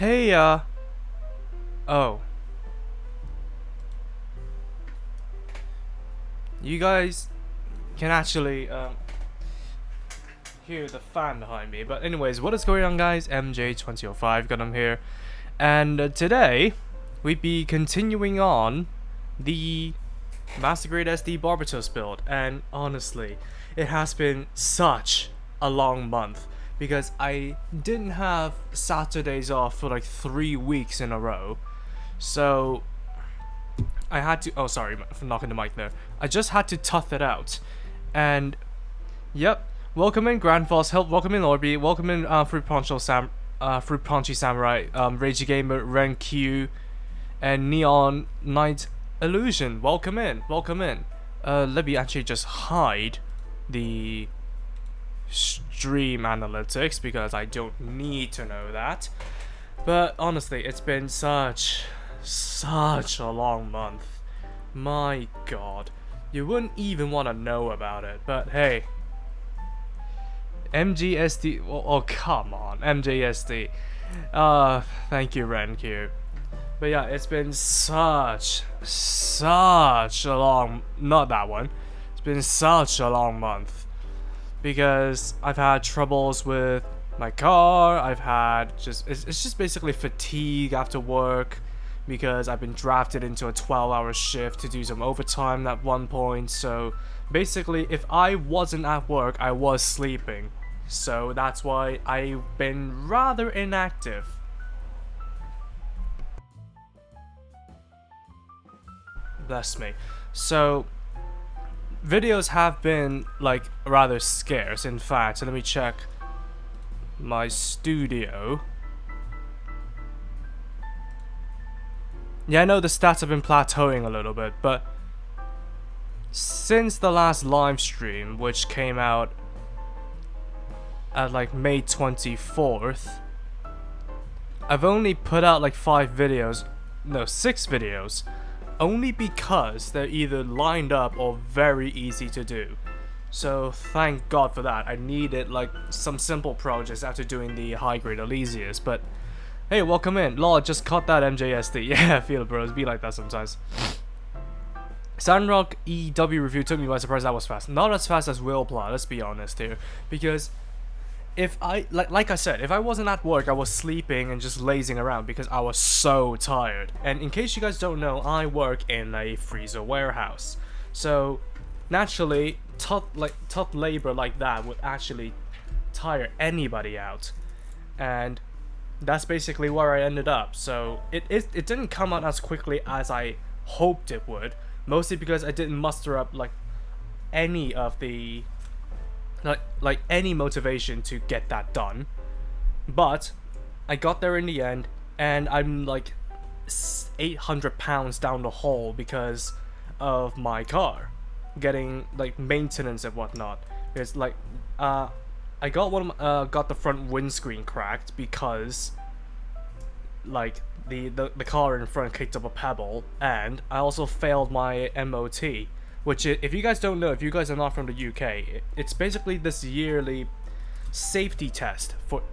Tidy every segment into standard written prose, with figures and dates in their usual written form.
Hey, oh. You guys can actually, hear the fan behind me. But anyways, what is going on, guys? MJ2005 Gundam here. And today, we'd be continuing on the Master Grade SD Barbatos build. And honestly, it has been such a long month, because I didn't have Saturdays off for like 3 weeks in a row. So I had to, oh sorry for knocking the mic there. I just had to tough it out. And yep, welcome in Grand Falls Help, welcome in Orby, welcome in Fruit Punchy Samurai, Rage Gamer, Ren Q, and Neon Knight Illusion. Welcome in, welcome in. Let me actually just hide the stream analytics because I don't need to know that. But honestly, it's been such a long month. My god, you wouldn't even want to know about it. But hey, MGSD, oh come on, MGSD. Thank you, RenQ. But yeah, it's been such a long, not that one. It's been such a long month, because I've had troubles with my car. I've had it's just basically fatigue after work, because I've been drafted into a 12-hour shift to do some overtime at one point. So basically, if I wasn't at work, I was sleeping. So that's why I've been rather inactive. Bless me. So videos have been like rather scarce. In fact, let me check my studio. Yeah, I know the stats have been plateauing a little bit, but since the last live stream, which came out at like May 24th, I've only put out like 6 videos, only because they're either lined up or very easy to do. So thank God for that. I needed like some simple projects after doing the high grade Elysius. But hey, welcome in. Lol, just caught that MJSD. Yeah, I feel it, bro. It's be like that sometimes. Sandrock EW review took me by surprise. That was fast. Not as fast as Willpla, let's be honest here. Because if I, like I said, if I wasn't at work, I was sleeping and just lazing around because I was so tired. And in case you guys don't know, I work in a freezer warehouse. So naturally, tough labor like that would actually tire anybody out. And that's basically where I ended up. So it didn't come out as quickly as I hoped it would, mostly because I didn't muster up like any of the like any motivation to get that done. But I got there in the end, and I'm like 800 pounds down the hole because of my car getting like maintenance and whatnot. It's like I got the front windscreen cracked because like the car in front kicked up a pebble, and I also failed my MOT, which, if you guys don't know, if you guys are not from the UK, it's basically this yearly safety test for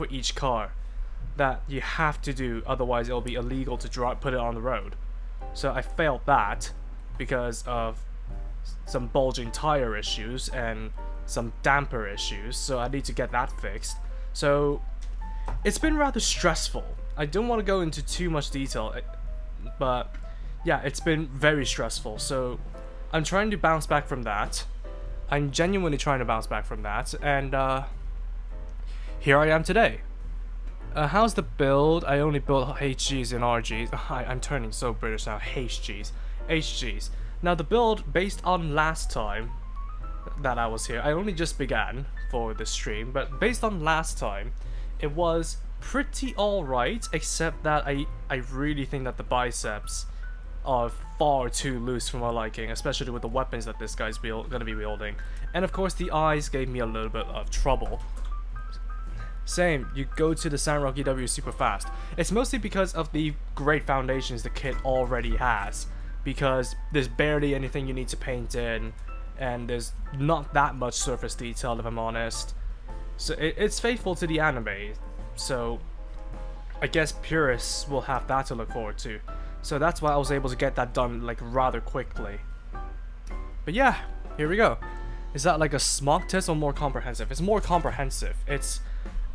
each car that you have to do, otherwise it'll be illegal to put it on the road. So I failed that because of some bulging tire issues and some damper issues, so I need to get that fixed. So it's been rather stressful. I don't want to go into too much detail, but yeah, it's been very stressful. So I'm trying to bounce back from that. I'm genuinely trying to bounce back from that, and here I am today. How's the build? I only built HGs and RGs. I'm turning so British now. HGs. Now the build, based on last time that I was here, I only just began for this stream, but based on last time, it was pretty alright, except that I really think that the biceps are far too loose for my liking, especially with the weapons that this guy's gonna be wielding. And of course the eyes gave me a little bit of trouble. Same, you go to the Sandrock EW super fast. It's mostly because of the great foundations the kit already has, because there's barely anything you need to paint in, and there's not that much surface detail, if I'm honest. So it's faithful to the anime. So I guess purists will have that to look forward to. So that's why I was able to get that done like rather quickly. But yeah, here we go. Is that like a mock test or more comprehensive? It's more comprehensive. It's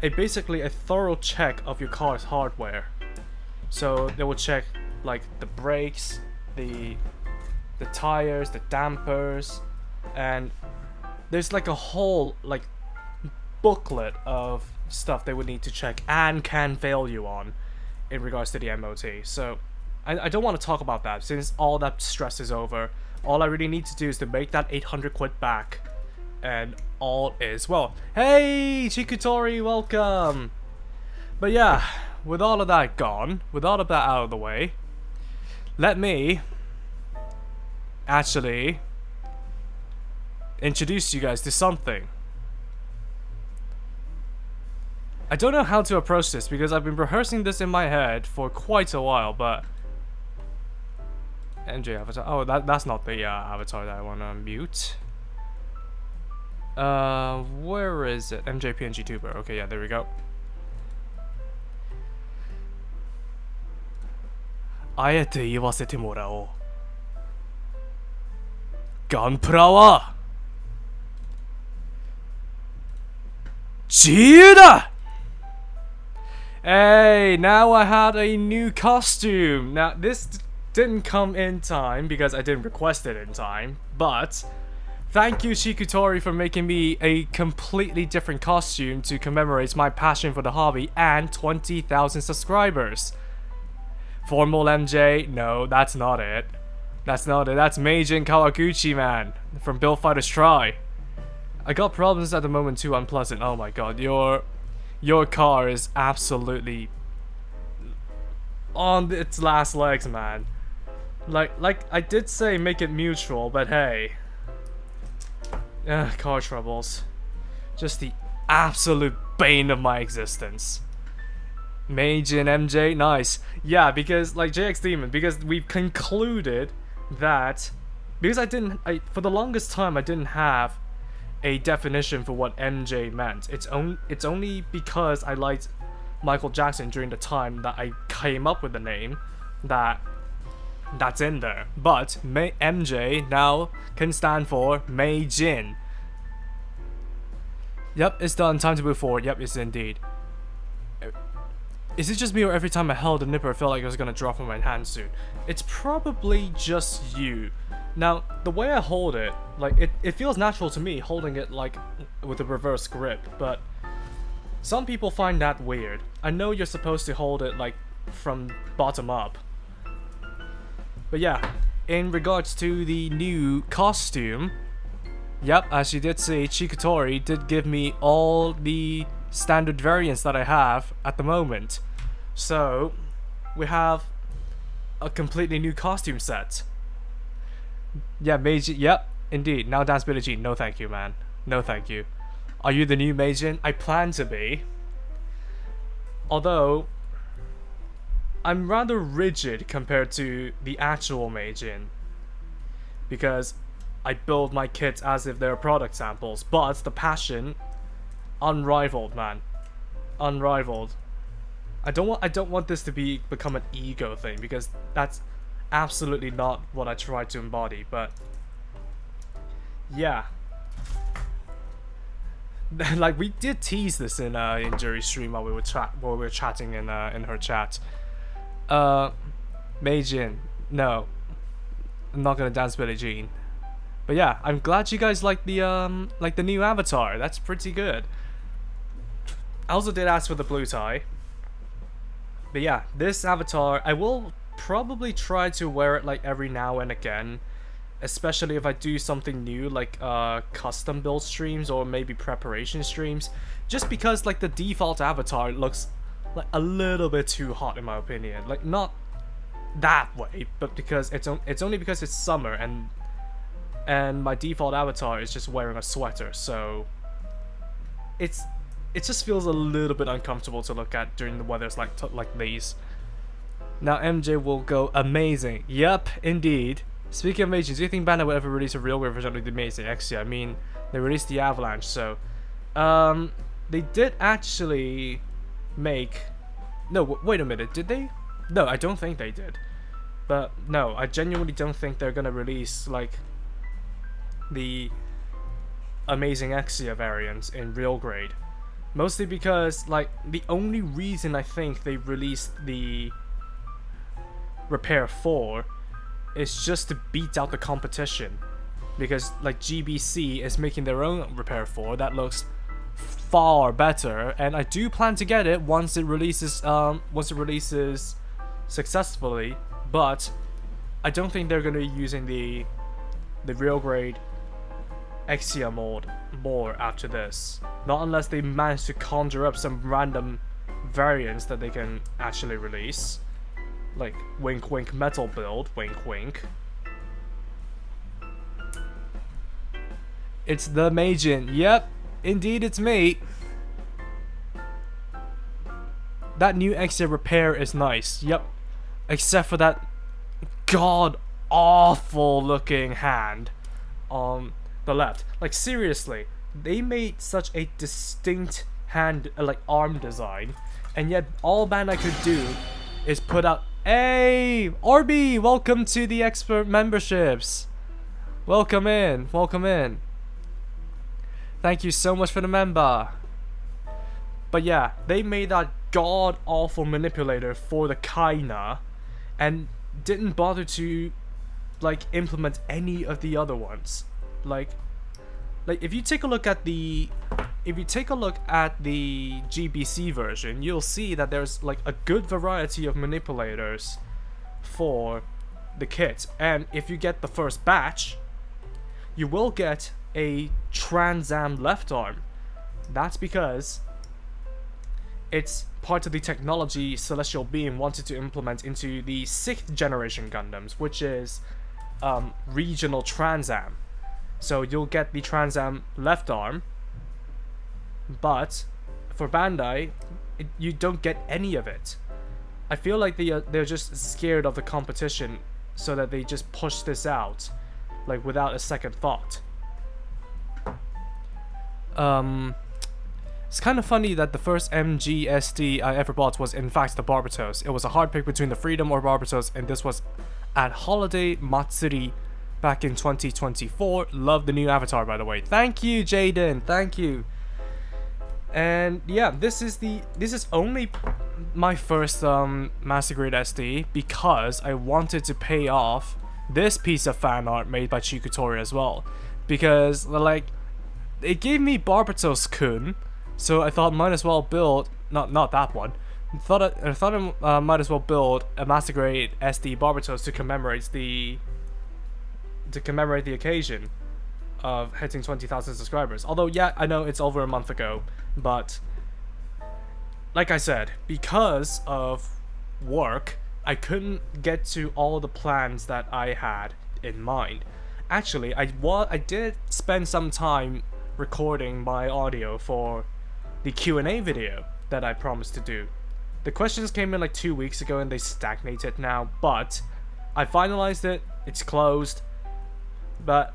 basically a thorough check of your car's hardware. So they will check like the brakes, the tires, the dampers, and there's like a whole like booklet of stuff they would need to check and can fail you on in regards to the MOT. So I don't want to talk about that since all that stress is over. All I really need to do is to make that 800 quid back, and all is well. Hey, Chikutori, welcome! But yeah, with all of that gone, with all of that out of the way, let me actually introduce you guys to something. I don't know how to approach this because I've been rehearsing this in my head for quite a while, but MJ avatar. Oh, that's not the avatar that I want to mute. Where is it? MJ PNG tuber. Okay, yeah, there we go. あえて言わせてもらおう。ガンプラは自由だ! Hey, now I had a new costume. Now this didn't come in time because I didn't request it in time, but thank you Chikutori for making me a completely different costume to commemorate my passion for the hobby and 20,000 subscribers. Formal MJ? No, that's not it. That's not it. That's Meijin Kawaguchi, man, from Build Fighters Try. I got problems at the moment too unpleasant. Oh my god, your car is absolutely on its last legs, man. Like I did say make it mutual, but hey. Car troubles. Just the absolute bane of my existence. Meijin MJ, nice. Yeah, because like JX Demon, because we've concluded that because for the longest time I didn't have a definition for what MJ meant. It's only because I liked Michael Jackson during the time that I came up with the name that's in there. But MJ now can stand for Meijin. Yep, it's done. Time to move forward. Yep, it's indeed. Is it just me or every time I held the nipper I felt like it was gonna drop from my hand soon? It's probably just you. Now, the way I hold it, like, it feels natural to me holding it, like, with a reverse grip, but some people find that weird. I know you're supposed to hold it, like, from bottom up. But yeah, in regards to the new costume, yep, as you did see, Chikutori did give me all the standard variants that I have at the moment. So, we have a completely new costume set. Yeah, Meijin, yep, indeed. Now Dance Billie Jean. No thank you, man. No thank you. Are you the new Meijin? I plan to be. Although, I'm rather rigid compared to the actual Meijin. Because I build my kits as if they're product samples. But the passion, unrivaled, man. Unrivaled. I don't want this to become an ego thing, because that's absolutely not what I try to embody, but yeah. Like we did tease this in Jury's stream while we were chatting in her chat. Meijin, no, I'm not gonna dance Billie Jean. But yeah, I'm glad you guys like the new avatar. That's pretty good. I also did ask for the blue tie. But yeah, this avatar, I will probably try to wear it like every now and again, especially if I do something new like custom build streams or maybe preparation streams, just because like the default avatar looks like a little bit too hot in my opinion. Like not that way, but because it's only because it's summer and my default avatar is just wearing a sweater, so it just feels a little bit uncomfortable to look at during the weathers like these. Now MJ will go amazing. Yep, indeed. Speaking of Meijin, do you think Bandai will ever release a real version of the Amazing X? Yeah, I mean, they released the Avalanche, so they did actually make No, wait a minute, did they? No, I don't think they did. But no, I genuinely don't think they're gonna release like the amazing Exia variants in real grade. Mostly because like the only reason I think they released the Repair 4 is just to beat out the competition. Because like GBC is making their own Repair 4 that looks far better, and I do plan to get it once it releases successfully, but I don't think they're gonna be using the real grade Exia mod more after this. Not unless they manage to conjure up some random variants that they can actually release. Like wink wink metal build, wink wink. It's the Majin. Yep, indeed it's me. That new Exia Repair is nice. Yep. Except for that god awful looking hand on the left. Like seriously, they made such a distinct hand, like arm design, and yet all Bandai could do is put out, hey, Orbi, welcome to the expert memberships. Welcome in, welcome in. Thank you so much for the member. But yeah, they made that god awful manipulator for the Kaina and didn't bother to like implement any of the other ones. Like if you take a look at the GBC version, you'll see that there's like a good variety of manipulators for the kit. And if you get the first batch, you will get a Transam left arm. That's because it's part of the technology Celestial Being wanted to implement into the 6th generation Gundams, which is regional Transam. So you'll get the Transam left arm, but for Bandai, you don't get any of it. I feel like they're just scared of the competition, so that they just push this out, like without a second thought. It's kind of funny that the first MGSD I ever bought was in fact the Barbatos. It was a hard pick between the Freedom or Barbatos, and this was at Holiday Matsuri back in 2024. Love the new avatar, by the way. Thank you, Jaden. Thank you. And yeah, this is only my first Master Grade SD because I wanted to pay off this piece of fan art made by Chikutori as well, because like it gave me Barbatos-kun, so I thought might as well build not that one. I thought I might as well build a Master Grade SD Barbatos to commemorate the occasion of hitting 20,000 subscribers. Although yeah, I know it's over a month ago, but like I said, because of work, I couldn't get to all the plans that I had in mind. Actually, I did spend some time recording my audio for the Q&A video that I promised to do. The questions came in like 2 weeks ago and they stagnated now, but I finalized it, it's closed, but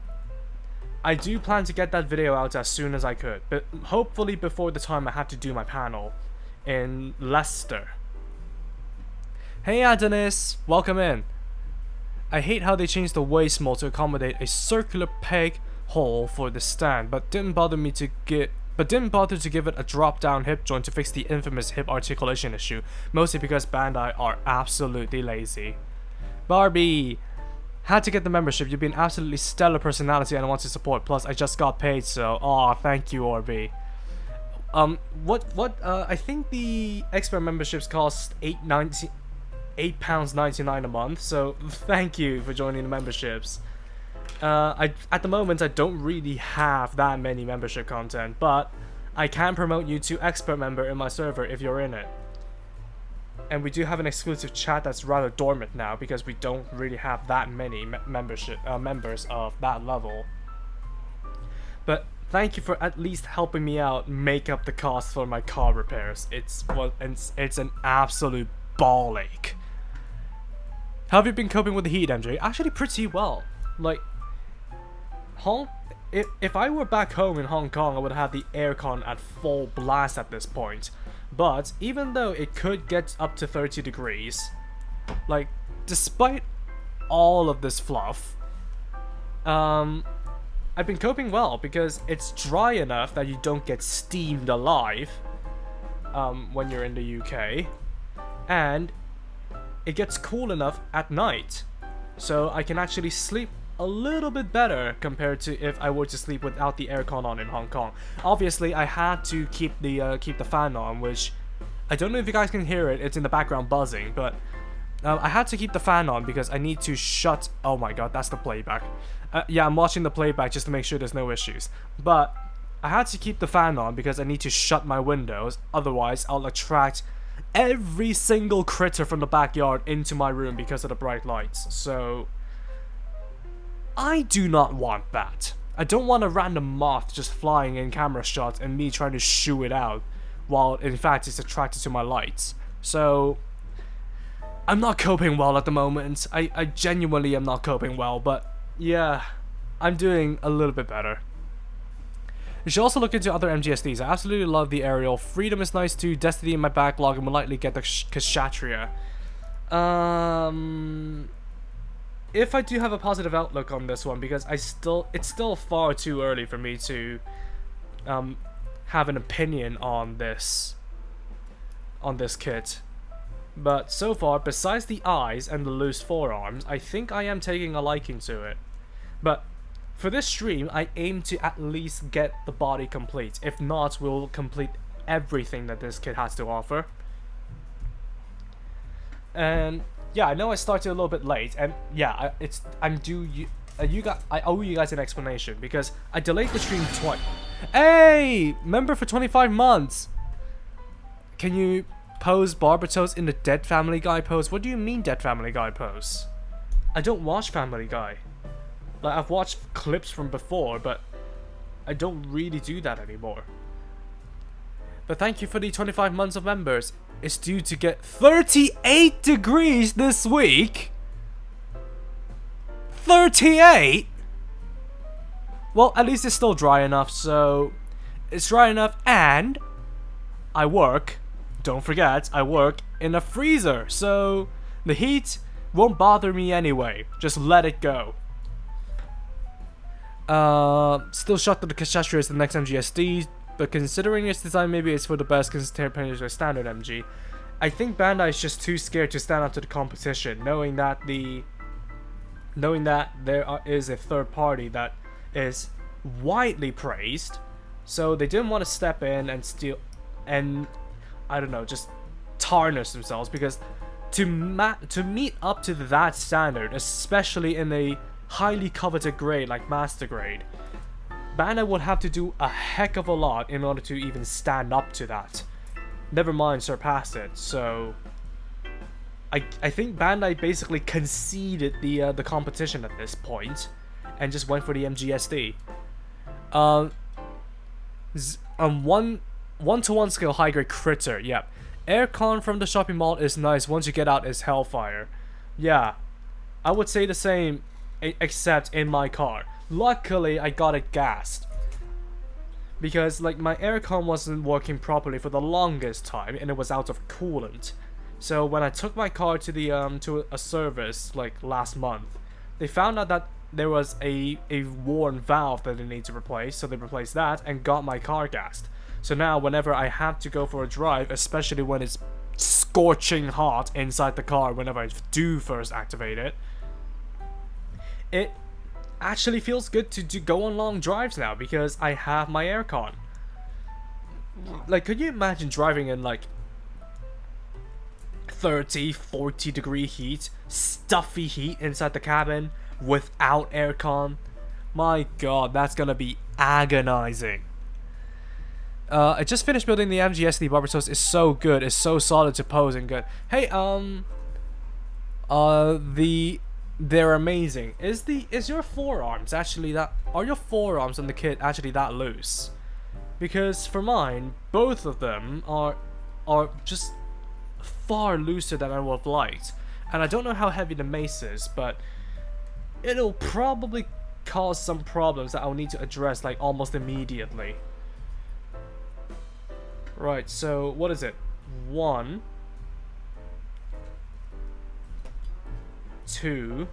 I do plan to get that video out as soon as I could, but hopefully before the time I have to do my panel in Leicester. Hey Adonis, welcome in. I hate how they changed the waist mold to accommodate a circular peg hole for the stand, but didn't bother to give it a drop-down hip joint to fix the infamous hip articulation issue, mostly because Bandai are absolutely lazy. Barbie, had to get the membership. You've been absolutely stellar personality and I want to support. Plus, I just got paid, so thank you, Orby. I think the expert memberships cost £8.99 a month. So thank you for joining the memberships. At the moment I don't really have that many membership content, but I can promote you to expert member in my server if you're in it. And we do have an exclusive chat that's rather dormant now because we don't really have that many members of that level. But thank you for at least helping me out make up the cost for my car repairs. It's an absolute ball ache. How have you been coping with the heat, MJ? Actually pretty well. Like, If I were back home in Hong Kong, I would have the aircon at full blast at this point. But even though it could get up to 30 degrees, like, despite all of this fluff, I've been coping well because it's dry enough that you don't get steamed alive when you're in the UK, and it gets cool enough at night, so I can actually sleep a little bit better compared to if I were to sleep without the aircon on in Hong Kong. Obviously, I had to keep the fan on, which I don't know if you guys can hear it. It's in the background buzzing, but I had to keep the fan on because I need to shut. Oh my god, that's the playback. Yeah, I'm watching the playback just to make sure there's no issues. But I had to keep the fan on because I need to shut my windows. Otherwise, I'll attract every single critter from the backyard into my room because of the bright lights. So I do not want that. I don't want a random moth just flying in camera shots and me trying to shoo it out while in fact it's attracted to my lights. So I'm not coping well at the moment. I genuinely am not coping well, but yeah, I'm doing a little bit better. You should also look into other MGSDs. I absolutely love the aerial. Freedom is nice too. Destiny in my backlog and will likely get the Kshatriya. If I do have a positive outlook on this one, because it's still far too early for me to have an opinion on this kit. But so far, besides the eyes and the loose forearms, I think I am taking a liking to it. But for this stream, I aim to at least get the body complete. If not, we'll complete everything that this kit has to offer. And yeah, I know I started a little bit late, and yeah, I owe you guys an explanation because I delayed the stream twice. Hey, member for 25 months. Can you pose Barbatos in the Dead Family Guy pose? What do you mean Dead Family Guy pose? I don't watch Family Guy. Like, I've watched clips from before, but I don't really do that anymore. But thank you for the 25 months of members. It's due to get 38 degrees this week. 38? Well, at least it's still dry enough, so it's dry enough, and I work, don't forget, I work in a freezer, so the heat won't bother me anyway. Just let it go. Still shocked that the Kshatriya is the next MGSD, but considering its design, maybe it's for the best compared to a standard MG. I think Bandai is just too scared to stand up to the competition, knowing that there is a third party that is widely praised, so they didn't want to step in and steal, and I don't know, just tarnish themselves, because to meet up to that standard, especially in a highly coveted grade like Master Grade, Bandai would have to do a heck of a lot in order to even stand up to that. Never mind surpass it. So I think Bandai basically conceded the competition at this point and just went for the MGSD. One-to-one scale high grade critter. Yep. Aircon from the shopping mall is nice. Once you get out, it's hellfire. Yeah, I would say the same, except in my car. Luckily, I got it gassed because like my aircon wasn't working properly for the longest time, and it was out of coolant. So when I took my car to the to a service like last month, they found out that there was a worn valve that they need to replace. So they replaced that and got my car gassed. So now whenever I have to go for a drive, especially when it's scorching hot inside the car, whenever I do first activate it, it actually feels good to go on long drives now because I have my aircon. Like, could you imagine driving in like 30-40 degree heat, stuffy heat inside the cabin without aircon? My god, that's gonna be agonizing. I just finished building the MGSD. Barbatos is so good, it's so solid to pose and good. Hey, they're amazing. Is your forearms actually that? Are your forearms on the kit actually that loose? Because for mine, both of them are just far looser than I would have liked. And I don't know how heavy the mace is, but it'll probably cause some problems that I'll need to address like almost immediately. Right, so what is it? 1, 2,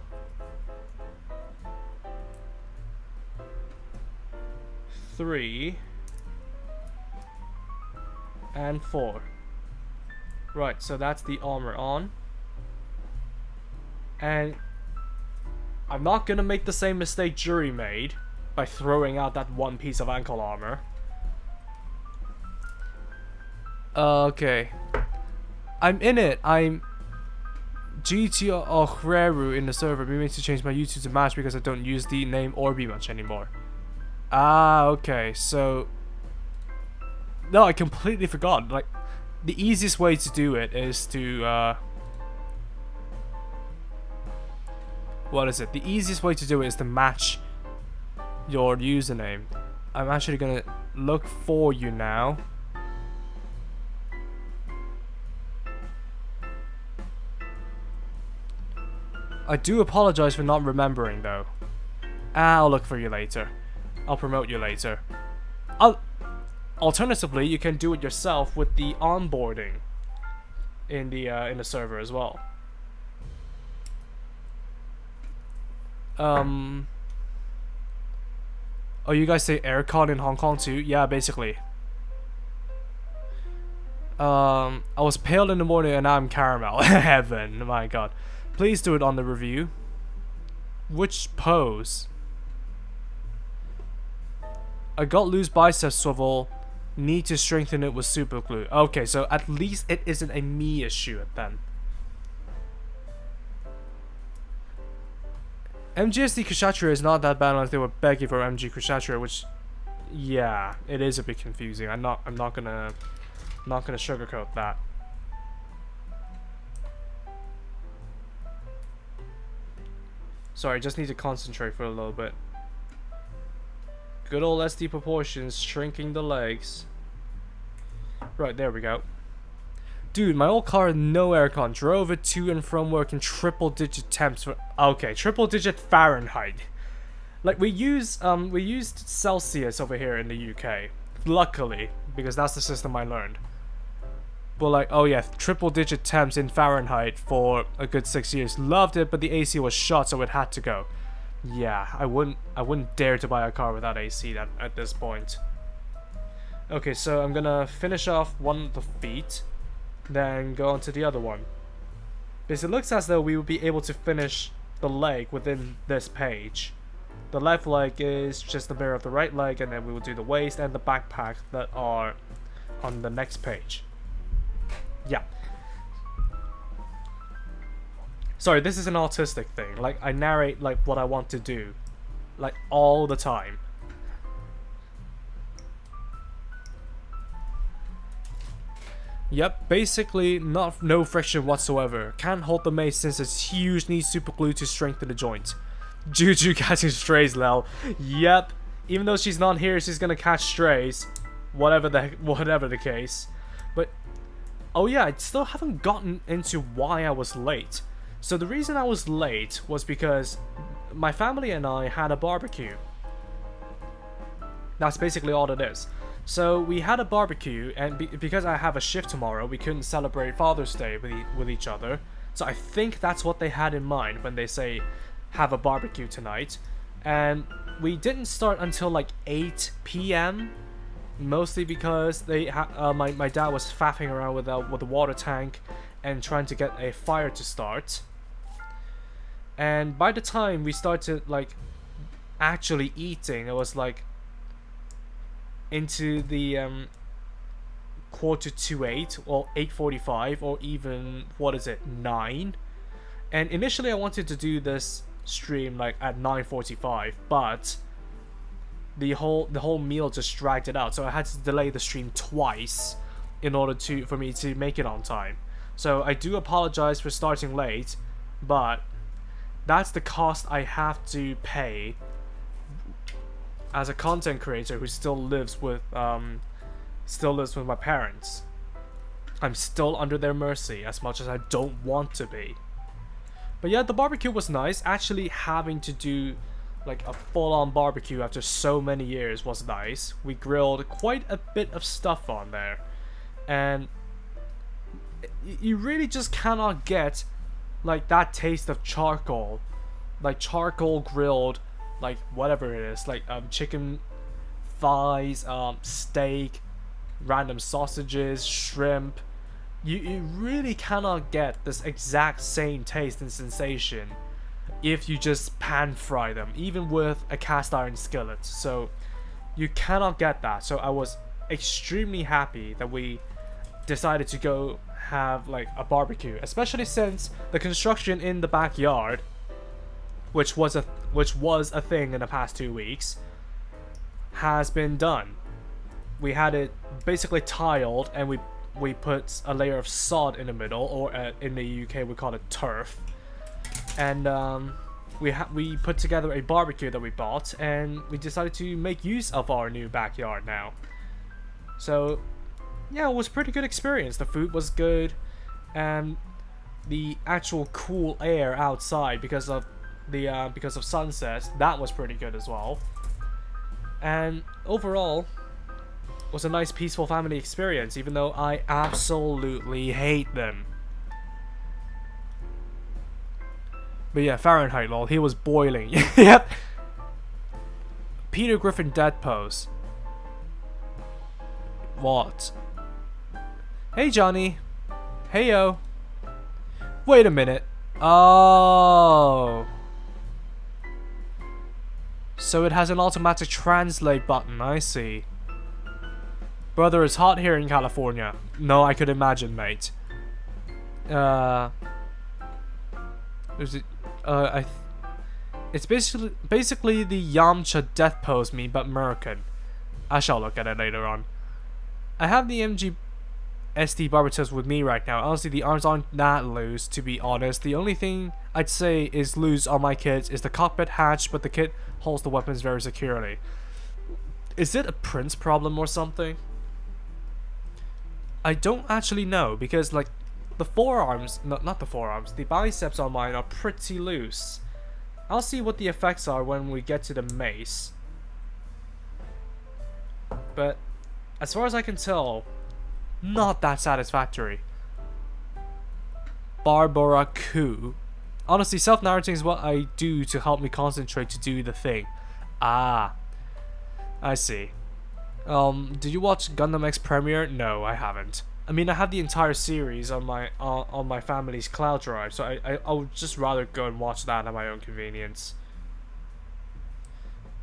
3, and 4. Right, so that's the armor on. And I'm not gonna make the same mistake Jury made by throwing out that one piece of ankle armor. Okay. I'm in it. I'm GT Ohreru in the server. We need to change my YouTube to match because I don't use the name Orbi much anymore. Ah, okay. So no, I completely forgot. Like, the easiest way to do it is to what is it? The easiest way to do it is to match your username. I'm actually gonna look for you now. I do apologize for not remembering though. I'll look for you later. I'll promote you later. Alternatively, you can do it yourself with the onboarding in the server as well. Oh, you guys say aircon in Hong Kong too? Yeah, basically. I was pale in the morning and now I'm caramel. Heaven, my god. Please do it on the review. Which pose? I got loose bicep swivel. Need to strengthen it with super glue. Okay, so at least it isn't a me issue then. MGSD Kushatria is not that bad unless they were begging for MG Kushatria, which, yeah, it is a bit confusing. I'm not gonna sugarcoat that. Sorry, I just need to concentrate for a little bit. Good old SD proportions, shrinking the legs. Right, there we go. Dude, my old car had no aircon. Drove it to and from work in triple-digit temps for... Okay, triple-digit Fahrenheit. Like, we used Celsius over here in the UK. Luckily, because that's the system I learned. But like, oh yeah, triple-digit temps in Fahrenheit for a good 6 years. Loved it, but the AC was shot, so it had to go. Yeah, I wouldn't dare to buy a car without AC at this point. Okay, so I'm gonna finish off one of the feet, then go on to the other one. Because it looks as though we will be able to finish the leg within this page. The left leg is just the mirror of the right leg, and then we will do the waist and the backpack that are on the next page. Yeah. Sorry, this is an autistic thing. Like, I narrate like what I want to do, like all the time. Yep, basically no friction whatsoever. Can't hold the mace since it's huge, needs super glue to strengthen the joint. Juju catching strays, lol. Yep, even though she's not here, she's gonna catch strays. Whatever the case. But, oh yeah, I still haven't gotten into why I was late. So the reason I was late was because my family and I had a barbecue. That's basically all it is. So we had a barbecue, and because I have a shift tomorrow, we couldn't celebrate Father's Day with each other. So I think that's what they had in mind when they say have a barbecue tonight. And we didn't start until like 8 p.m. Mostly because my dad was faffing around with the water tank and trying to get a fire to start. And by the time we started like actually eating, it was like into the 7:45 or 8:45 or even, what is it, 9. And initially I wanted to do this stream like at 9:45, but the whole meal just dragged it out, so I had to delay the stream twice in order for me to make it on time. So I do apologize for starting late, but that's the cost I have to pay as a content creator who still lives with my parents. I'm still under their mercy as much as I don't want to be. But yeah, the barbecue was nice. Actually having to do like a full-on barbecue after so many years was nice. We grilled quite a bit of stuff on there, and you really just cannot get like that taste of charcoal, like charcoal grilled, like whatever it is, like chicken thighs, steak, random sausages, shrimp. You really cannot get this exact same taste and sensation if you just pan fry them, even with a cast iron skillet. So you cannot get that. So I was extremely happy that we decided to go have like a barbecue, especially since the construction in the backyard, which was a thing in the past 2 weeks, has been done. We had it basically tiled, and we put a layer of sod in the middle, or in the UK we call it turf, and we put together a barbecue that we bought, and we decided to make use of our new backyard now. So yeah, it was a pretty good experience. The food was good, and the actual cool air outside because of sunset, that was pretty good as well. And overall, was a nice peaceful family experience, even though I absolutely hate them. But yeah, Fahrenheit lol, he was boiling. Yep. Peter Griffin dead pose. What? Hey Johnny. Hey yo. Wait a minute. Oh. So it has an automatic translate button, I see. Brother, it's hot here in California. No, I could imagine, mate. It's basically the Yamcha death pose meme, but American. I shall look at it later on. I have the MGSD Barbatos with me right now. Honestly, the arms aren't that loose, to be honest. The only thing I'd say is loose on my kit is the cockpit hatch, but the kit holds the weapons very securely. Is it a Prince problem or something? I don't actually know, because like the forearms, not the forearms, the biceps on mine are pretty loose. I'll see what the effects are when we get to the mace. But as far as I can tell, not that satisfactory. Barbara Coup. Honestly, self-narrating is what I do to help me concentrate to do the thing. Ah, I see. Did you watch Gundam X premiere? No, I haven't. I mean, I have the entire series on my family's cloud drive, so I would just rather go and watch that at my own convenience.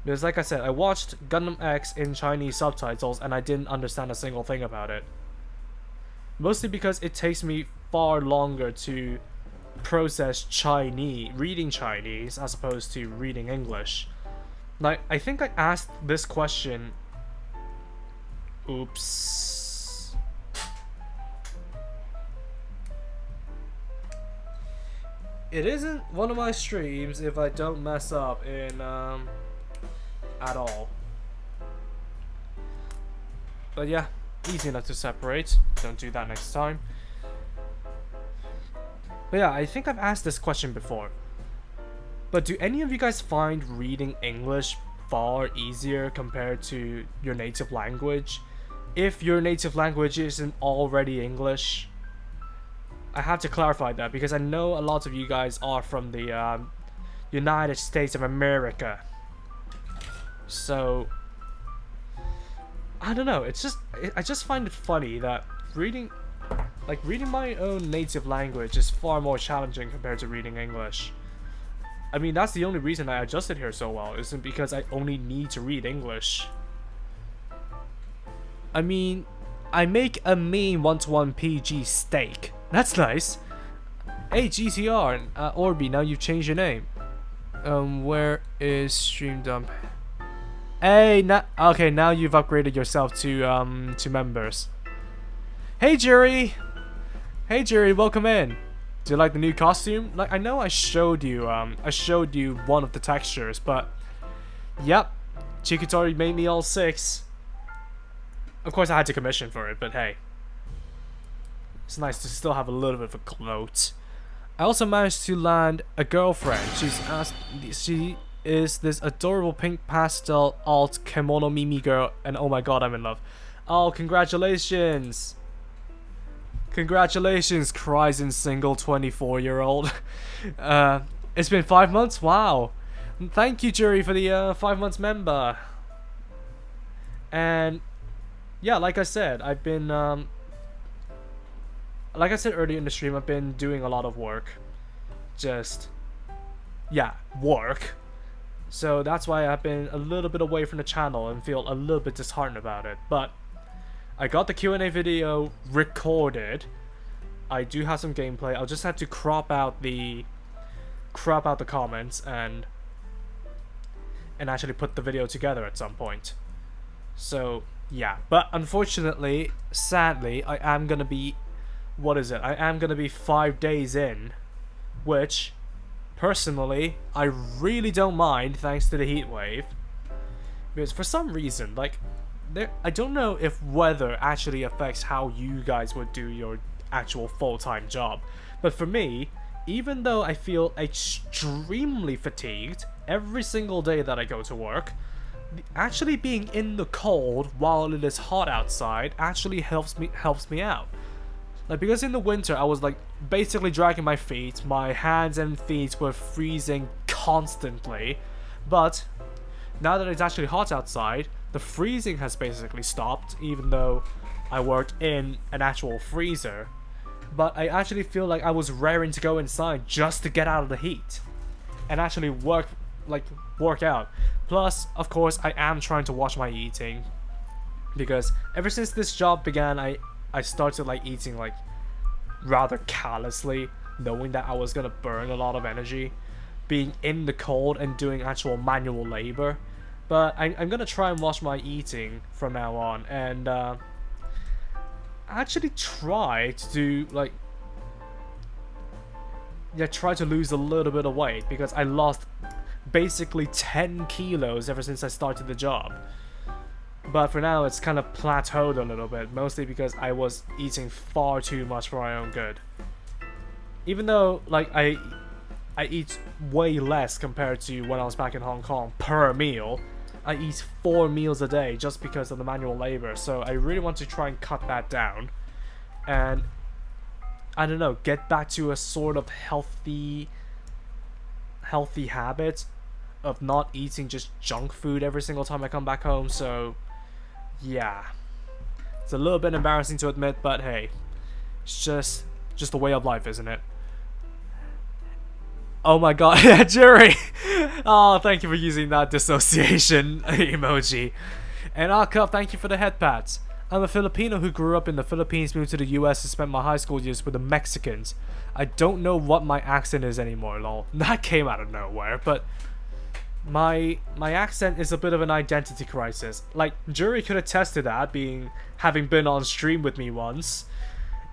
Because like I said, I watched Gundam X in Chinese subtitles and I didn't understand a single thing about it. Mostly because it takes me far longer to process reading Chinese as opposed to reading English. Like, I think I asked this question. Oops. It isn't one of my streams if I don't mess up in at all. But yeah, easy enough to separate. Don't do that next time. But yeah, I think I've asked this question before. But do any of you guys find reading English far easier compared to your native language? If your native language isn't already English? I have to clarify that because I know a lot of you guys are from the United States of America. So I don't know, I just find it funny that reading my own native language is far more challenging compared to reading English. I mean, that's the only reason I adjusted here so well, isn't because I only need to read English. I mean, I make a mean 1-to-1 PG steak. That's nice. Hey GTR, Orby, now you've changed your name. Where is Stream Dump? Hey, okay, now you've upgraded yourself to members. Hey Jerry! Hey Jerry, welcome in. Do you like the new costume? Like, I know I showed you one of the textures, but yep, Chikitori made me all 6. Of course I had to commission for it, but hey. It's nice to still have a little bit of a gloat. I also managed to land a girlfriend. is this adorable pink pastel alt kimono Mimi girl, and oh my god, I'm in love. Oh, congratulations! Congratulations, cries in single 24-year-old. It's been 5 months? Wow. Thank you, Jury, for the 5 months member. And yeah, like I said, I've been like I said earlier in the stream, I've been doing a lot of work. Just yeah, work. So that's why I've been a little bit away from the channel and feel a little bit disheartened about it. But I got the Q&A video recorded. I do have some gameplay. I'll just have to crop out the comments and actually put the video together at some point. So yeah, but unfortunately, sadly, I am gonna be, what is it? I am gonna be 5 days in, which personally I really don't mind thanks to the heat wave, because for some reason, like, I don't know if weather actually affects how you guys would do your actual full-time job, but for me, even though I feel extremely fatigued every single day that I go to work, actually being in the cold while it is hot outside actually helps me out. Like, because in the winter I was like basically dragging my feet, my hands and feet were freezing constantly, but now that it's actually hot outside, the freezing has basically stopped, even though I worked in an actual freezer. But I actually feel like I was raring to go inside just to get out of the heat and actually work out. Plus, of course, I am trying to watch my eating, because ever since this job began, I started like eating like rather callously, knowing that I was gonna burn a lot of energy being in the cold and doing actual manual labor. But I'm gonna try and watch my eating from now on, and actually try to do like, yeah, try to lose a little bit of weight, because I lost basically 10 kilos ever since I started the job. But for now it's kind of plateaued a little bit, mostly because I was eating far too much for my own good. Even though like I eat way less compared to when I was back in Hong Kong per meal, I eat 4 meals a day just because of the manual labor, so I really want to try and cut that down and, I don't know, get back to a sort of healthy habit of not eating just junk food every single time I come back home. So yeah, it's a little bit embarrassing to admit, but hey, it's just the way of life, isn't it? Oh my god, yeah, Jerry! Oh, thank you for using that dissociation emoji. And Cup, thank you for the head pats. I'm a Filipino who grew up in the Philippines, moved to the US, and spent my high school years with the Mexicans. I don't know what my accent is anymore, lol. That came out of nowhere, but my accent is a bit of an identity crisis. Like, Jury could attest to that, having been on stream with me once,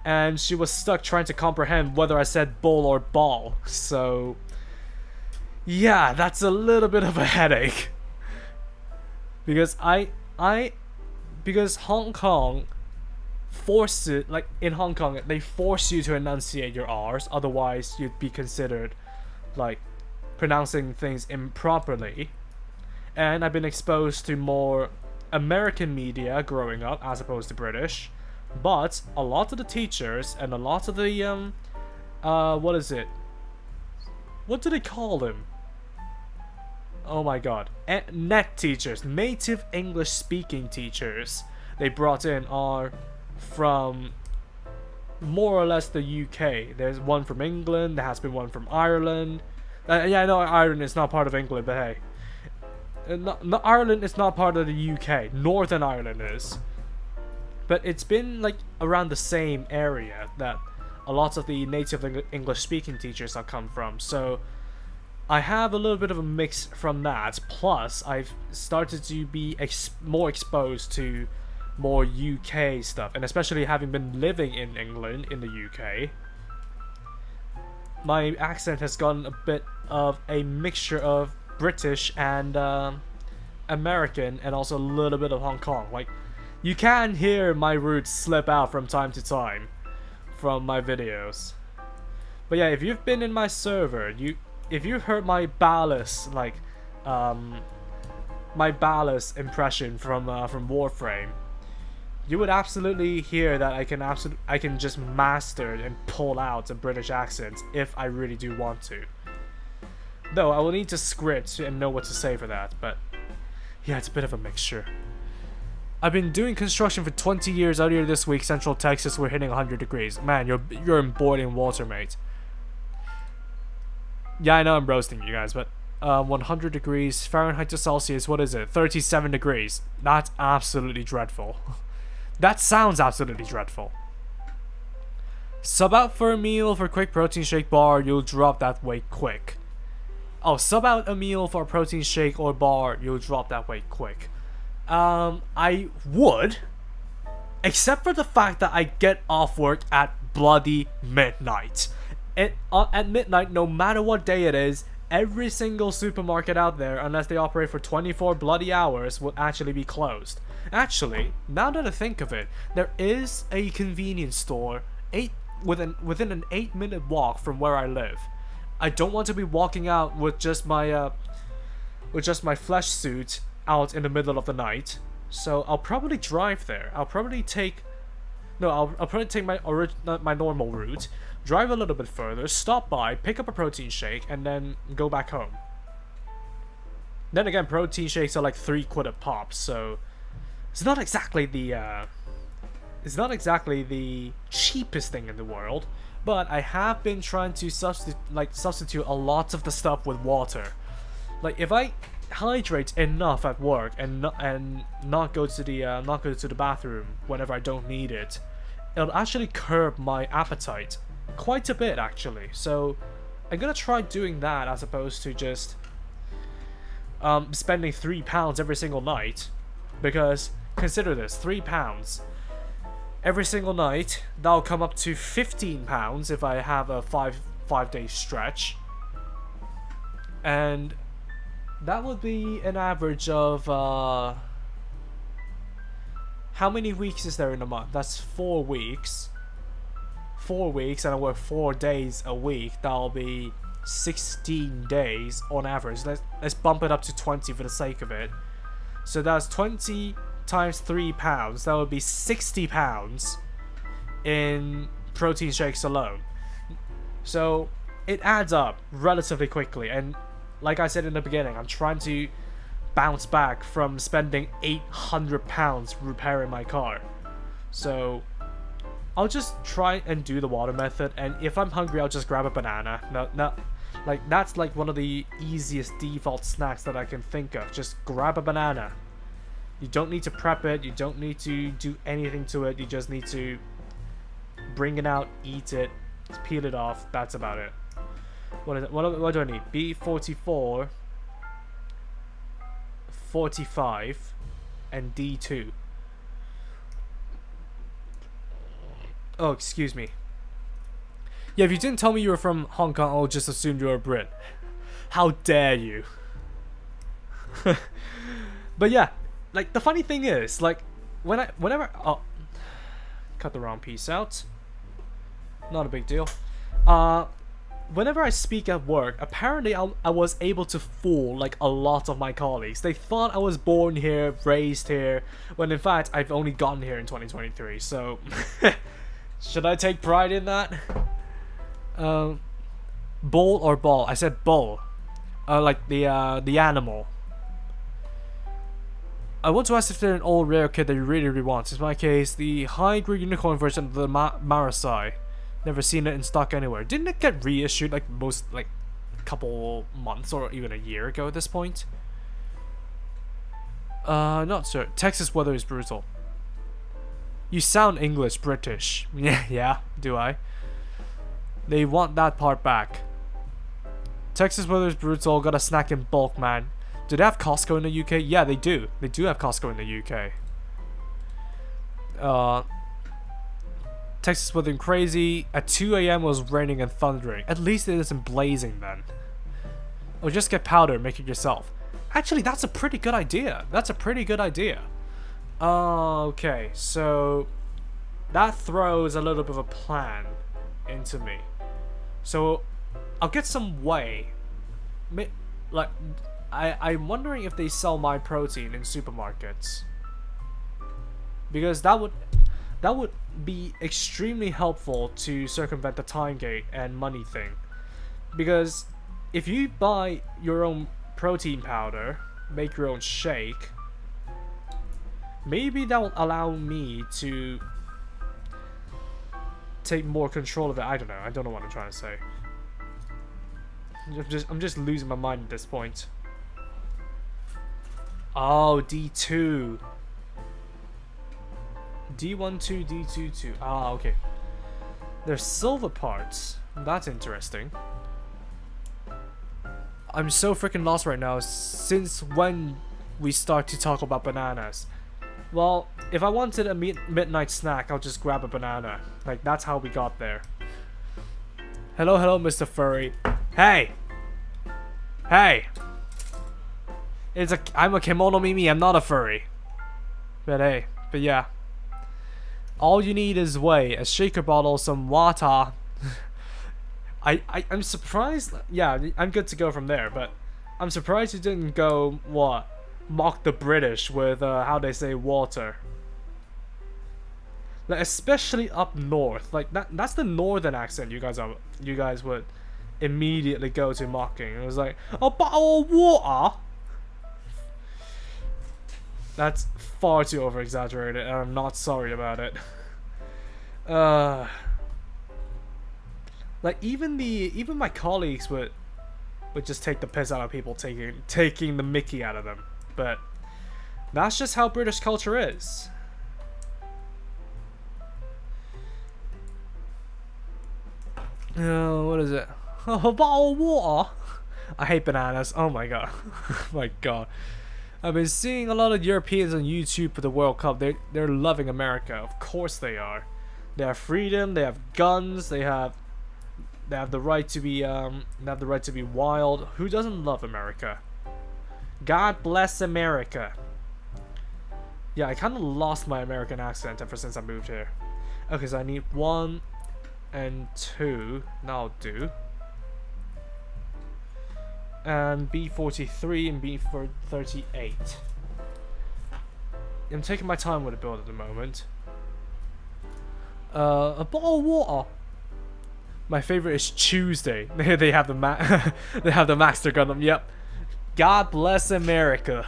and she was stuck trying to comprehend whether I said bull or ball. So yeah, that's a little bit of a headache, because because Hong Kong forces, like in Hong Kong, they force you to enunciate your R's, otherwise you'd be considered like pronouncing things improperly. And I've been exposed to more American media growing up as opposed to British, but a lot of the teachers and a lot of the what is it? What do they call them? Oh my god. NET teachers, native English speaking teachers, they brought in are from more or less the UK. There's one from England, there has been one from Ireland. Yeah, I know Ireland is not part of England, but hey. Ireland is not part of the UK. Northern Ireland is. But it's been like around the same area that a lot of the native English speaking teachers have come from. So I have a little bit of a mix from that. Plus, I've started to be more exposed to more UK stuff. And especially having been living in England, in the UK, my accent has gotten a bit of a mixture of British and American, and also a little bit of Hong Kong. Like, you can hear my roots slip out from time to time from my videos. But yeah, if you've been in my server, if you've heard my ballast, like my ballast impression from Warframe, you would absolutely hear that I can just master and pull out a British accent if I really do want to. Though I will need to script and know what to say for that, but yeah, it's a bit of a mixture. I've been doing construction for 20 years. Earlier this week, Central Texas, we're hitting 100 degrees. Man, you're in boiling water, mate. Yeah, I know I'm roasting you guys, but 100 degrees Fahrenheit to Celsius, what is it? 37 degrees. That's absolutely dreadful. That sounds absolutely dreadful. Sub out for a meal for a quick protein shake bar, you'll drop that weight quick. Oh, sub out a meal for a protein shake or bar, you'll drop that weight quick. I would, except for the fact that I get off work at bloody midnight. At midnight, no matter what day it is, every single supermarket out there, unless they operate for 24 bloody hours, will actually be closed. Actually, now that I think of it, there is a convenience store within an 8-minute walk from where I live. I don't want to be walking out with just my flesh suit out in the middle of the night, so I'll probably drive there. I'll probably take my normal route, drive a little bit further, stop by, pick up a protein shake, and then go back home. Then again, protein shakes are like £3 a pop, so it's not exactly the cheapest thing in the world. But I have been trying to substitute a lot of the stuff with water. Like if I hydrate enough at work and not go to the bathroom whenever I don't need it, it'll actually curb my appetite quite a bit actually. So I'm gonna try doing that as opposed to just spending £3 every single night, because consider this, £3 every single night, that'll come up to £15 if I have a five-day stretch, and that would be an average of how many weeks is there in a month? That's 4 weeks. 4 weeks, and I work 4 days a week. That'll be 16 days on average. Let's bump it up to 20 for the sake of it. So that's 20 times £3. That would be £60 in protein shakes alone. So it adds up relatively quickly, and like I said in the beginning, I'm trying to bounce back from spending £800 repairing my car. So I'll just try and do the water method, and if I'm hungry, I'll just grab a banana. No, like that's like one of the easiest default snacks that I can think of. Just grab a banana. You don't need to prep it, you don't need to do anything to it, you just need to bring it out, eat it, peel it off, that's about it. What is it? What do I need? B44, 45, and D2. Oh, excuse me. Yeah, if you didn't tell me you were from Hong Kong, I'll just assume you're a Brit. How dare you? But yeah, like the funny thing is, like whenever cut the wrong piece out. Not a big deal. Whenever I speak at work, apparently I was able to fool like a lot of my colleagues. They thought I was born here, raised here, when in fact I've only gotten here in 2023. So should I take pride in that? Bull or ball? I said bull. Like the animal. I want to ask if they're an old rare kit that you really want. In my case, the high-grade unicorn version of the Marasai. Never seen it in stock anywhere. Didn't it get reissued like a couple months or even a year ago at this point? Not sure. Texas weather is brutal. You sound English British. Yeah, do I? They want that part back. Texas weather is brutal. Got a snack in bulk, man. Do they have Costco in the UK? Yeah, they do. They do have Costco in the UK. Texas weather crazy. At 2 AM it was raining and thundering. At least it isn't blazing then. Or just get powder, make it yourself. Actually, that's a pretty good idea. That's a pretty good idea. Okay, so that throws a little bit of a plan into me. So I'll get some whey. Like I'm wondering if they sell my protein in supermarkets, because that would be extremely helpful to circumvent the time gate and money thing. Because if you buy your own protein powder, make your own shake, maybe that will allow me to take more control of it. I don't know what I'm trying to say. I'm just losing my mind at this point. Oh, D2. D12, D22. Ah, okay. There's silver parts. That's interesting. I'm so freaking lost right now. Since when we start to talk about bananas? Well, if I wanted a midnight snack, I'll just grab a banana. Like, that's how we got there. Hello, hello, Mr. Furry. Hey! Hey! I'm a kimono Mimi, I'm not a furry. But hey, but yeah. All you need is whey, a shaker bottle, some water. I'm surprised. Yeah, I'm good to go from there, but I'm surprised you didn't go, what? Mock the British with, how they say water. Like, especially up north. Like, that's the northern accent you guys would immediately go to mocking. It was like, a bottle of water? That's far too over-exaggerated, and I'm not sorry about it. Like, even my colleagues would just take the piss out of people taking the mickey out of them. But that's just how British culture is. What is it? A bottle of water? I hate bananas. Oh my god. Oh my god. I've been seeing a lot of Europeans on YouTube for the World Cup. They're loving America. Of course they are. They have freedom. They have guns. They have the right to be wild. Who doesn't love America? God bless America. Yeah, I kind of lost my American accent ever since I moved here. Okay, so I need 1 and 2. That'll do. And B43 and B38. I'm taking my time with the build at the moment. A bottle of water. My favorite is Tuesday. They have the they have the Master Gundam. Yep. God bless America.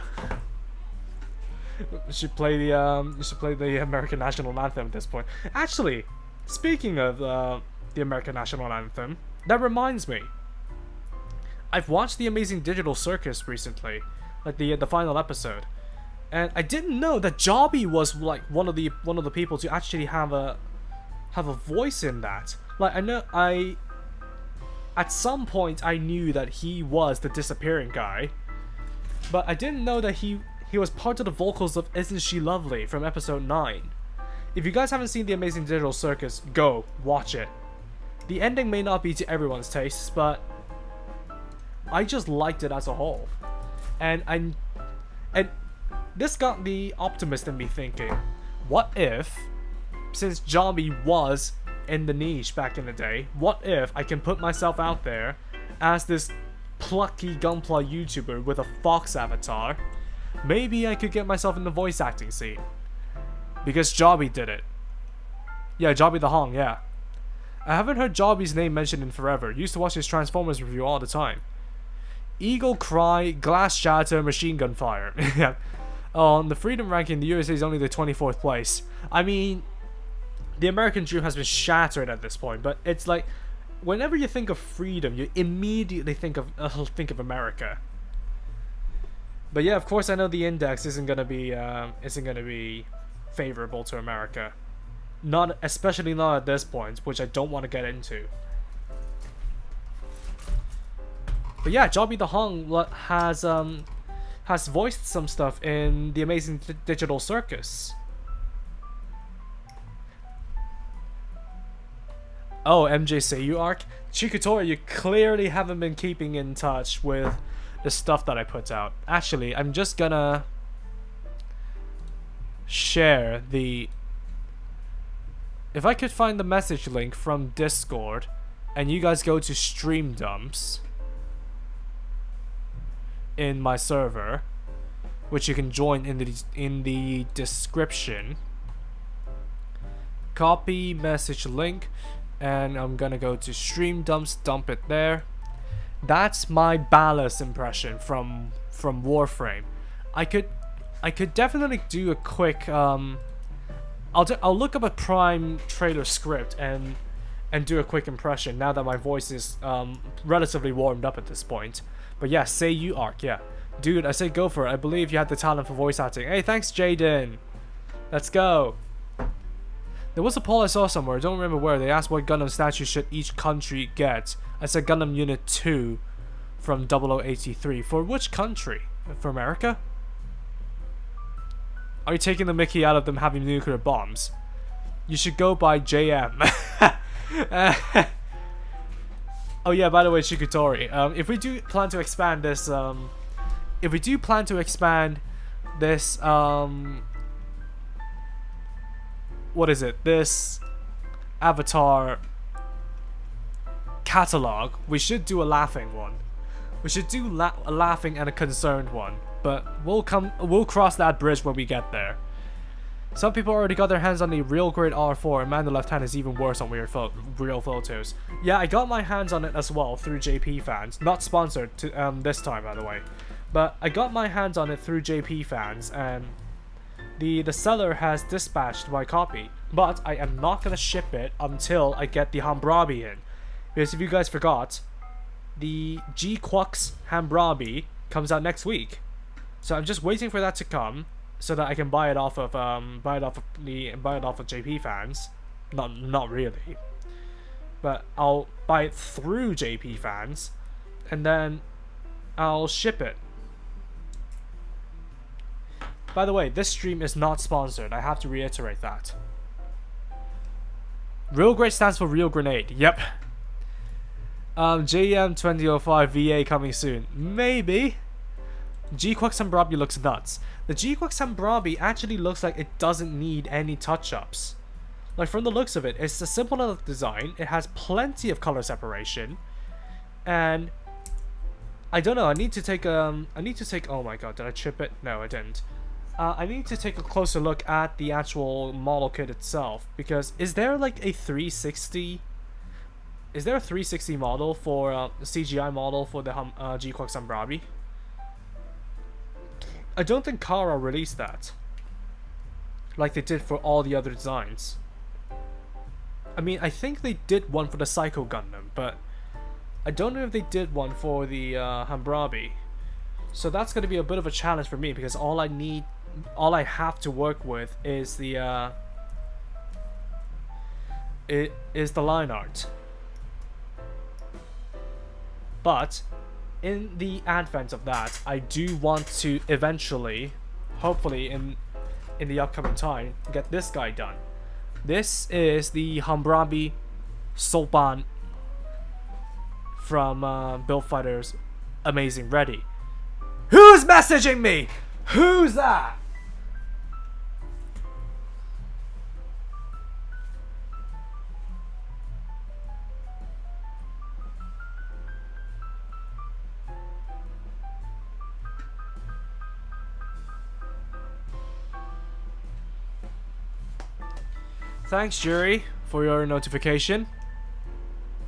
You should play the American National Anthem at this point. Actually, speaking of the American National Anthem, that reminds me. I've watched The Amazing Digital Circus recently, like the final episode, and I didn't know that Jobby was like one of the people to actually have a voice in that. Like, at some point I knew that he was the disappearing guy, but I didn't know that he was part of the vocals of Isn't She Lovely from episode 9. If you guys haven't seen The Amazing Digital Circus, go watch it. The ending may not be to everyone's tastes, but I just liked it as a whole. And this got the optimist in me thinking, what if, since Jobby was in the niche back in the day, what if I can put myself out there as this plucky gunpla YouTuber with a fox avatar? Maybe I could get myself in the voice acting scene. Because Jobby did it. Yeah, Jobby the Hong, yeah. I haven't heard Jobby's name mentioned in forever. Used to watch his Transformers review all the time. Eagle Cry, Glass Shatter, Machine Gun Fire. Yeah. On the freedom ranking, the USA is only the 24th place. I mean, the American dream has been shattered at this point, but it's like, whenever you think of freedom, you immediately think of America. But yeah, of course, I know the index isn't gonna be favorable to America. Especially not at this point, which I don't want to get into. But yeah, Jobby the Hung has voiced some stuff in The Amazing Digital Circus. Oh, MJSU arc? Chikutora, you clearly haven't been keeping in touch with the stuff that I put out. Actually, I'm just gonna share the... If I could find the message link from Discord, and you guys go to Stream Dumps, in my server, which you can join in the description. Copy message link, and I'm gonna go to stream dumps, dump it there. That's my ballast impression from Warframe. I could definitely do a quick I'll look up a Prime trailer script and do a quick impression now that my voice is relatively warmed up at this point. But yeah, say you Arc, yeah. Dude, I say go for it. I believe you have the talent for voice acting. Hey, thanks Jaden. Let's go. There was a poll I saw somewhere, I don't remember where. They asked what Gundam statue should each country get. I said Gundam Unit 2 from 0083. For which country? For America? Are you taking the mickey out of them having nuclear bombs? You should go by JM. Oh yeah, by the way, Shikutori, if we do plan to expand this, what is it? This Avatar catalog, we should do a laughing one. We should do a laughing and a concerned one. But we'll cross that bridge when we get there. Some people already got their hands on the real grade R4, and man, the left hand is even worse on real photos. Yeah, I got my hands on it as well through JP Fans. Not sponsored to this time, by the way. But I got my hands on it through JP Fans, and the seller has dispatched my copy. But I am not gonna ship it until I get the Hammurabi in. Because if you guys forgot, the G-Quux Hammurabi comes out next week. So I'm just waiting for that to come, so that I can buy it off of JP Fans. Not really, but I'll buy it through JP Fans, and then I'll ship it. By the way, this stream is not sponsored. I have to reiterate that. Real Great stands for Real Grenade. Yep. JM 2005 VA coming soon. Maybe. G-Quux Hammurabi looks nuts. The G-Quux Hammurabi actually looks like it doesn't need any touch-ups. Like, from the looks of it, it's a simple enough design. It has plenty of color separation, and I don't know. I need to take. Oh my god, did I chip it? No, I didn't. I need to take a closer look at the actual model kit itself, because is there like a 360? Is there a 360 model for a CGI model for the G-Quux Hammurabi? I don't think Kara released that, like they did for all the other designs. I mean, I think they did one for the Psycho Gundam, but I don't know if they did one for the Hammurabi. So that's going to be a bit of a challenge for me, because all I have to work with is the line art. But in the advent of that, I do want to eventually, hopefully in the upcoming time, get this guy done. This is the Hammurabi Sopan from Build Fighters Amazing Ready. Who's messaging me? Who's that? Thanks, Jury, for your notification.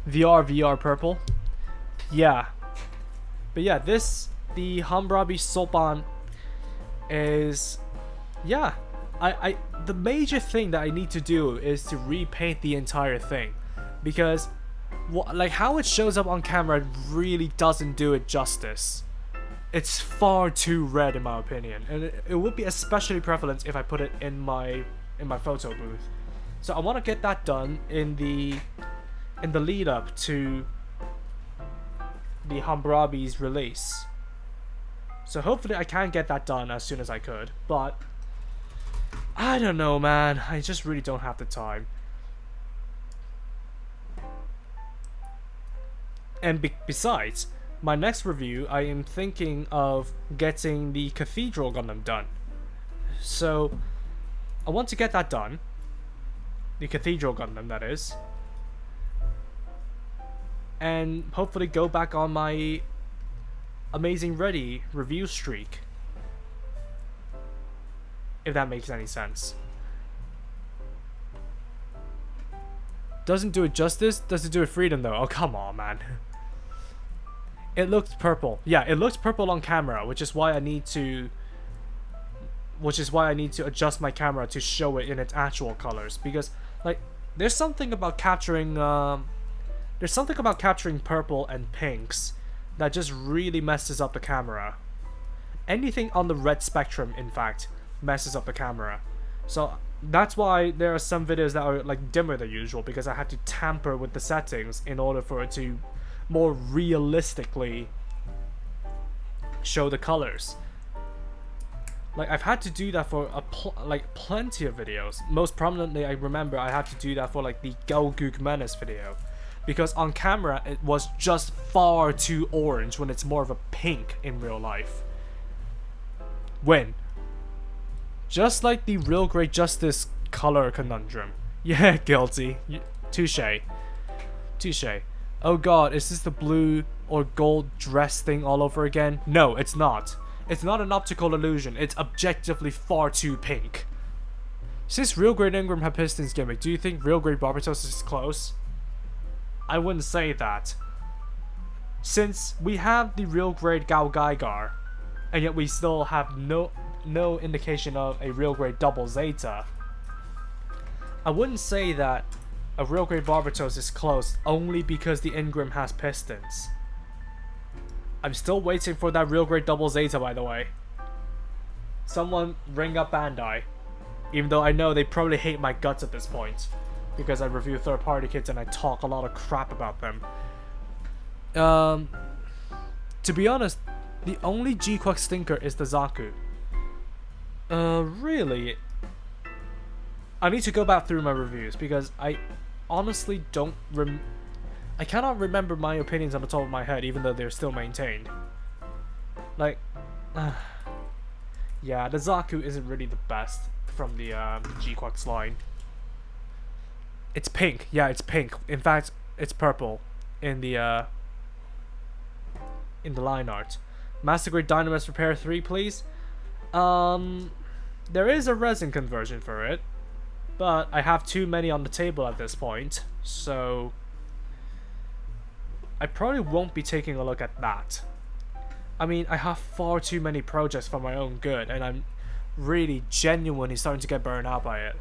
VR purple. Yeah. But yeah, the Hammurabi Sopan is, yeah. The major thing that I need to do is to repaint the entire thing, because like how it shows up on camera really doesn't do it justice. It's far too red in my opinion, and it would be especially prevalent if I put it in my photo booth. So I want to get that done in the lead up to the Hammurabi's release. So hopefully I can get that done as soon as I could, but I don't know, man. I just really don't have the time. And besides, my next review, I am thinking of getting the Cathedral Gundam done. So I want to get that done. The Cathedral Gundam, that is. And hopefully go back on my Amazing Ready review streak. If that makes any sense. Doesn't do it justice, does it do it freedom though? Oh, come on, man. It looks purple. Yeah, it looks purple on camera, which is why I need to adjust my camera to show it in its actual colors, because like there's something about capturing purple and pinks that just really messes up the camera. Anything on the red spectrum, in fact, messes up the camera. So that's why there are some videos that are like dimmer than usual, because I had to tamper with the settings in order for it to more realistically show the colors. Like I've had to do that for plenty of videos. Most prominently, I remember I had to do that for like the Gogook Menace video, because on camera it was just far too orange when it's more of a pink in real life. Just like the Real Great Justice color conundrum. Yeah, guilty. Touche. Oh god, is this the blue or gold dress thing all over again? No, it's not. It's not an optical illusion, it's objectively far too pink. Since Real Great Ingram had Pistons gimmick, do you think Real Great Barbatos is close? I wouldn't say that. Since we have the Real Great Gao Gaigar, and yet we still have no indication of a Real Great Double Zeta, I wouldn't say that a Real Great Barbatos is close only because the Ingram has Pistons. I'm still waiting for that Real Great Double Zeta, by the way. Someone ring up Bandai. Even though I know they probably hate my guts at this point, because I review third-party kits and I talk a lot of crap about them. To be honest, the only G-Quack stinker is the Zaku. Really? I need to go back through my reviews, because I honestly don't I cannot remember my opinions on the top of my head, even though they're still maintained. Like, yeah, the Zaku isn't really the best from the G-Quack's line. It's pink. Yeah, it's pink. In fact, it's purple in the line art. Master Grade Dynamis Repair 3, please. There is a resin conversion for it, but I have too many on the table at this point, so I probably won't be taking a look at that. I mean, I have far too many projects for my own good, and I'm really genuinely starting to get burned out by it.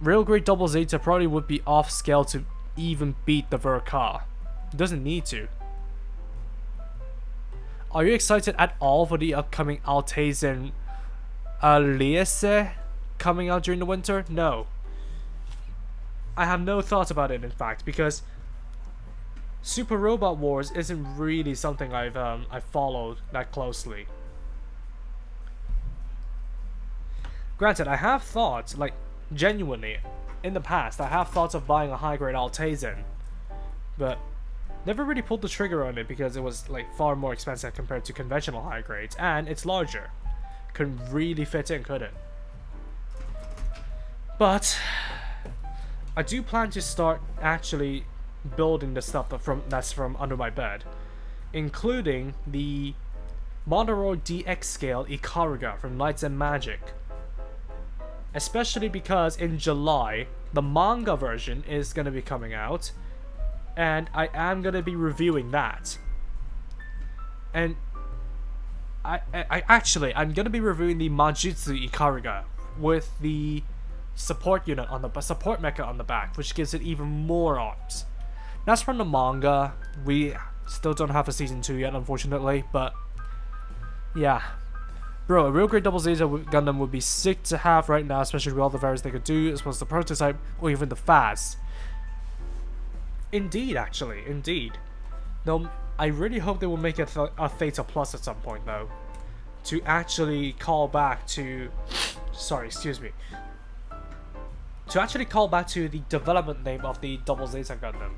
Real Great Double Zeta probably would be off scale to even beat the Verka. It doesn't need to. Are you excited at all for the upcoming Altazen Aliese coming out during the winter? No. I have no thoughts about it, in fact, because Super Robot Wars isn't really something I've followed that closely. Granted, I have thoughts, like, genuinely, in the past, I have thoughts of buying a high-grade Altazen, but never really pulled the trigger on it because it was like far more expensive compared to conventional high grades, and it's larger. Couldn't really fit in, could it? But I do plan to start actually building the stuff that's from under my bed, including the Monoroid DX scale Ikaruga from Lights and Magic. Especially because in July, the manga version is going to be coming out, and I am going to be reviewing that. And I'm going to be reviewing the Majutsu Ikaruga with the support unit on the support mecha on the back, which gives it even more arms. That's from the manga. We still don't have a season 2 yet, unfortunately, but yeah. Bro, a Real Great Double Zeta Gundam would be sick to have right now, especially with all the variants they could do, as well as the prototype, or even the FAS. Indeed, actually, indeed. Though, I really hope they will make it a Theta Plus at some point, though. To actually call back to... Sorry, excuse me. To actually call back to the development name of the Double Zeta Gundam.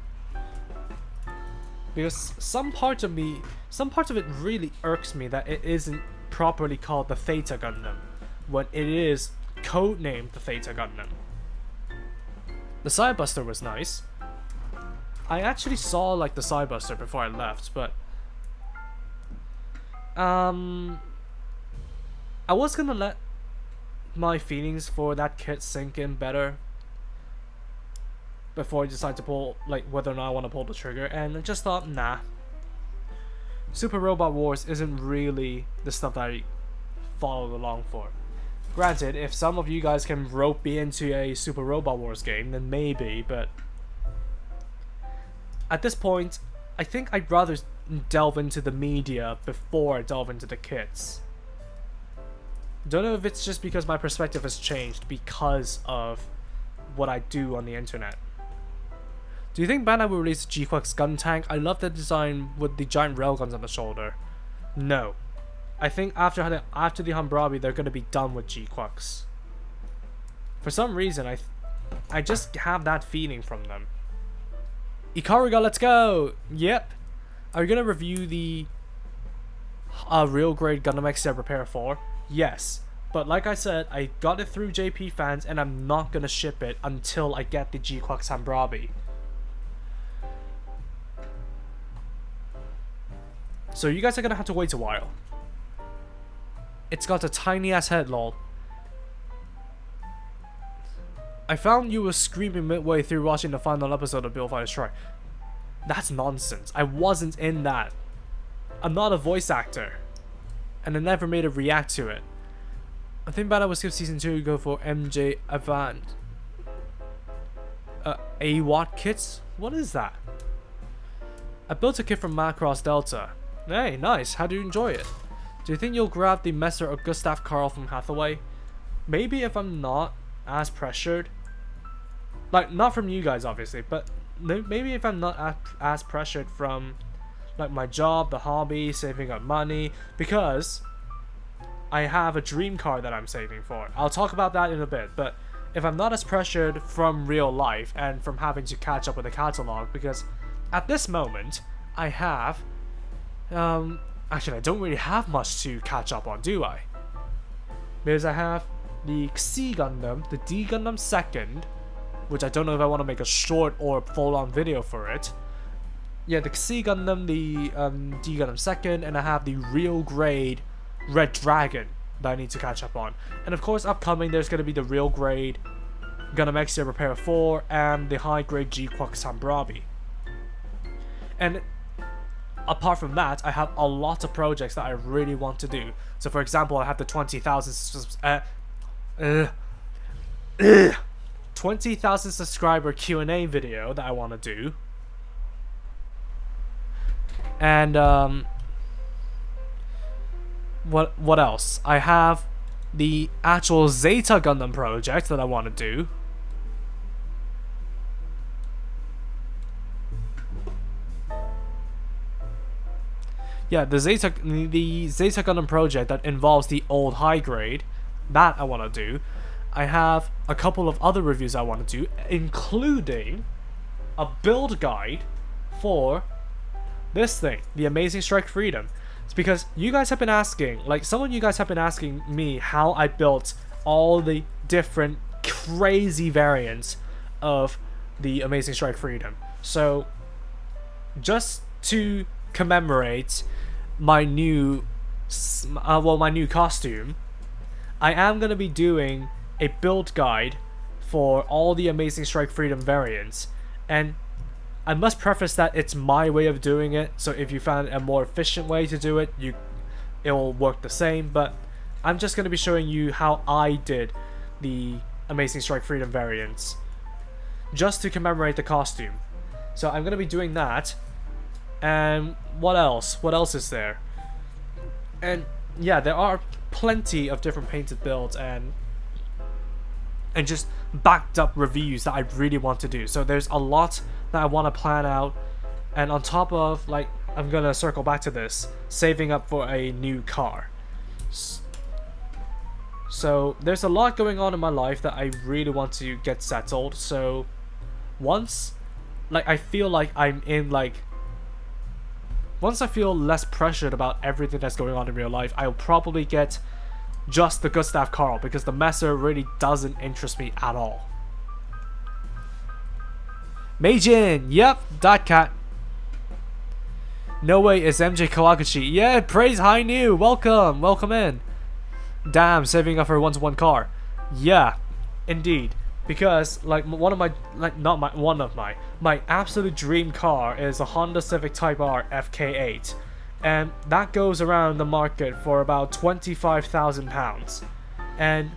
Because some part of it really irks me that it isn't properly called the Theta Gundam, when it is codenamed the Theta Gundam. The Sidebuster was nice. I actually saw like the Sidebuster before I left, but I was gonna let my feelings for that kit sink in better before I decide to pull, like, whether or not I want to pull the trigger, and I just thought, nah. Super Robot Wars isn't really the stuff that I followed along for. Granted, if some of you guys can rope me into a Super Robot Wars game, then maybe, but at this point, I think I'd rather delve into the media before I delve into the kits. Don't know if it's just because my perspective has changed because of what I do on the internet. Do you think Bandai will release G-Quack's gun tank? I love the design with the giant railguns on the shoulder. No. I think after the Hammurabi, they're gonna be done with G-Quacks. For some reason, I just have that feeling from them. Ikaruga, let's go! Yep. Are you gonna review the real grade Gundam X Repair 4? Yes. But like I said, I got it through JP Fans and I'm not gonna ship it until I get the G-Quacks Hammurabi. So you guys are gonna have to wait a while. It's got a tiny ass head, lol. I found you were screaming midway through watching the final episode of Build Fight Destroy. That's nonsense. I wasn't in that. I'm not a voice actor. And I never made a react to it. I think Bandai will skip season 2 to go for MJ Avant. AWAT kits? What is that? I built a kit from Macross Delta. Hey, nice. How do you enjoy it? Do you think you'll grab the Messer or Gustav Karl from Hathaway? Maybe if I'm not as pressured. Like, not from you guys, obviously, but maybe if I'm not as pressured from, like, my job, the hobby, saving up money, because I have a dream car that I'm saving for. I'll talk about that in a bit, but if I'm not as pressured from real life and from having to catch up with the catalog, because at this moment, I have, actually I don't really have much to catch up on, do I? Because I have the Xi Gundam, the D Gundam 2nd, which I don't know if I want to make a short or full-on video for it. Yeah, the Xi Gundam, the D Gundam 2nd, and I have the real grade Red Dragon that I need to catch up on. And of course, upcoming, there's going to be the real grade Gundam X Repair 4 and the high grade G-Quack Hammurabi. And apart from that, I have a lot of projects that I really want to do. So for example, I have the 20,000 subscriber Q&A video that I want to do. And what else? I have the actual Zeta Gundam project that I want to do. Yeah, the Zeta Gundam project that involves the old high grade, that I want to do. I have a couple of other reviews I want to do, including a build guide for this thing, the Amazing Strike Freedom. It's because you guys have been asking, like some of you guys have been asking me how I built all the different crazy variants of the Amazing Strike Freedom. So just to commemorate my new costume, I am going to be doing a build guide for all the Amazing Strike Freedom variants, and I must preface that it's my way of doing it, so if you found a more efficient way to do it, it will work the same, but I'm just going to be showing you how I did the Amazing Strike Freedom variants just to commemorate the costume. So I'm going to be doing that. And what else? What else is there? And yeah, there are plenty of different painted builds and just backed up reviews that I really want to do. So there's a lot that I want to plan out, and on top of, like, I'm gonna circle back to this, saving up for a new car. So there's a lot going on in my life that I really want to get settled. So once, like, I feel like I'm in, like, once I feel less pressured about everything that's going on in real life, I'll probably get just the Gustav Karl, because the Messer really doesn't interest me at all. Meijin, yep, that cat. No way, it's MJ Kawaguchi. Yeah, praise High New. Welcome, welcome in. Damn, saving up for a 1-to-1 car. Yeah, indeed. Because like my absolute dream car is a Honda Civic Type R FK8, and that goes around the market for about £25,000. And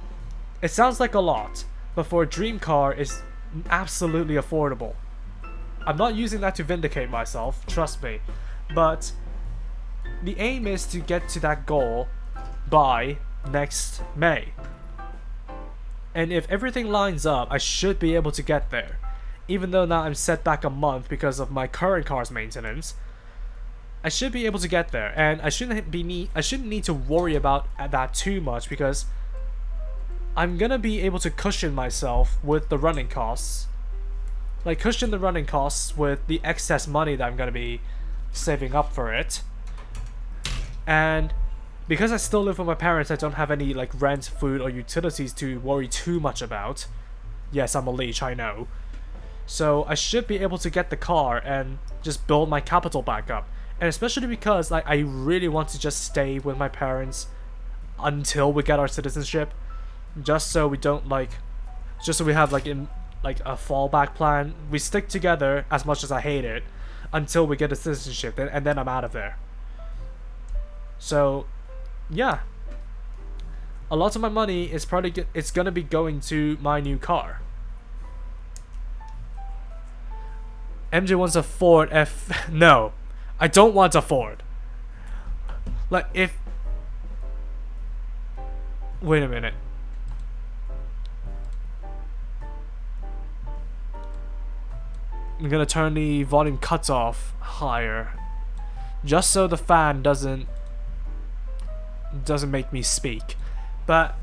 it sounds like a lot, but for a dream car, it's absolutely affordable. I'm not using that to vindicate myself, trust me, but the aim is to get to that goal by next May. And if everything lines up, I should be able to get there. Even though now I'm set back a month because of my current car's maintenance, I should be able to get there, and I shouldn't need to worry about that too much, because I'm gonna be able to cushion myself with the running costs. Like, cushion the running costs with the excess money that I'm gonna be saving up for it. And because I still live with my parents, I don't have any like rent, food, or utilities to worry too much about. Yes, I'm a leech, I know. So I should be able to get the car and just build my capital back up. And especially because like I really want to just stay with my parents until we get our citizenship, just so we don't just so we have like a fallback plan. We stick together, as much as I hate it, until we get a citizenship, and then I'm out of there. So yeah, a lot of my money is probably it's gonna be going to my new car. MJ wants a Ford F. No, I don't want a Ford. Like, if, wait a minute. I'm gonna turn the volume cutoff higher, just so the fan doesn't make me speak. But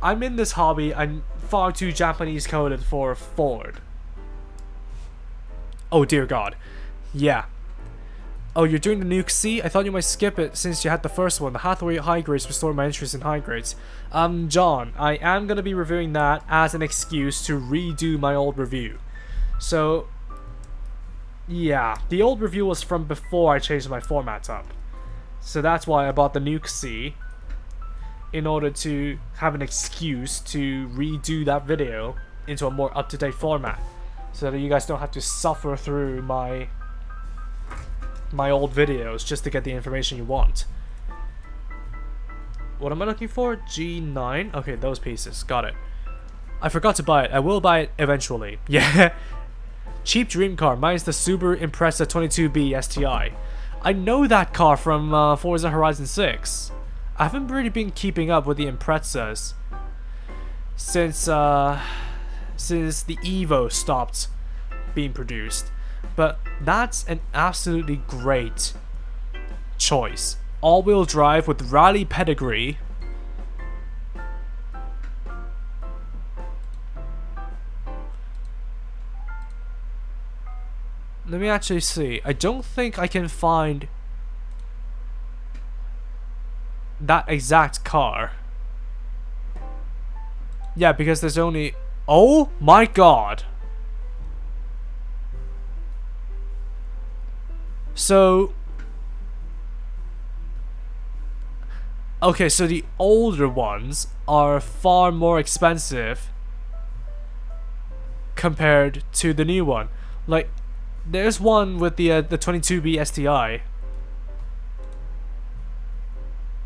I'm in this hobby. I'm far too Japanese coded for Ford. Oh dear God. Yeah. Oh, you're doing the Nuke C? I thought you might skip it since you had the first one. The Hathaway high grades restored my interest in high grades. John, I am gonna be reviewing that as an excuse to redo my old review. So yeah, the old review was from before I changed my format up. So that's why I bought the Nuke C, in order to have an excuse to redo that video into a more up-to-date format, so that you guys don't have to suffer through my old videos just to get the information you want. What am I looking for? G9? Okay, those pieces. Got it. I forgot to buy it. I will buy it eventually. Yeah. Cheap dream car. Mine's the Subaru Impreza 22B STI. I know that car from Forza Horizon 6. I haven't really been keeping up with the Imprezas since the Evo stopped being produced. But that's an absolutely great choice. All-wheel drive with rally pedigree. Let me actually see. I don't think I can find that exact car. Yeah, because there's only... Oh my God! So... Okay, so the older ones are far more expensive compared to the new one. Like, there's one with the 22B STI.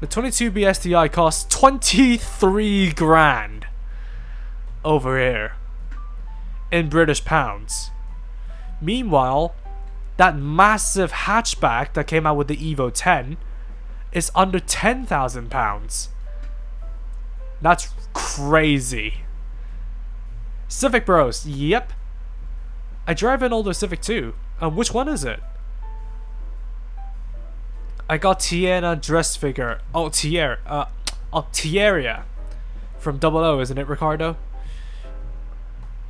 The 22B STI costs 23 grand over here in British pounds. Meanwhile, that massive hatchback that came out with the Evo 10 is under £10,000. That's crazy. Civic Bros, yep. I drive an older Civic too. Which one is it? I got Tiana dress figure. Oh, Tierra from Double O, isn't it, Ricardo?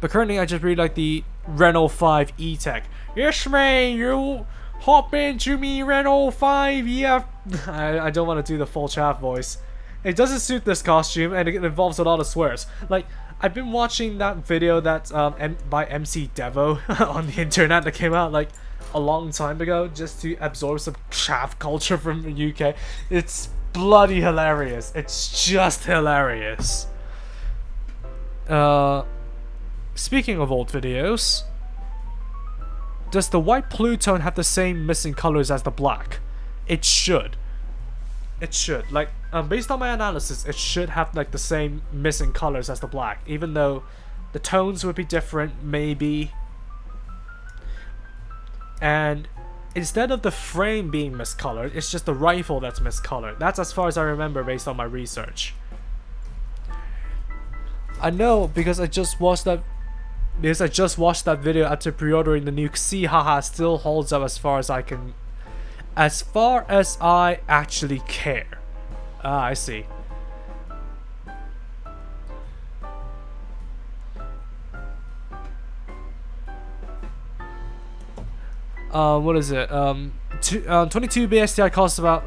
But currently, I just really like the Renault 5 E-Tech. Yes, man, you hop into me Renault 5, yeah. I don't want to do the full chat voice. It doesn't suit this costume, and it involves a lot of swears. Like, I've been watching that video that's by MC Devo on the internet that came out like a long time ago just to absorb some chaff culture from the UK. It's bloody hilarious. It's just hilarious. Speaking of old videos, does the white Pluton have the same missing colors as the black? It should. It should. Like, based on my analysis, it should have like the same missing colors as the black, even though the tones would be different, maybe. And instead of the frame being miscolored, it's just the rifle that's miscolored. That's as far as I remember based on my research. I know because I just watched that video after pre-ordering the new C. Haha, still holds up as far as I can. As far as I actually care. Ah, I see. What is it? 22 BSTI costs about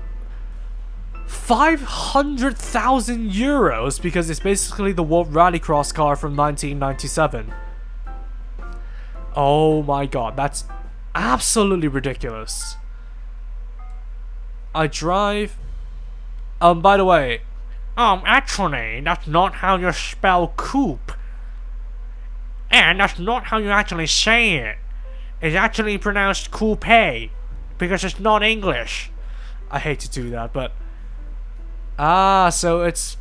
500,000 euros because it's basically the World Rallycross car from 1997. Oh my god, that's absolutely ridiculous. I drive. By the way, actually, that's not how you spell coupe. And that's not how you actually say it. It's actually pronounced coupe because it's not English. I hate to do that, but so it's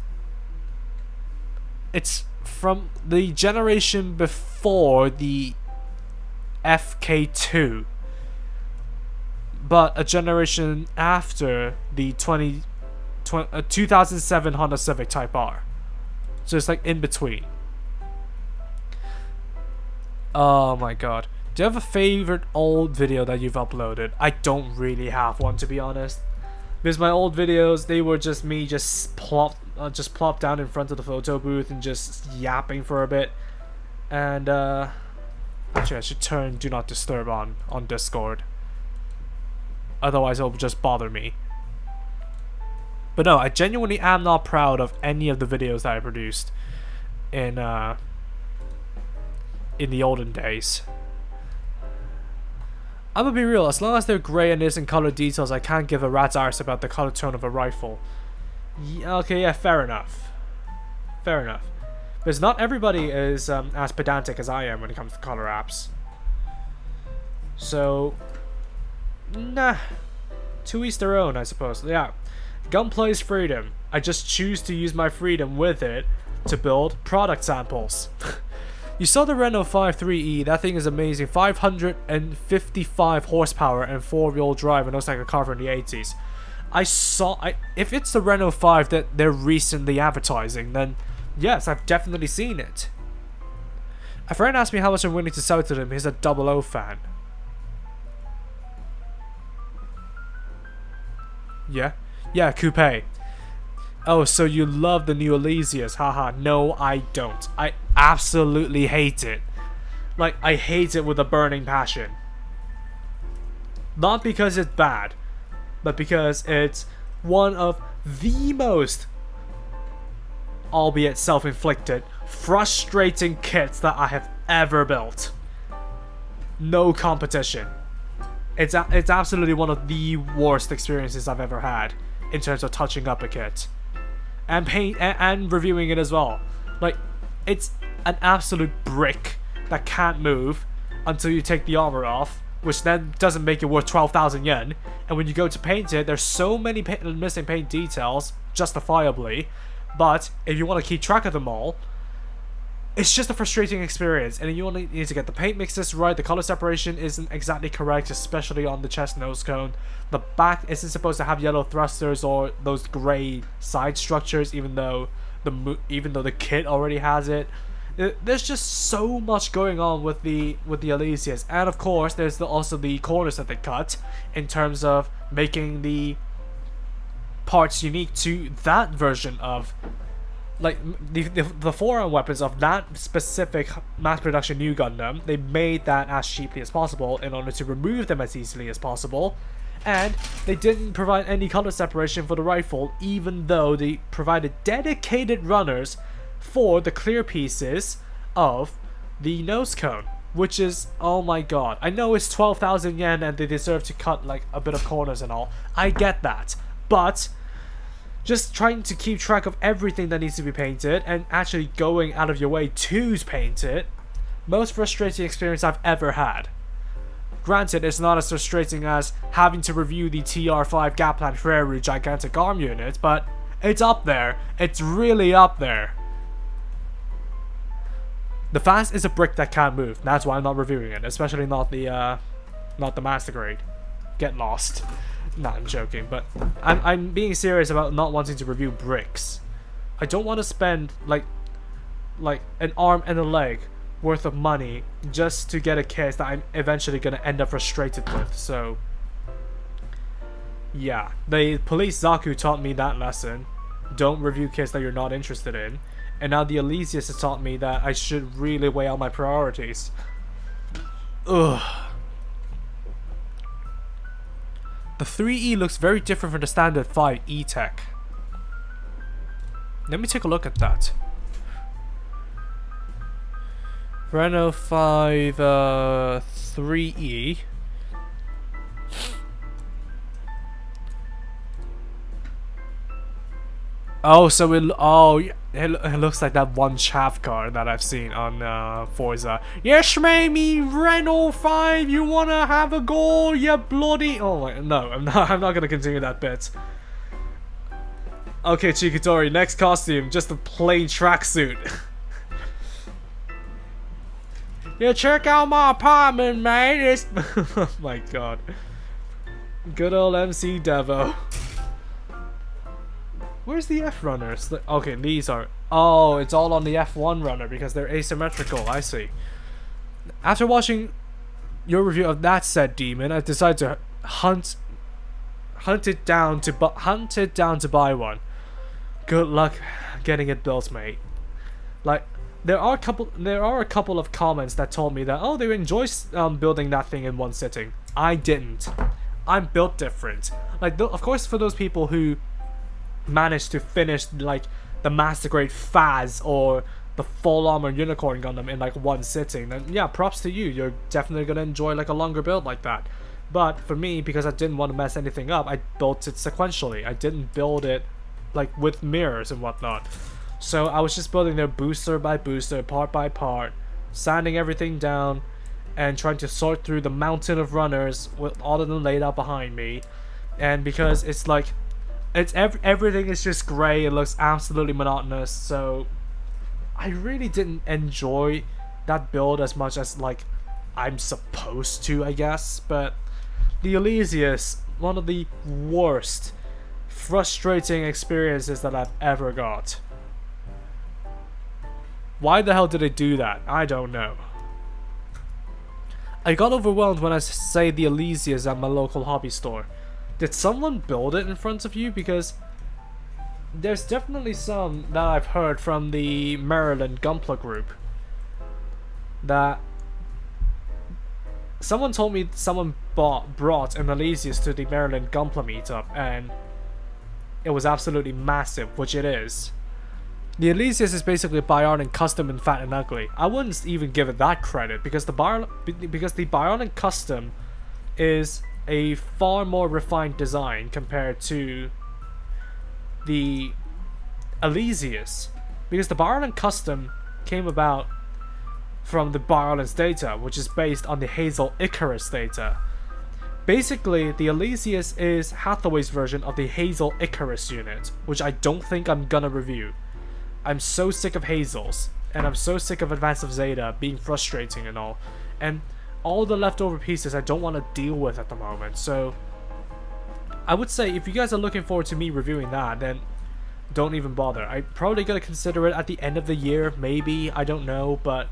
from the generation before the FK2, but a generation after the 2007 Honda Civic Type R. So it's like in between. Oh my god. Do you have a favorite old video that you've uploaded? I don't really have one, to be honest. Because my old videos, they were just me just plopped down in front of the photo booth and just yapping for a bit. And actually I should turn Do Not Disturb on Discord. Otherwise it'll just bother me. But no, I genuinely am not proud of any of the videos that I produced in the olden days. I'm gonna be real, as long as they're grey and isn't color details, I can't give a rat's arse about the color tone of a rifle. Okay, yeah, fair enough. Fair enough. Because not everybody is as pedantic as I am when it comes to color apps. So, nah. To each their own, I suppose. Yeah. Gunpla is freedom. I just choose to use my freedom with it to build product samples. You saw the Renault 5.3e, that thing is amazing. 555 horsepower and 4-wheel drive, and looks like a car from the 80s. If it's the Renault 5 that they're recently advertising, then yes, I've definitely seen it. A friend asked me how much I'm willing to sell it to him. He's a 00 fan. Yeah? Yeah, coupe. Oh, so you love the new Elysius. Haha, no I don't. I absolutely hate it. Like, I hate it with a burning passion. Not because it's bad, but because it's one of the most, albeit self-inflicted, frustrating kits that I have ever built. No competition. It's absolutely one of the worst experiences I've ever had in terms of touching up a kit. And paint and reviewing it as well. Like, it's an absolute brick that can't move until you take the armor off, which then doesn't make it worth 12,000 yen. And when you go to paint it, there's so many missing paint details, justifiably. But if you want to keep track of them all, it's just a frustrating experience. And you only need to get the paint mixes right. The color separation isn't exactly correct, especially on the chest nose cone. The back isn't supposed to have yellow thrusters or those gray side structures, even though the kit already has it. There's just so much going on with the Elysius, and of course there's also the corners that they cut in terms of making the parts unique to that version of, like, the forearm weapons of that specific mass production new Gundam. They made that as cheaply as possible in order to remove them as easily as possible. And they didn't provide any color separation for the rifle, even though they provided dedicated runners for the clear pieces of the nose cone, which is, oh my god, I know it's 12,000 yen and they deserve to cut like a bit of corners and all, I get that, but just trying to keep track of everything that needs to be painted and actually going out of your way to paint it, most frustrating experience I've ever had. Granted, it's not as frustrating as having to review the TR5 Gatland Prairie gigantic arm unit, but it's up there. It's really up there. The fast is a brick that can't move. That's why I'm not reviewing it, especially not the master grade. Get lost. Nah, I'm joking, but I'm being serious about not wanting to review bricks. I don't want to spend like an arm and a leg worth of money just to get a case that I'm eventually gonna end up frustrated with. So yeah, the police Zaku taught me that lesson. Don't review kits that you're not interested in. And now the Elysius has taught me that I should really weigh out my priorities. Ugh. The 3E looks very different from the standard 5 E-Tech. Let me take a look at that. Renault 5 3E. Oh, so it looks like that one chaff car that I've seen on Forza. Yes, maybe Renault 5, you wanna have a go, you bloody... Oh my, no, I'm not gonna continue that bit. Okay, Chikitori, next costume, just a plain tracksuit. Yeah, check out my apartment, mate. It's oh my god. Good old MC Devo. Where's the F runners? Okay, these are... Oh, it's all on the F1 runner because they're asymmetrical. I see. After watching your review of that said demon, I decided to hunt it down to buy one. Good luck getting it built, mate. Like, there are a couple of comments that told me that, oh, they enjoy building that thing in one sitting. I didn't. I'm built different. Like, of course, for those people who managed to finish like the master grade Phaz or the full armor unicorn Gundam in like one sitting, then yeah, props to you. You're definitely gonna enjoy like a longer build like that. But for me, because I didn't want to mess anything up, I built it sequentially. I didn't build it like with mirrors and whatnot. So I was just building their booster by booster, part by part, sanding everything down, and trying to sort through the mountain of runners with all of them laid out behind me. And because it's like, everything is just grey, it looks absolutely monotonous, so I really didn't enjoy that build as much as like I'm supposed to, I guess. But the Elysius, one of the worst frustrating experiences that I've ever got. Why the hell did they do that? I don't know. I got overwhelmed when I say the Elysius at my local hobby store. Did someone build it in front of you? Because there's definitely some that I've heard from the Maryland Gunpla group that someone told me someone brought an Elysius to the Maryland Gunpla meetup and it was absolutely massive, which it is. The Elysius is basically Bionic Custom and Fat and Ugly. I wouldn't even give it that credit because the Bionic Custom is a far more refined design compared to the Elysius, because the Bionic Custom came about from the Bionics data, which is based on the Hazel Icarus data. Basically, the Elysius is Hathaway's version of the Hazel Icarus unit, which I don't think I'm gonna review. I'm so sick of Hazels, and I'm so sick of Advance of Zeta being frustrating and all, and all the leftover pieces I don't want to deal with at the moment. So I would say if you guys are looking forward to me reviewing that, then don't even bother. I'm probably gonna consider it at the end of the year, maybe, I don't know, but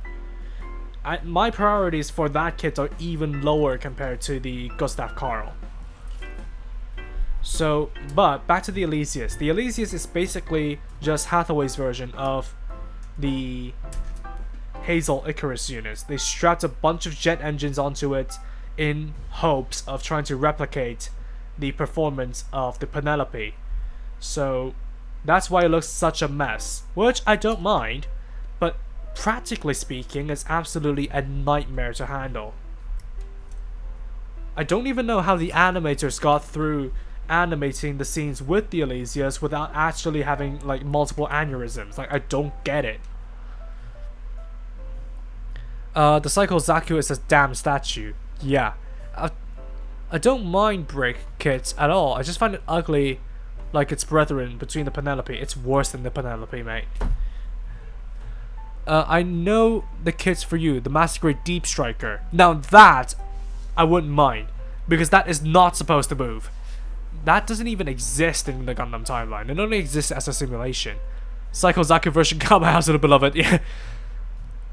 my priorities for that kit are even lower compared to the Gustav Karl. So, but back to the Elysius. The Elysius is basically just Hathaway's version of the Hazel Icarus units. They strapped a bunch of jet engines onto it in hopes of trying to replicate the performance of the Penelope. So That's why it looks such a mess, which I don't mind, but practically speaking, it's absolutely a nightmare to handle. I don't even know how the animators got through animating the scenes with the Elysius without actually having like multiple aneurysms. Like, I don't get it. The Psycho Zaku is a damn statue. Yeah. I don't mind brick kits at all. I just find it ugly like its brethren between the Penelope. It's worse than the Penelope, mate. I know the kits for you. The Massacre Deep Striker. Now that I wouldn't mind, because that is not supposed to move. That doesn't even exist in the Gundam timeline. It only exists as a simulation. Psycho Zaku version Gamma House of the Beloved. Yeah.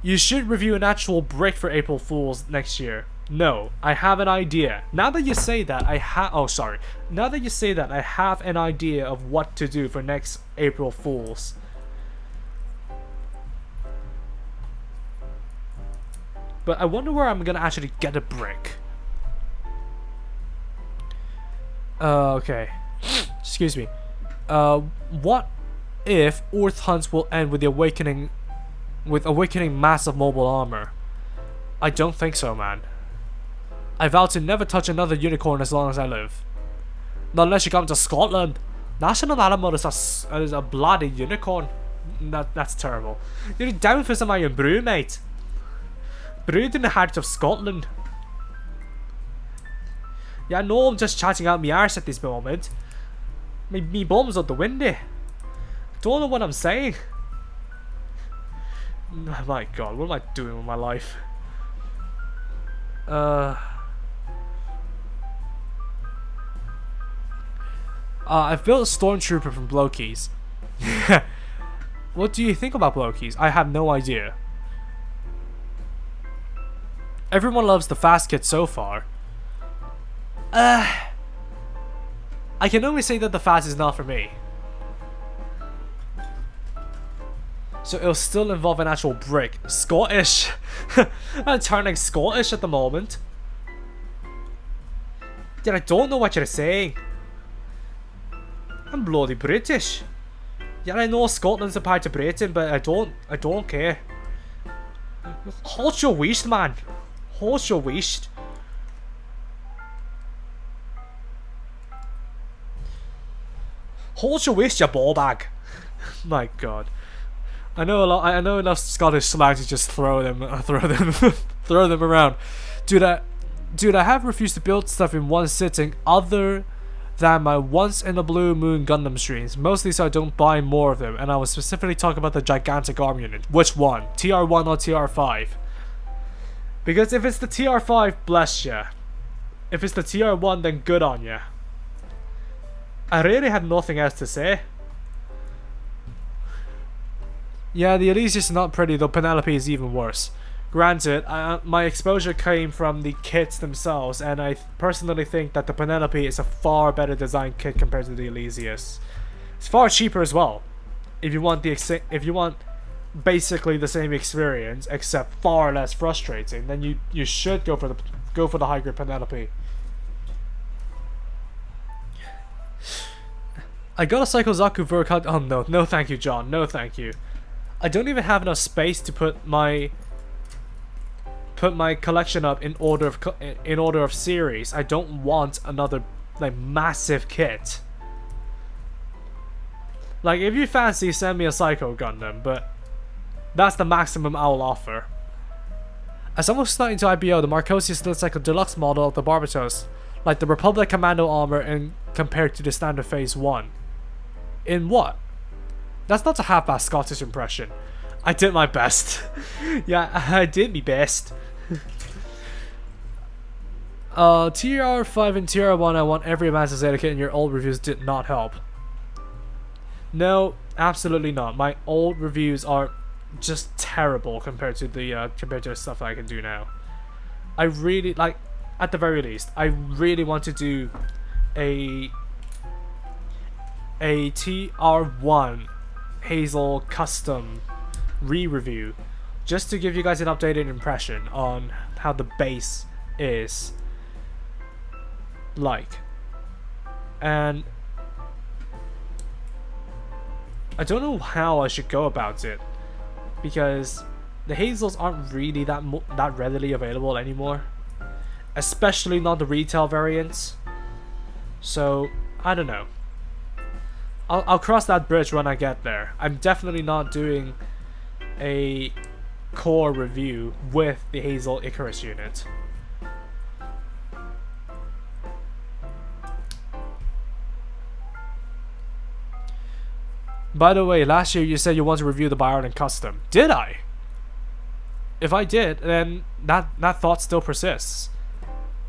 You should review an actual brick for April Fools next year. No, I have an idea. Now that you say that, Now that you say that, I have an idea of what to do for next April Fools. But I wonder where I'm gonna actually get a brick. Okay. Excuse me. What if Earth hunts will end with the awakening massive mobile armor? I don't think so, man. I vow to never touch another unicorn as long as I live. Not unless you come to Scotland. National animal is a bloody unicorn. That's terrible. You're down for some iron brew, mate. Brewed in the heart of Scotland. Yeah, I know I'm just chatting out my arse at this moment. Me bum's on the windy. Don't know what I'm saying. Oh my god, what am I doing with my life? I've built a stormtrooper from Blokies. What do you think about Blokies? I have no idea. Everyone loves the fast kit so far. I can only say that the fast is not for me. So it'll still involve an actual brick. Scottish! I'm turning Scottish at the moment. Dude, I don't know what you're saying. I'm bloody British. Yeah, I know Scotland's a part of Britain, but I don't care. Hold your waist, man. Hold your waist. Hold your waist, you ball bag. My god. I know enough Scottish slang to just throw them around. Dude, I have refused to build stuff in one sitting other than my once in a blue moon Gundam streams, mostly so I don't buy more of them, and I was specifically talking about the gigantic arm unit. Which one? TR1 or TR5? Because if it's the TR5, bless ya. If it's the TR1, then good on ya. I really have nothing else to say. Yeah, the Elysius is not pretty, though Penelope is even worse. Granted, my exposure came from the kits themselves, and I personally think that the Penelope is a far better designed kit compared to the Elysius. It's far cheaper as well. If you want basically the same experience, except far less frustrating, then you should go for the high grade Penelope. I got a Psycho Zaku Vercut. Oh no thank you, John. No thank you. I don't even have enough space to put my collection up in order of series. I don't want another like massive kit. Like, if you fancy, send me a Psycho Gundam, but that's the maximum I'll offer. As someone starting to IBO, the Marcosius looks like a deluxe model of the Barbatos, like the Republic Commando armor and compared to the standard Phase 1. In what? That's not a half-assed Scottish impression. I did my best. Yeah, I did my best. TR5 and TR1, I want every Master Zeta kit in your old reviews did not help. No, absolutely not. My old reviews are just terrible compared to the stuff I can do now. I really, like, at the very least, I really want to do a TR1 Hazel custom re-review, just to give you guys an updated impression on how the base is like. And I don't know how I should go about it, because the hazels aren't really that readily available anymore, especially not the retail variants. So I don't know. I'll cross that bridge when I get there. I'm definitely not doing a core review with the Hazel Icarus unit. By the way, last year you said you want to review the Bionic Custom. Did I? If I did, then that thought still persists.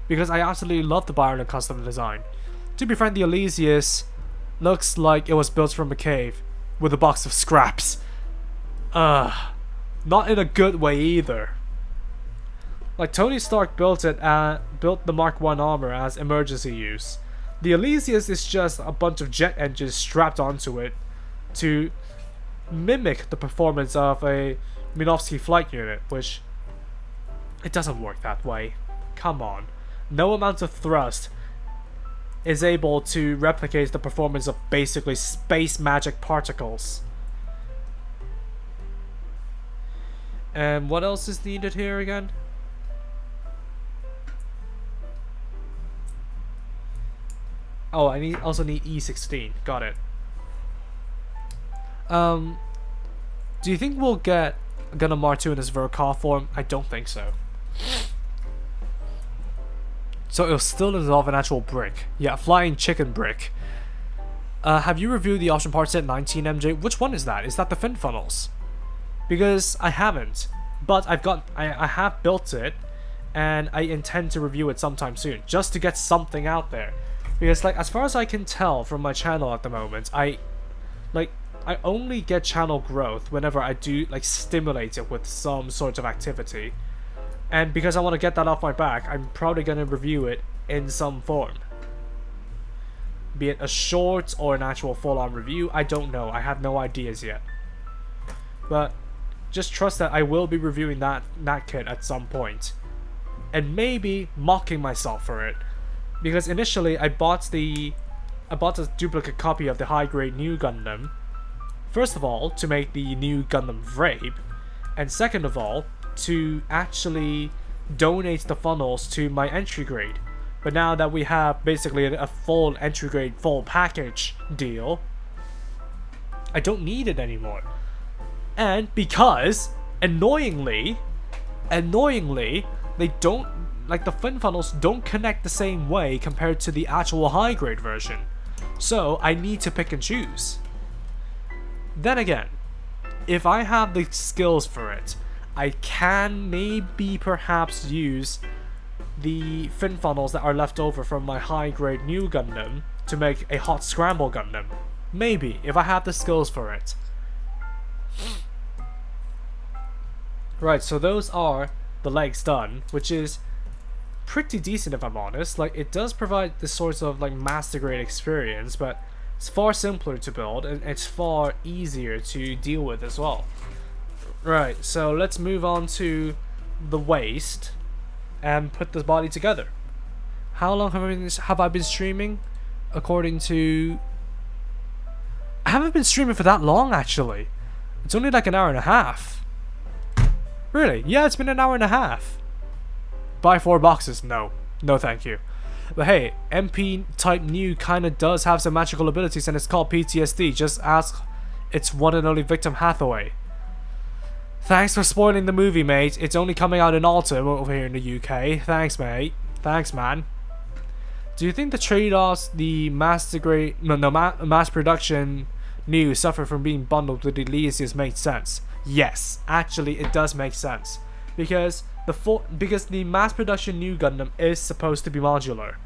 Because I absolutely love the Bionic Custom design. To be frank, the Elysius looks like it was built from a cave with a box of scraps. Not in a good way either. Like, Tony Stark built the Mark 1 armor as emergency use. The Elysius is just a bunch of jet engines strapped onto it to mimic the performance of a Minovsky flight unit, which it doesn't work that way. Come on. No amount of thrust is able to replicate the performance of basically space magic particles. And what else is needed here again? Oh, I also need E16. Got it. Do you think we'll get Gundam R2 in his Verkov form? I don't think so. So it'll still involve an actual brick. Yeah, flying chicken brick. Have you reviewed the option part set 19, MJ? Which one is that? Is that the fin funnels? Because I haven't, but I have built it, and I intend to review it sometime soon, just to get something out there. Because, like, as far as I can tell from my channel at the moment, I only get channel growth whenever I do, like, stimulate it with some sort of activity. And because I want to get that off my back, I'm probably going to review it in some form. Be it a short or an actual full-on review, I don't know. I have no ideas yet. But just trust that I will be reviewing that kit at some point. And maybe mocking myself for it. Because initially I bought a duplicate copy of the high-grade new Gundam. First of all, to make the new Gundam Vrape. And second of all, to actually donate the funnels to my entry grade. But now that we have basically a full entry grade, full package deal, I don't need it anymore. And because, annoyingly, they don't, like, the fin funnels don't connect the same way compared to the actual high grade version. So I need to pick and choose. Then again, if I have the skills for it, I can maybe perhaps use the fin funnels that are left over from my high grade new Gundam to make a hot scramble Gundam. Maybe, if I have the skills for it. Right, so those are the legs done, which is pretty decent if I'm honest. Like, it does provide this sort of, like, master grade experience, but it's far simpler to build and it's far easier to deal with as well. Right, so let's move on to the waist and put this body together. How long have I been streaming? According to... I haven't been streaming for that long, actually. It's only like an hour and a half. Really? Yeah, it's been an hour and a half. Buy 4 boxes? No. No thank you. But hey, MP type new kinda does have some magical abilities and it's called PTSD. Just ask its one and only victim Hathaway. Thanks for spoiling the movie, mate. It's only coming out in autumn over here in the UK. Thanks, mate. Thanks, man. Do you think the trade-offs the mass production new suffer from being bundled with the Elysius make sense? Yes, actually, it does make sense because the mass production new Gundam is supposed to be modular,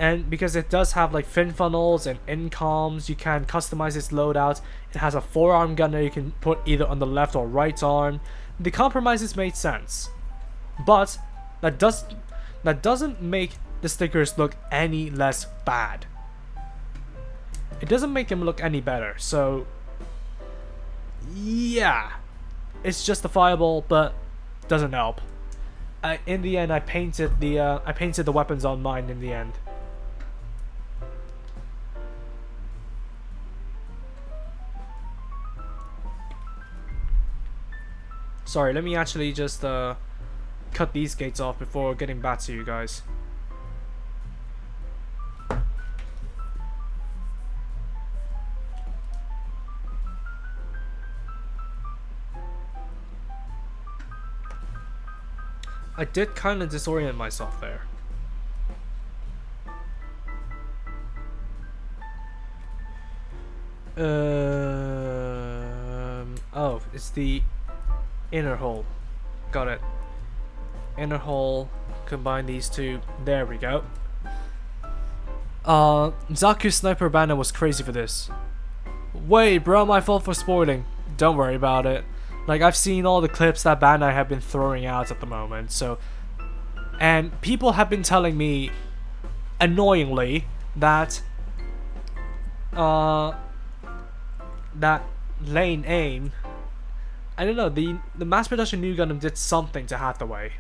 and because it does have like fin funnels and incoms, you can customize its loadout. It has a forearm gun that you can put either on the left or right arm. The compromises made sense, but that doesn't make the stickers look any less bad. It doesn't make them look any better. So yeah, it's justifiable, but doesn't help. In the end, I painted the weapons on mine in the end. Sorry, let me actually just cut these gates off before getting back to you guys. I did kind of disorient myself there. Oh, it's the inner hole. Got it. Inner hole. Combine these two. There we go. Zaku's sniper banner was crazy for this. Wait, bro, my fault for spoiling. Don't worry about it. Like, I've seen all the clips that Bandai have been throwing out at the moment, so... And people have been telling me, annoyingly, that... that Lane Aim... I don't know, the mass production new Gundam did something to Hathaway.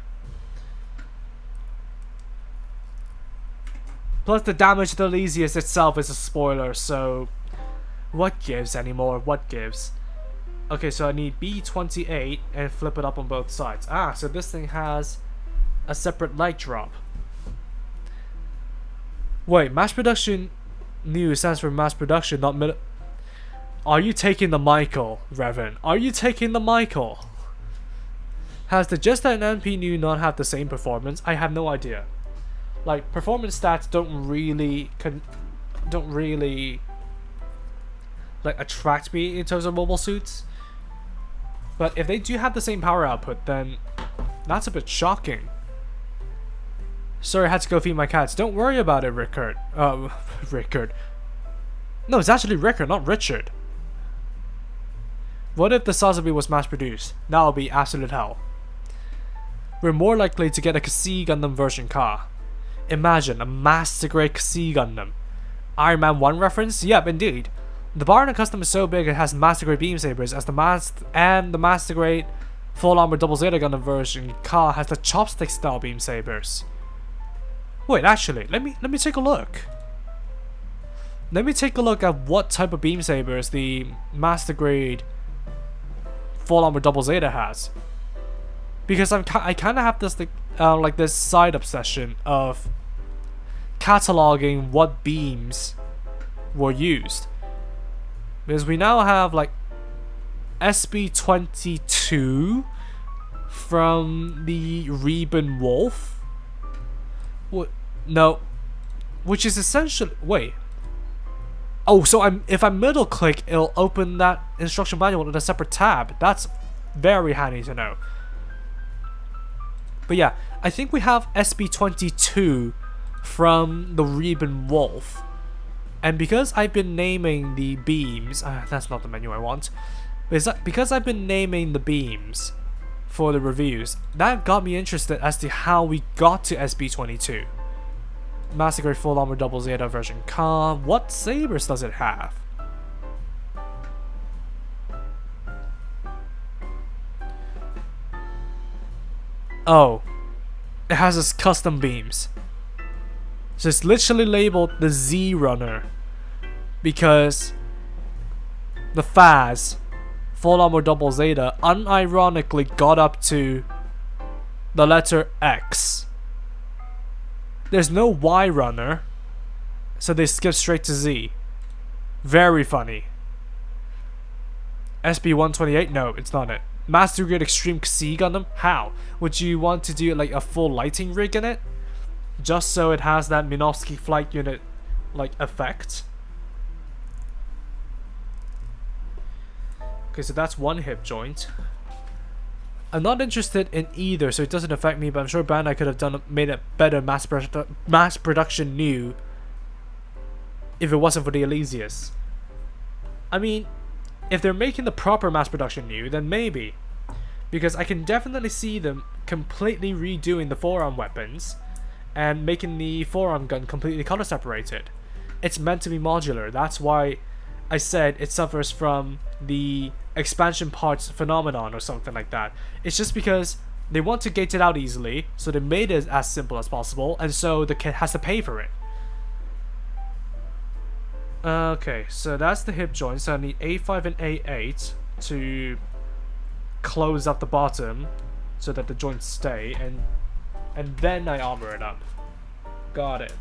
Plus, the damage to the Elysius itself is a spoiler, so... What gives anymore? What gives? Okay, so I need B28 and flip it up on both sides. Ah, so this thing has a separate light drop. Wait, mass production new stands for mass production, not mil... Are you taking the Michael, Revan? Are you taking the Michael? Has the Just and NP new not have the same performance? I have no idea. Like, performance stats don't really like attract me in terms of mobile suits. But if they do have the same power output, then that's a bit shocking. Sorry, I had to go feed my cats. Don't worry about it, Rickard. Rickard. No, it's actually Rickard, not Richard. What if the Sazabi was mass-produced? That would be absolute hell. We're more likely to get a Kasi Gundam version car. Imagine a master-grade Kasi Gundam. Iron Man 1 reference? Yep, indeed. The bar in the custom is so big it has master-grade beam sabers, as the master-grade full armor Double Zeta Gundam version car has the chopstick-style beam sabers. Wait, actually, let me take a look. Let me take a look at what type of beam sabers the master-grade full armor Double Zeta has, because I kind of have this like this side obsession of cataloging what beams were used, because we now have like SB22 from the Reben Wolf. What? No, which is essentially Oh, so if I middle click, it'll open that instruction manual in a separate tab. That's very handy to know. But yeah, I think we have SB22 from the Reben Wolf. And because I've been naming the beams... that's not the menu I want. Because I've been naming the beams for the reviews, that got me interested as to how we got to SB22. Master Grade Full Armor Double Zeta version car. What sabers does it have? Oh, it has its custom beams. So it's literally labeled the Z Runner because the FAZ, Full Armor Double Zeta, unironically got up to the letter X. There's no Y runner, so they skip straight to Z. Very funny. SB128? No, it's not it. Master Grade Extreme Sea Gundam? How? Would you want to do like a full lighting rig in it? Just so it has that Minovsky flight unit like effect? Okay, so that's one hip joint. I'm not interested in either, so it doesn't affect me, but I'm sure Bandai could have made a better mass production new if it wasn't for the Elysius. I mean, if they're making the proper mass production new, then maybe. Because I can definitely see them completely redoing the forearm weapons and making the forearm gun completely color separated. It's meant to be modular. That's why I said it suffers from the expansion parts phenomenon or something like that. It's just because they want to gate it out easily, so they made it as simple as possible, and so the kit has to pay for it. Okay, so that's the hip joint, so I need A5 and A8 to close up the bottom so that the joints stay, and then I armor it up. Got it.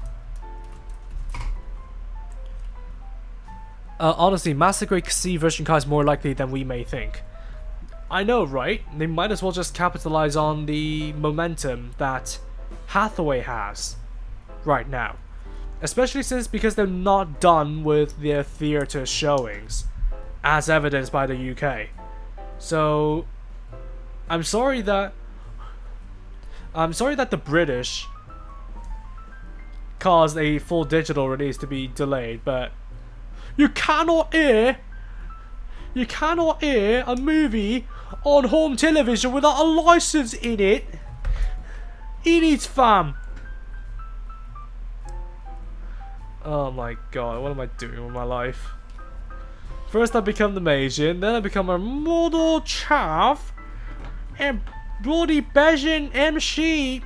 Honestly, Master Grade C version car is more likely than we may think. I know, right? They might as well just capitalize on the momentum that Hathaway has right now. Especially because they're not done with their theater showings, as evidenced by the UK. So, I'm sorry that the British caused a full digital release to be delayed, but you cannot air a movie on home television without a license in it. It is fam. Oh my god, what am I doing with my life? First I become the Major, then I become a model chaff, and bloody Belgian MC,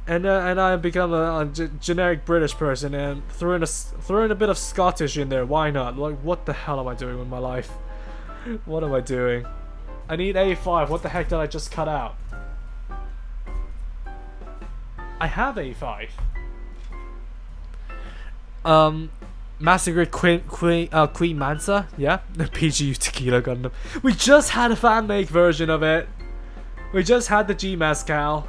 and I become a generic British person, and throw in a bit of Scottish in there. Why not? Like, what the hell am I doing with my life? What am I doing? I need A5. What the heck did I just cut out? I have A5. Master Grade Queen Mansa, yeah, the PGU Tequila Gundam. We just had a fan make version of it. We just had the G Mescal.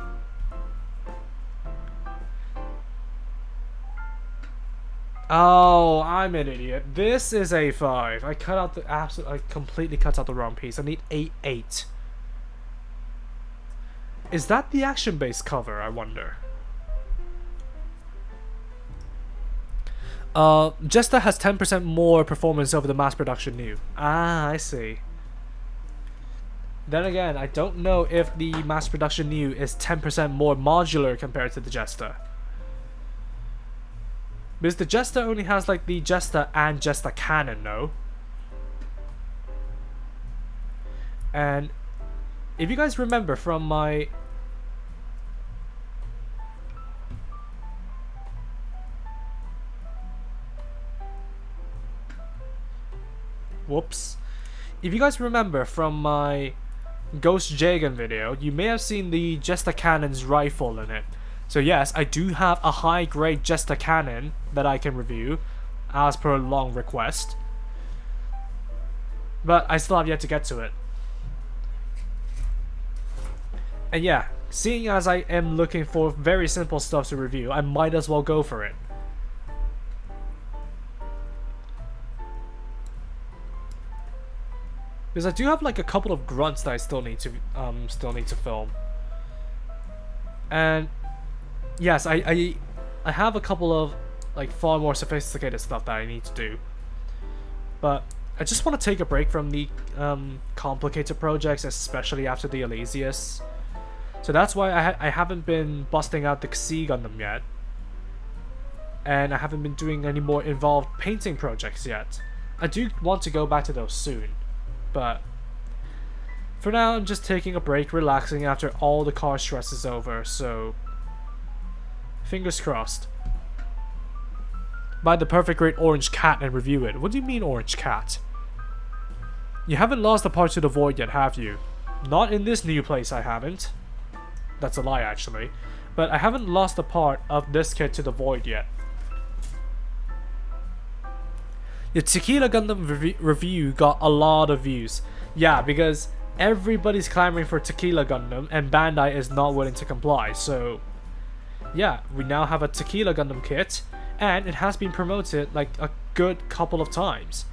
Oh, I'm an idiot. This is A5. I completely cut out the wrong piece. I need A8. Is that the action-based cover, I wonder? Jester has 10% more performance over the mass production new. Ah, I see. Then again, I don't know if the mass production new is 10% more modular compared to the Jester. Because the Jester only has like the Jester and Jester cannon, no? And if you guys remember from my... Whoops. If you guys remember from my Ghost Jagan video, you may have seen the Jester Cannon's rifle in it. So yes, I do have a high-grade Jester Cannon that I can review, as per long request. But I still have yet to get to it. And yeah, seeing as I am looking for very simple stuff to review, I might as well go for it. Because I do have like a couple of grunts that I still need to film. And yes, I have a couple of like far more sophisticated stuff that I need to do. But I just want to take a break from the complicated projects, especially after the Elysius. So that's why I haven't been busting out the C Gundam yet. And I haven't been doing any more involved painting projects yet. I do want to go back to those soon. But for now, I'm just taking a break, relaxing after all the car stress is over, so fingers crossed. Buy the perfect grade orange cat and review it. What do you mean orange cat? You haven't lost the part to the void yet, have you? Not in this new place, I haven't. That's a lie, actually. But I haven't lost the part of this kit to the void yet. The Tequila Gundam review got a lot of views. Yeah, because everybody's clamoring for Tequila Gundam and Bandai is not willing to comply. So yeah, we now have a Tequila Gundam kit and it has been promoted like a good couple of times.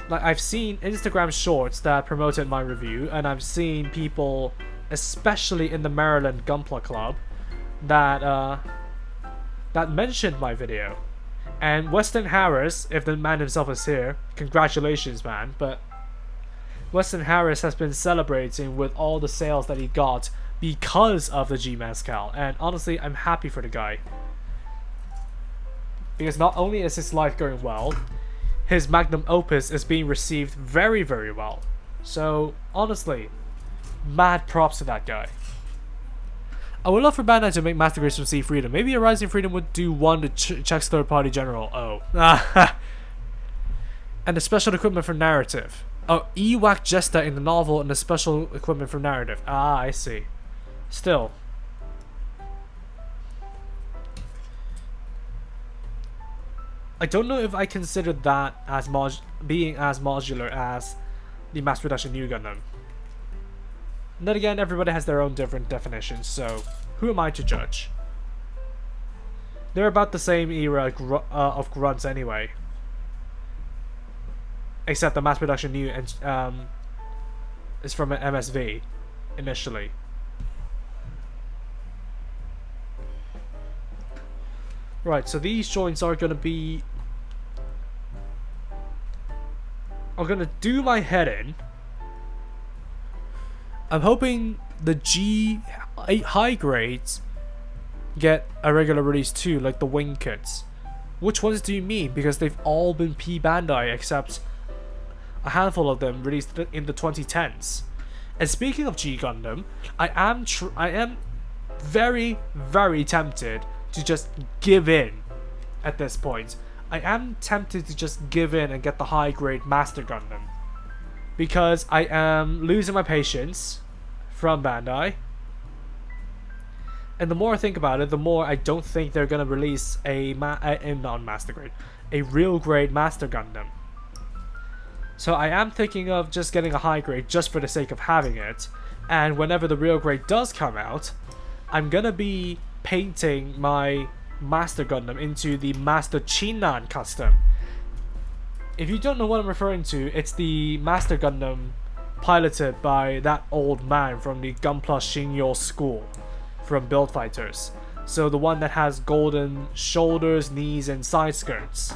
Like I've seen Instagram shorts that promoted my review, and I've seen people, especially in the Maryland Gunpla Club, that mentioned my video. And Weston Harris, if the man himself is here, congratulations man, but Weston Harris has been celebrating with all the sales that he got because of the G Mescal, and honestly I'm happy for the guy. Because not only is his life going well, his magnum opus is being received very, very well. So honestly, mad props to that guy. I would love for Bandai to make Master Grades from Sea Freedom. Maybe a Rising Freedom would do one to Czech's third party general. Oh. And the special equipment for narrative. Oh, Ewak Jester in the novel and the special equipment for narrative. Ah, I see. Still. I don't know if I consider that as being as modular as the mass production new Gundam. And then again, everybody has their own different definitions, so who am I to judge? They're about the same era of grunts anyway. Except the mass production new is from an MSV initially. Right, so these joints are gonna be... I'm gonna do my head in. I'm hoping the G8 high grades get a regular release too, like the wing kits. Which ones do you mean? Because they've all been P Bandai except a handful of them released in the 2010s. And speaking of G Gundam, I am very, very tempted to just give in at this point. I am tempted to just give in and get the high grade Master Gundam. Because I am losing my patience from Bandai. And the more I think about it, the more I don't think they're gonna release a non-master grade, a real grade Master Gundam. So I am thinking of just getting a high grade just for the sake of having it. And whenever the real grade does come out, I'm gonna be painting my Master Gundam into the Master Chinan custom. If you don't know what I'm referring to, it's the Master Gundam piloted by that old man from the Gunpla Shinyo school from Build Fighters. So the one that has golden shoulders, knees, and side skirts.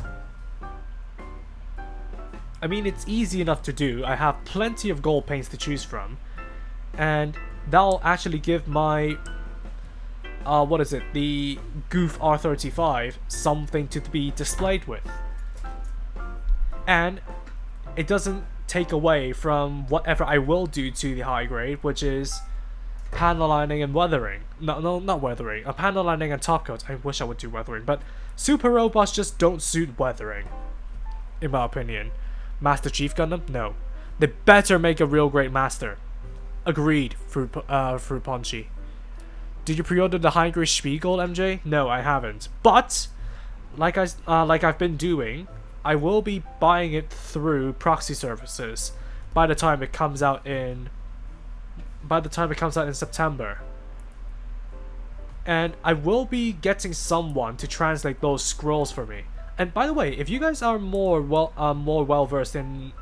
I mean, it's easy enough to do. I have plenty of gold paints to choose from. And that'll actually give my the Goof R35 something to be displayed with. And it doesn't take away from whatever I will do to the high grade, which is panel lining and weathering. No, not weathering. Panel lining and top coat. I wish I would do weathering, but super robots just don't suit weathering, in my opinion. Master Chief Gundam? No. They better make a real great master. Agreed, Fruit Ponchi. Did you pre-order the high grade Spiegel, MJ? No, I haven't. But like I've been doing, I will be buying it through proxy services by the time it comes out in September. And I will be getting someone to translate those scrolls for me. And by the way, if you guys are more well versed in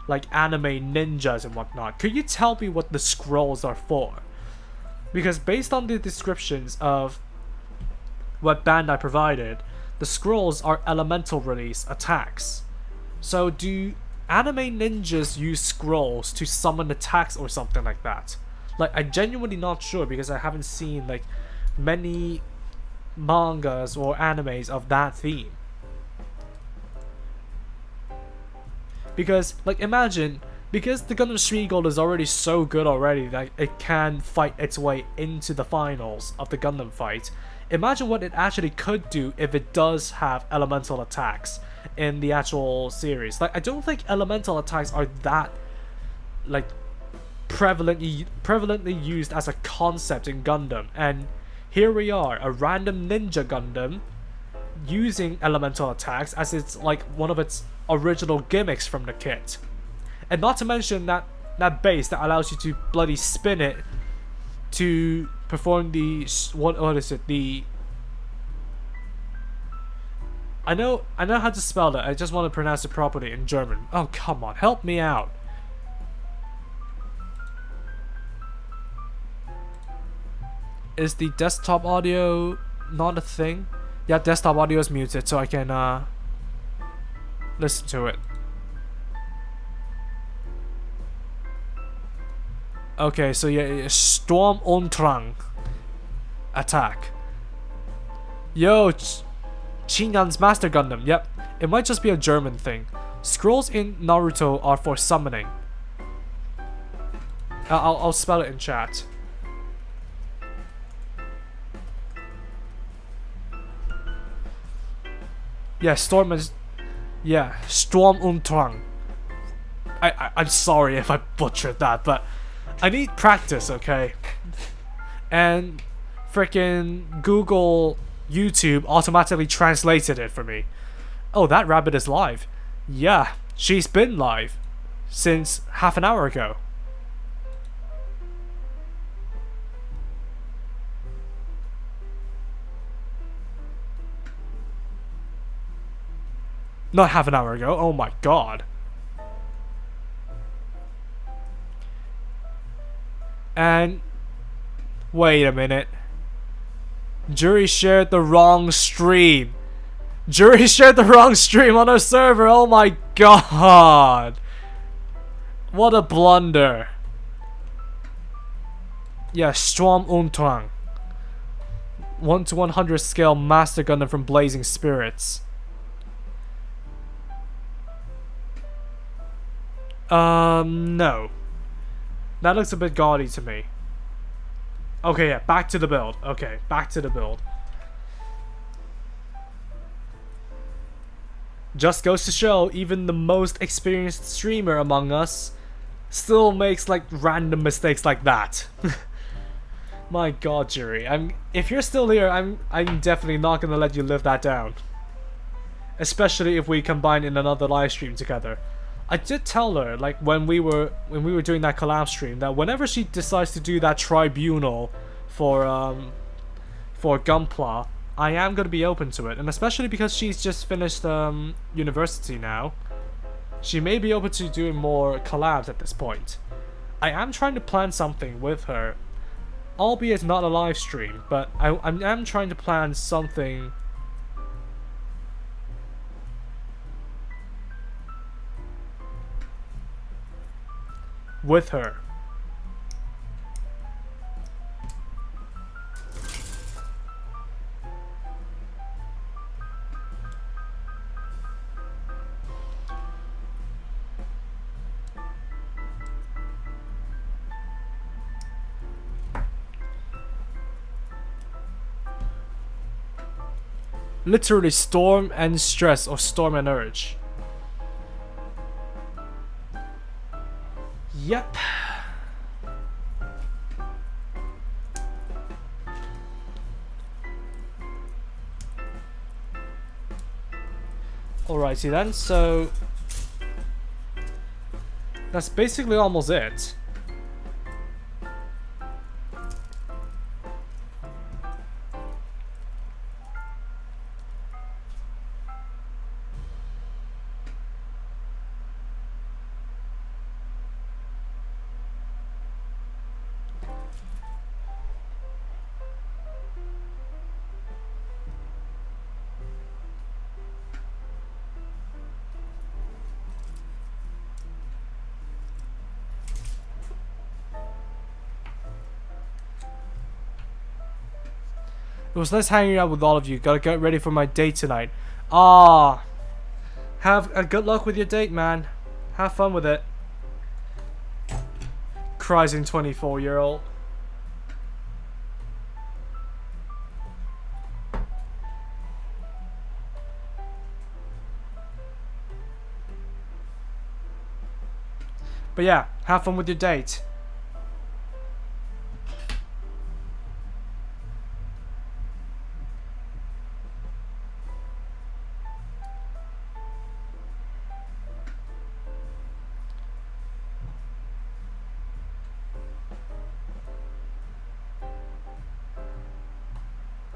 like anime ninjas and whatnot, could you tell me what the scrolls are for? Because based on the descriptions of what Bandai provided, the scrolls are elemental release attacks. So do anime ninjas use scrolls to summon attacks or something like that? Like, I'm genuinely not sure because I haven't seen like many mangas or animes of that theme. Because like imagine, because the Gundam Spiegel is already so good already that it can fight its way into the finals of the Gundam fight. Imagine what it actually could do if it does have elemental attacks in the actual series. Like, I don't think elemental attacks are that like prevalently used as a concept in Gundam, and here we are, a random ninja Gundam using elemental attacks as it's like one of its original gimmicks from the kit. And not to mention that base that allows you to bloody spin it to perform the I know how to spell that. I just want to pronounce it properly in German. Oh, come on, help me out. Is the desktop audio not a thing? Yeah, desktop audio is muted, so I can listen to it. Okay, so yeah, Storm Ontrang attack. Yo, Chinan's Master Gundam. Yep, it might just be a German thing. Scrolls in Naruto are for summoning. I'll spell it in chat. Yeah, Storm Ontrang. I'm sorry if I butchered that, but I need practice, okay? And freaking Google YouTube automatically translated it for me. Oh, that rabbit is live. Yeah, she's been live since half an hour ago. Not half an hour ago. Oh my god. And wait a minute. Jury shared the wrong stream. Jury shared the wrong stream on our server. Oh my god. What a blunder. Yeah, Storm Untwang. 1 to 100 scale Master Gundam from Blazing Spirits. No. That looks a bit gaudy to me. Okay, yeah, back to the build. Okay, back to the build. Just goes to show, even the most experienced streamer among us still makes like random mistakes like that. My god, Jury. If you're still here, I'm definitely not gonna let you live that down. Especially if we combine in another live stream together. I did tell her, like when we were doing that collab stream, that whenever she decides to do that tribunal for Gunpla, I am gonna be open to it, and especially because she's just finished university now, she may be open to doing more collabs at this point. I am trying to plan something with her, albeit not a live stream, but I am trying to plan something. With her. Literally storm and stress, or storm and urge. Yep. Alrighty then, so that's basically almost it. It was nice hanging out with all of you. Gotta get ready for my date tonight. Ah, have a good luck with your date, man. Have fun with it. Cries in 24-year-old. But yeah, have fun with your date.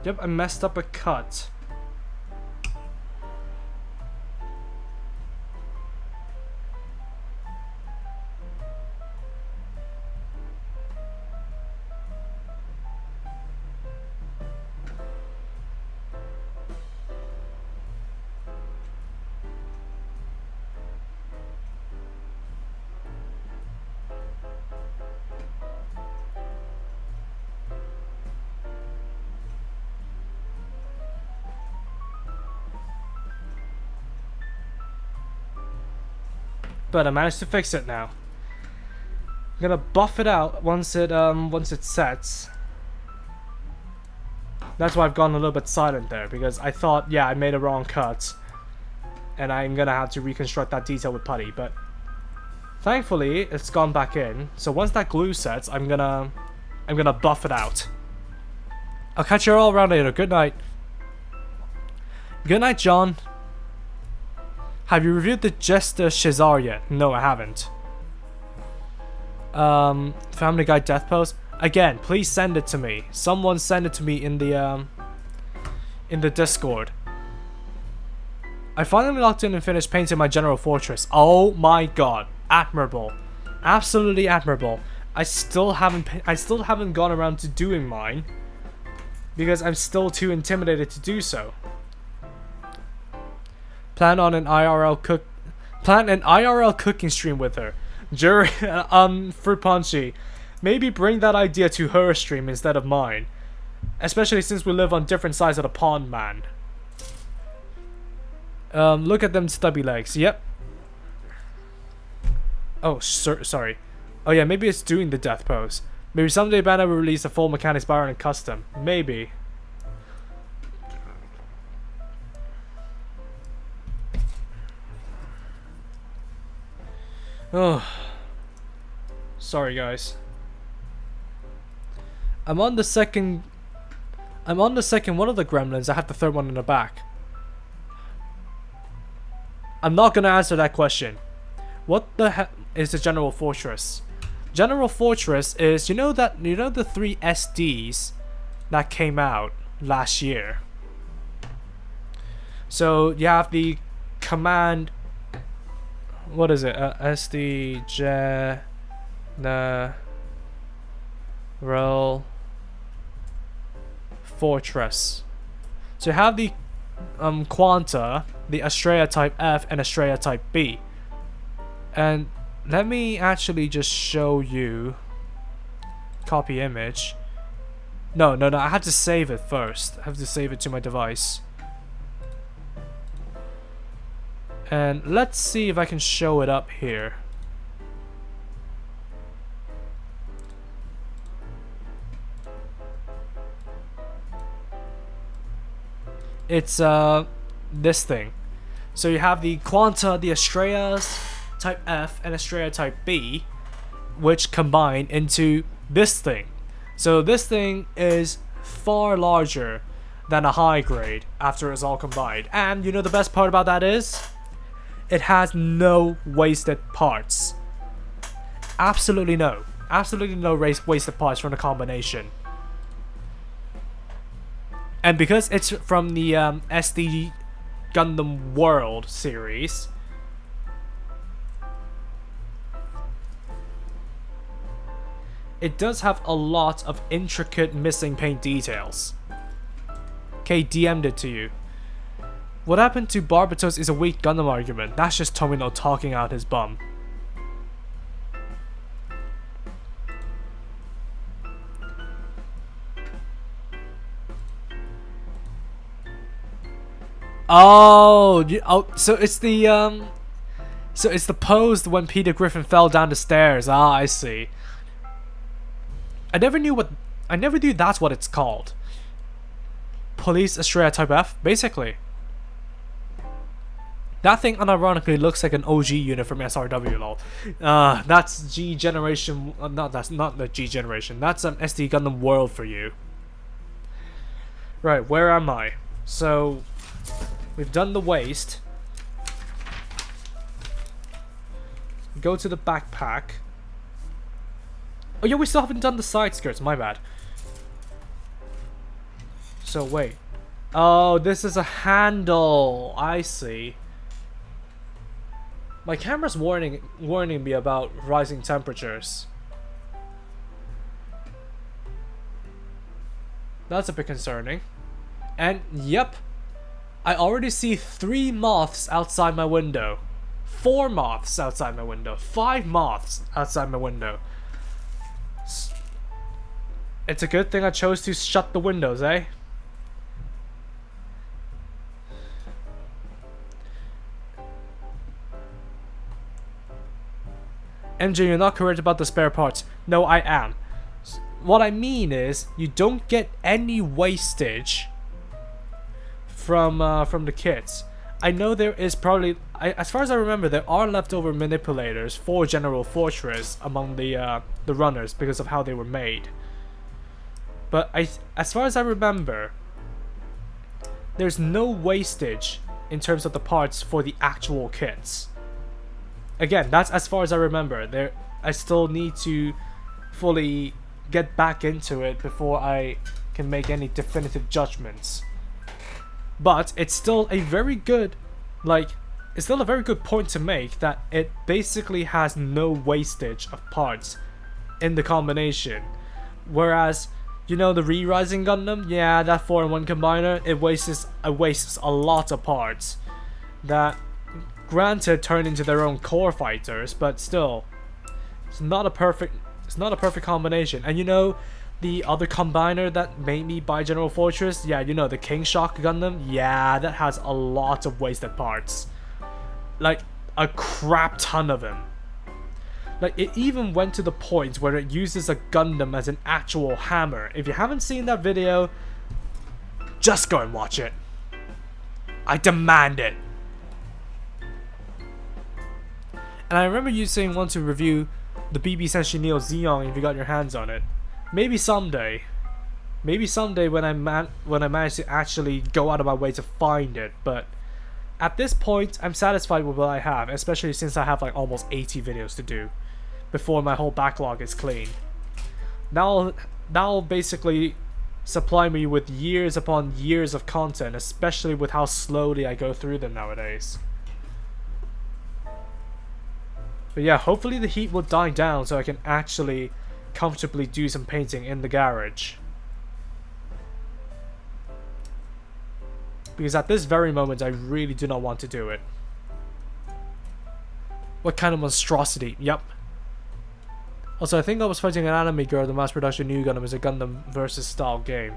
Yep, I messed up a cut. But I managed to fix it now. I'm gonna buff it out once it sets. That's why I've gone a little bit silent there, because I thought, yeah, I made a wrong cut, and I'm gonna have to reconstruct that detail with putty. But Thankfully, it's gone back in. So once that glue sets, I'm gonna buff it out. I'll catch you all around later. Good night. Good night, John. Have you reviewed the Jester Shazar yet? No, I haven't. Family Guy death pose. Again, please send it to me. Someone send it to me in the Discord. I finally locked in and finished painting my general fortress. Oh my god. Admirable. Absolutely admirable. I still haven't gone around to doing mine because I'm still too intimidated to do so. Plan an IRL cooking stream with her. Fruit Punchy. Maybe bring that idea to her stream instead of mine. Especially since we live on different sides of the pond, man. Look at them stubby legs. Yep. Oh, sorry. Oh yeah, maybe it's doing the death pose. Maybe someday Bandai will release a full Mechanics Byron custom. Maybe. Oh. Sorry, guys. I'm on the second one of the gremlins. I have the third one in the back. I'm not gonna answer that question. What the heck is the General Fortress? General Fortress is, you know the 3 SDs that came out last year. So you have the command. What is it? SD General Fortress. So you have the Quanta, the Astraea Type F, and Astraea Type B. And let me actually just show you. Copy image. No, I have to save it first. I have to save it to my device. And let's see if I can show it up here. It's this thing. So you have the Quanta, the Astraeas Type F, and Astraea Type B, which combine into this thing. So this thing is far larger than a high grade after it's all combined. And you know the best part about that is? It has no wasted parts. Absolutely no. Absolutely no wasted parts from the combination. And because it's from the SD Gundam World series, it does have a lot of intricate missing paint details. Okay, DM'd it to you. What happened to Barbatos is a weak Gundam argument. That's just Tomino talking out his bum. Oh, so it's the pose when Peter Griffin fell down the stairs. Ah, I see. I never knew that's what it's called. Police Astraea Type F, basically. That thing unironically looks like an OG unit from SRW, lol. That's G generation. That's not the G generation. That's an SD Gundam World for you. Right, where am I? So we've done the waist. Go to the backpack. Oh yeah, we still haven't done the side skirts. My bad. So wait. Oh, this is a handle. I see. My camera's warning me about rising temperatures. That's a bit concerning. And yep, I already see 3 moths outside my window. 4 moths outside my window. 5 moths outside my window. It's a good thing I chose to shut the windows, eh? MJ, you're not correct about the spare parts. No, I am. What I mean is, you don't get any wastage from the kits. I know there is probably, as far as I remember, there are leftover manipulators for General Fortress among the runners because of how they were made. But as far as I remember, there's no wastage in terms of the parts for the actual kits. Again, that's as far as I remember. I still need to fully get back into it before I can make any definitive judgments. But it's still a very good, it's still a very good point to make that it basically has no wastage of parts in the combination. Whereas, you know, the Re-Rising Gundam, yeah, that 4-in-1 combiner, it wastes a lot of parts that, granted, turn into their own core fighters, but still, it's not a perfect combination. And you know, the other combiner that made me buy General Fortress, yeah, you know, the King Shock Gundam, yeah, that has a lot of wasted parts. Like, a crap ton of them. Like, it even went to the point where it uses a Gundam as an actual hammer. If you haven't seen that video, just go and watch it. I demand it. And I remember you saying want to review the BB Senshi Neo Xeon if you got your hands on it. Maybe someday. Maybe someday when I manage to actually go out of my way to find it. But at this point, I'm satisfied with what I have, especially since I have like almost 80 videos to do before my whole backlog is clean. That'll basically supply me with years upon years of content, especially with how slowly I go through them nowadays. But yeah, hopefully the heat will die down so I can actually comfortably do some painting in the garage. Because at this very moment, I really do not want to do it. What kind of monstrosity? Yep. Also, I think I was fighting an anime girl. The mass production new Gundam is a Gundam versus style game.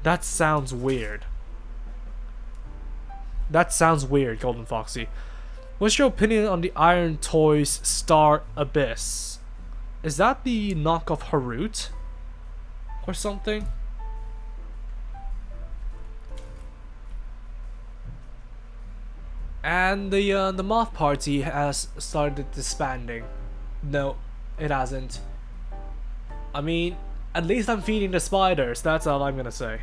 That sounds weird. That sounds weird, Golden Foxy. What's your opinion on the Iron Toys Star Abyss? Is that the knockoff Harut? Or something? And the Moth Party has started disbanding. No, it hasn't. I mean, at least I'm feeding the spiders, that's all I'm gonna say.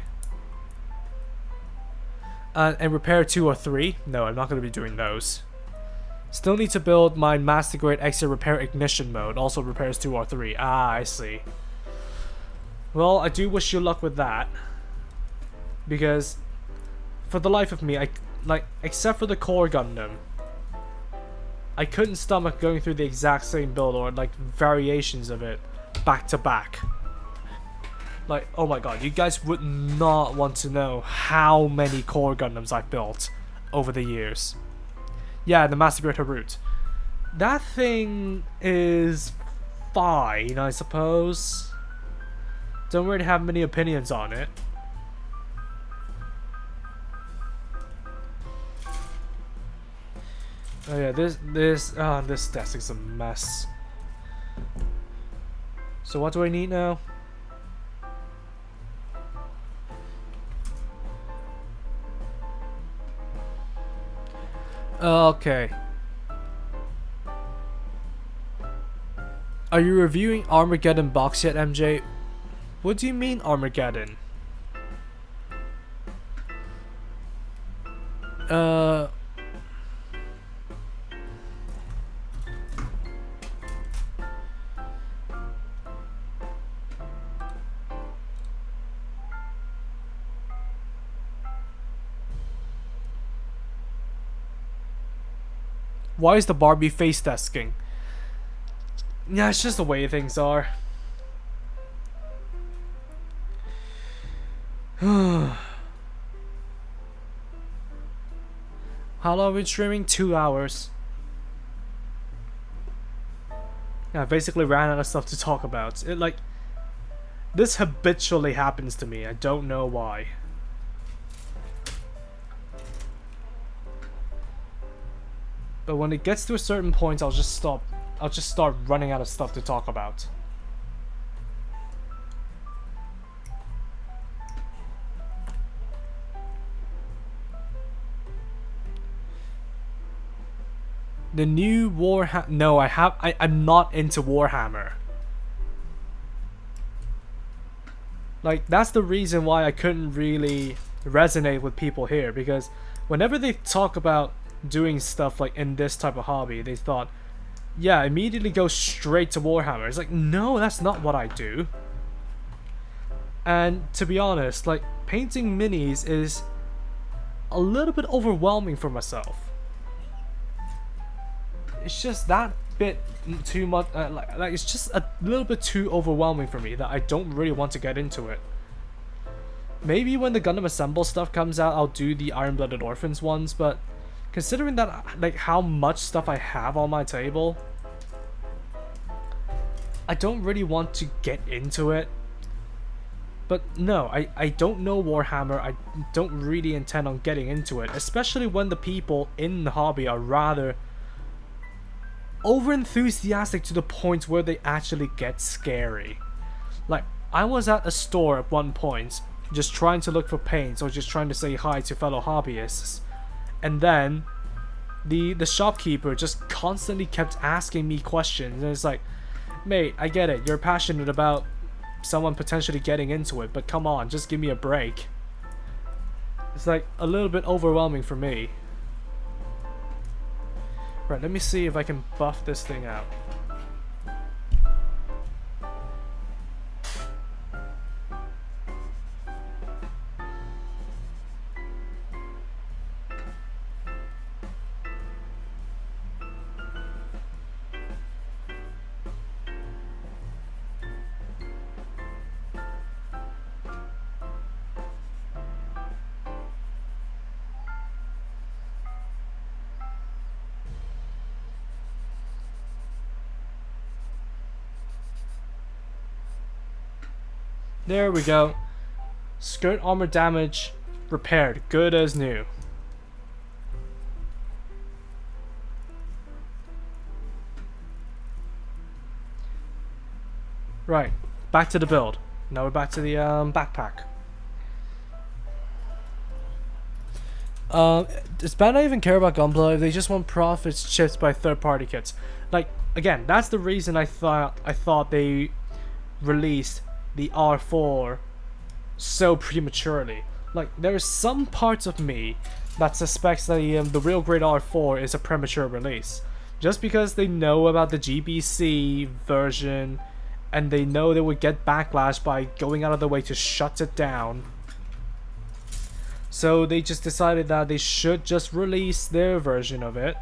And repair 2 or 3? No, I'm not gonna be doing those. Still need to build my Master Grade Extra Repair Ignition mode, also repairs 2 or 3. Ah, I see. Well, I do wish you luck with that. Because, for the life of me, except for the core Gundam, I couldn't stomach going through the exact same build or like variations of it back to back. Like, oh my god, you guys would not want to know how many core Gundams I've built over the years. Yeah, the Master Grade Harut. That thing is fine, I suppose. Don't really have many opinions on it. Oh yeah, this desk is a mess. So what do I need now? Okay. Are you reviewing Armageddon box yet, MJ? What do you mean Armageddon? Why is the Barbie face testing? Yeah, it's just the way things are. How long have we been streaming? 2 hours. Yeah, I basically ran out of stuff to talk about. This habitually happens to me. I don't know why. But when it gets to a certain point, I'll just stop. I'll just start running out of stuff to talk about. The new Warhammer. No, I'm not into Warhammer. Like, that's the reason why I couldn't really resonate with people here, because whenever they talk about doing stuff like in this type of hobby, they thought, yeah, immediately go straight to Warhammer. It's like, no, that's not what I do. And to be honest, like, painting minis is a little bit overwhelming for myself. It's just that bit too much, like it's just a little bit too overwhelming for me that I don't really want to get into it. Maybe when the Gundam Assemble stuff comes out, I'll do the Iron-Blooded Orphans ones, but considering that, like, how much stuff I have on my table, I don't really want to get into it. But no, I don't know Warhammer. I don't really intend on getting into it, especially when the people in the hobby are rather over-enthusiastic to the point where they actually get scary. Like, I was at a store at one point, just trying to look for paints or just trying to say hi to fellow hobbyists, and then the shopkeeper just constantly kept asking me questions, and it's like, mate, I get it, you're passionate about someone potentially getting into it, but come on, just give me a break. It's like a little bit overwhelming for me. Right, let me see if I can buff this thing out. There we go. Skirt armor damage repaired. Good as new. Right. Back to the build. Now we're back to the backpack. Does Bandai even care about Gunpla if they just want profits chipped by third-party kits? Like, again, that's the reason I thought they released the R4 so prematurely. Like, there's some parts of me that suspects that the real grade R4 is a premature release, just because they know about the GBC version and they know they would get backlash by going out of their way to shut it down. So they just decided that they should just release their version of it,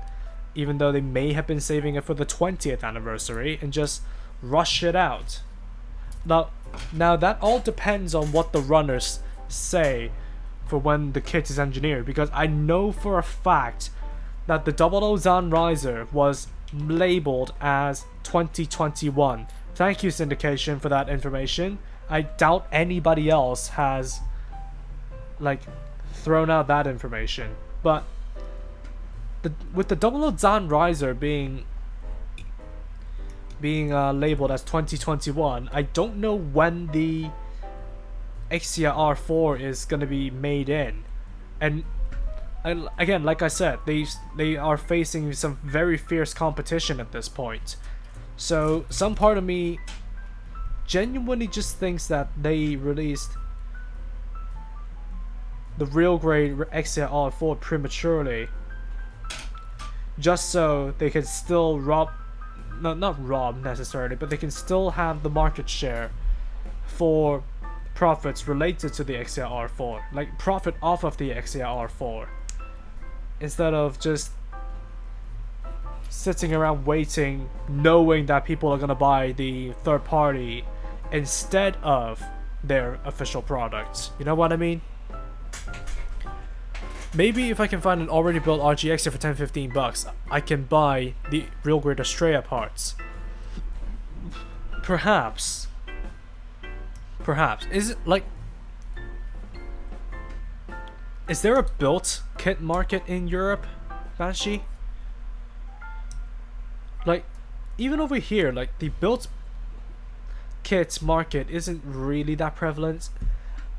even though they may have been saving it for the 20th anniversary, and just rush it out. Now that all depends on what the runners say for when the kit is engineered, because I know for a fact that the 00 Zan Riser was labeled as 2021. Thank you, Syndication, for that information. I doubt anybody else has, like, thrown out that information. But with the 00 Zan Riser being labeled as 2021, I don't know when the Exia R4 is going to be made in. And again, like I said, they are facing some very fierce competition at this point. So some part of me genuinely just thinks that they released the real grade Exia R4 prematurely, just so they can still rob, no, not rob necessarily, but they can still have the market share for profits related to the Exia R4, like profit off of the Exia R4, instead of just sitting around waiting, knowing that people are gonna buy the third party instead of their official products. You know what I mean? Maybe if I can find an already built RGX for 10-15 bucks, I can buy the real grade Australia parts. Perhaps. Is it like, is there a built kit market in Europe, Banshee? Like, even over here, like, the built kit market isn't really that prevalent.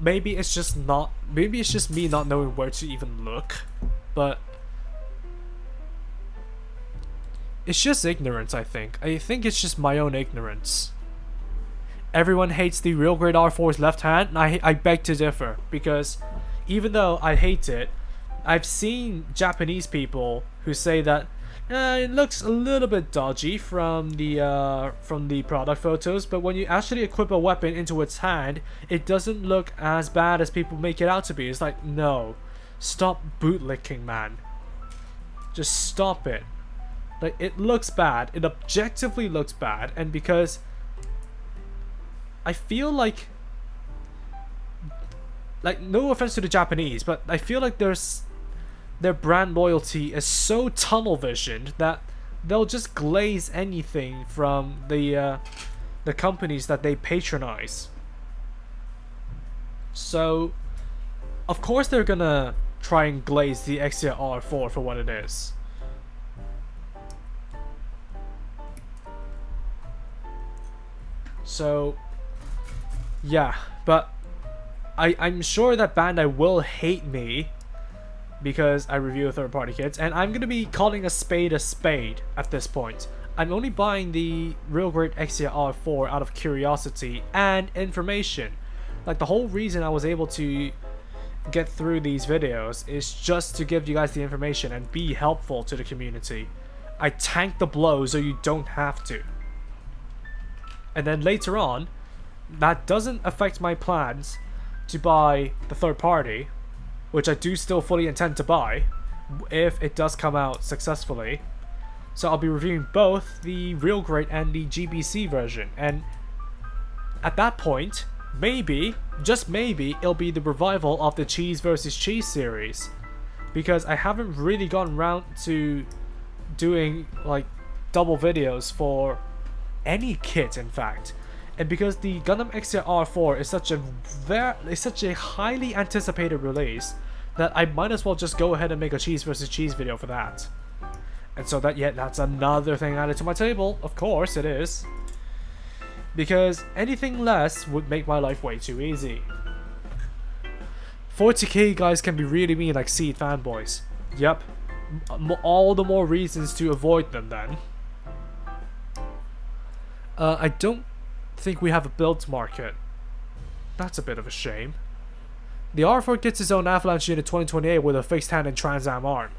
Maybe it's just me not knowing where to even look, but It's just ignorance, I think. I think it's just my own ignorance. Everyone hates the real grade R4's left hand, and I beg to differ, because even though I hate it, I've seen Japanese people who say that it looks a little bit dodgy from the product photos, but when you actually equip a weapon into its hand, it doesn't look as bad as people make it out to be. It's like, no, stop bootlicking, man. Just stop it. Like, it looks bad. It objectively looks bad, and because I feel like no offense to the Japanese, but I feel like their brand loyalty is so tunnel visioned that they'll just glaze anything from the companies that they patronize. So of course they're gonna try and glaze the Exia R4 for what it is. So yeah, but I'm sure that Bandai will hate me because I review third-party kits, and I'm gonna be calling a spade at this point. I'm only buying the real grade Exia R4 out of curiosity and information. Like, the whole reason I was able to get through these videos is just to give you guys the information and be helpful to the community. I tank the blow so you don't have to. And then later on, that doesn't affect my plans to buy the third party, which I do still fully intend to buy if it does come out successfully. So I'll be reviewing both the real grade and the GBC version, and at that point, maybe, just maybe, it'll be the revival of the Cheese vs. Cheese series, because I haven't really gotten around to doing like double videos for any kit, in fact. And because the Gundam Exia R4 is such a highly anticipated release that I might as well just go ahead and make a Cheese vs. Cheese video for that. And so that's another thing added to my table. Of course it is. Because anything less would make my life way too easy. 40k guys can be really mean like Seed fanboys. Yep. All the more reasons to avoid them then. I don't think we have a build market. That's a bit of a shame. The R4 gets its own Avalanche unit 2028 with a fixed hand and Trans Am arm.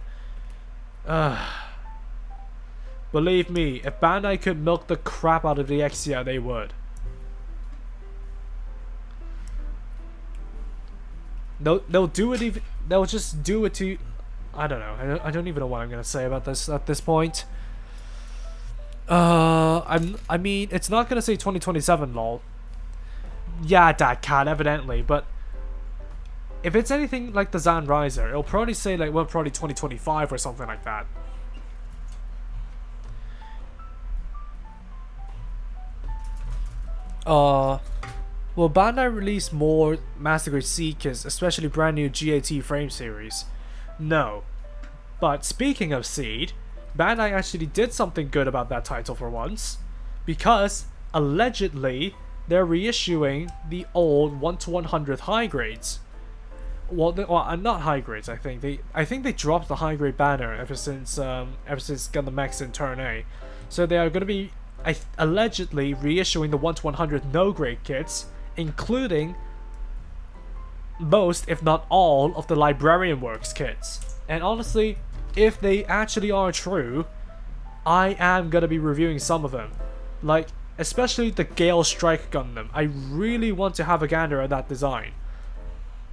Believe me, if Bandai could milk the crap out of the Exia, they would. They'll do it even. They'll just do it to. I don't know. I don't even know what I'm gonna say about this at this point. I mean, it's not gonna say 2027, lol. Yeah, that cat, evidently, but if it's anything like the Zan Riser, it'll probably say like, well, probably 2025 or something like that. Will Bandai release more Master Grade C kits, especially brand new GAT frame series? No. But speaking of Seed, Bandai actually did something good about that title for once, because allegedly they're reissuing the old 1/100th high grades. Well, not high grades. I think they dropped the high grade banner ever since Gundam X in Turn A. So they are going to be allegedly reissuing the 1/100 no grade kits, including most, if not all, of the Librarian Works kits. And honestly, if they actually are true, I am gonna be reviewing some of them. Like, especially the Gale Strike Gundam. I really want to have a gander at that design.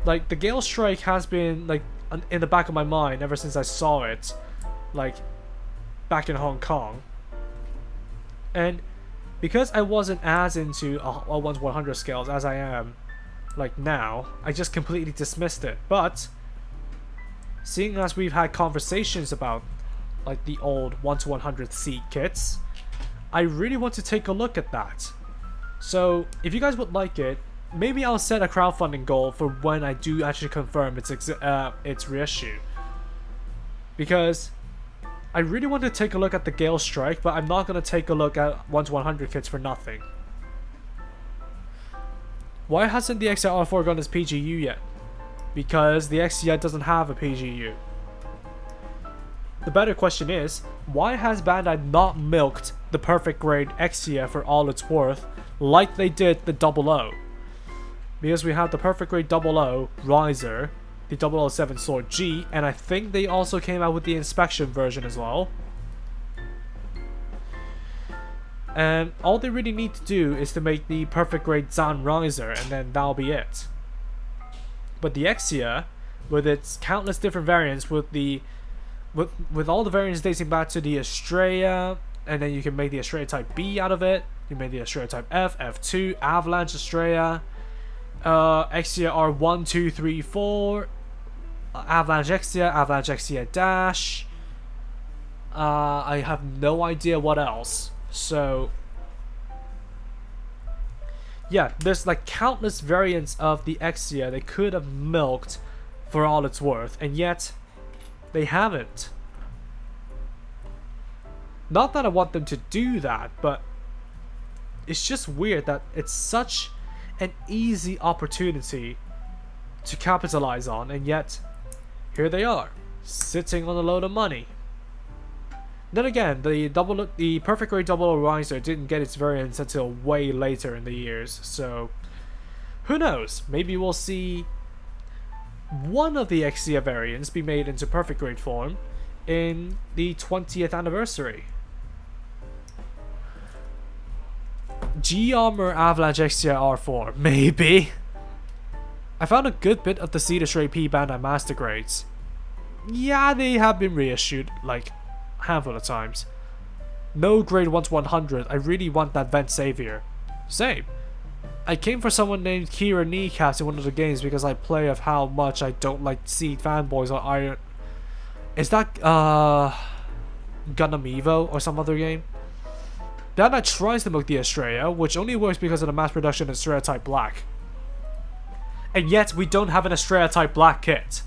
Like, the Gale Strike has been, like, in the back of my mind ever since I saw it, like, back in Hong Kong. And because I wasn't as into a 1/100 scales as I am, like, now, I just completely dismissed it. But seeing as we've had conversations about like the old 1/100 seat kits, I really want to take a look at that. So if you guys would like it, maybe I'll set a crowdfunding goal for when I do actually confirm its reissue. Because I really want to take a look at the Gale Strike, but I'm not going to take a look at 1/100 kits for nothing. Why hasn't the Exia R4 gone as PGU yet? Because the Exia doesn't have a PGU. the better question is, why has Bandai not milked the perfect grade Exia for all it's worth like they did the 00? Because we have the perfect grade 00 Riser, the 007 Sword G, and I think they also came out with the inspection version as well. And all they really need to do is to make the perfect grade Zan Riser, and then that'll be it. But the Exia, with its countless different variants, with all the variants dating back to the Estrella, and then you can make the Estrella Type B out of it. You make the Estrella Type F, F2, Avalanche Estrella, Exia R1, 2, 3, 4, Avalanche Exia Dash. I have no idea what else. So yeah, there's like countless variants of the Exia they could have milked for all it's worth, and yet they haven't. Not that I want them to do that, but it's just weird that it's such an easy opportunity to capitalize on, and yet here they are, sitting on a load of money. Then again, the perfect grade 00 Riser didn't get its variants until way later in the years, so who knows? Maybe we'll see one of the Exia variants be made into perfect grade form in the 20th anniversary. G-Armor Avalanche Exia R4, maybe. I found a good bit of the Cedar Stray P Bandai Master Grades. Yeah, they have been reissued like handful of times. No grade 1 to 100. I really want that Vent Savior. Same. I came for someone named Kira Kneecaps in one of the games because I play of how much I don't like to see fanboys on Iron. Is that Gundam Evo or some other game? Bandai tries to milk the Estrella, which only works because of the mass production Estrella Type Black. And yet we don't have an Estrella Type Black kit.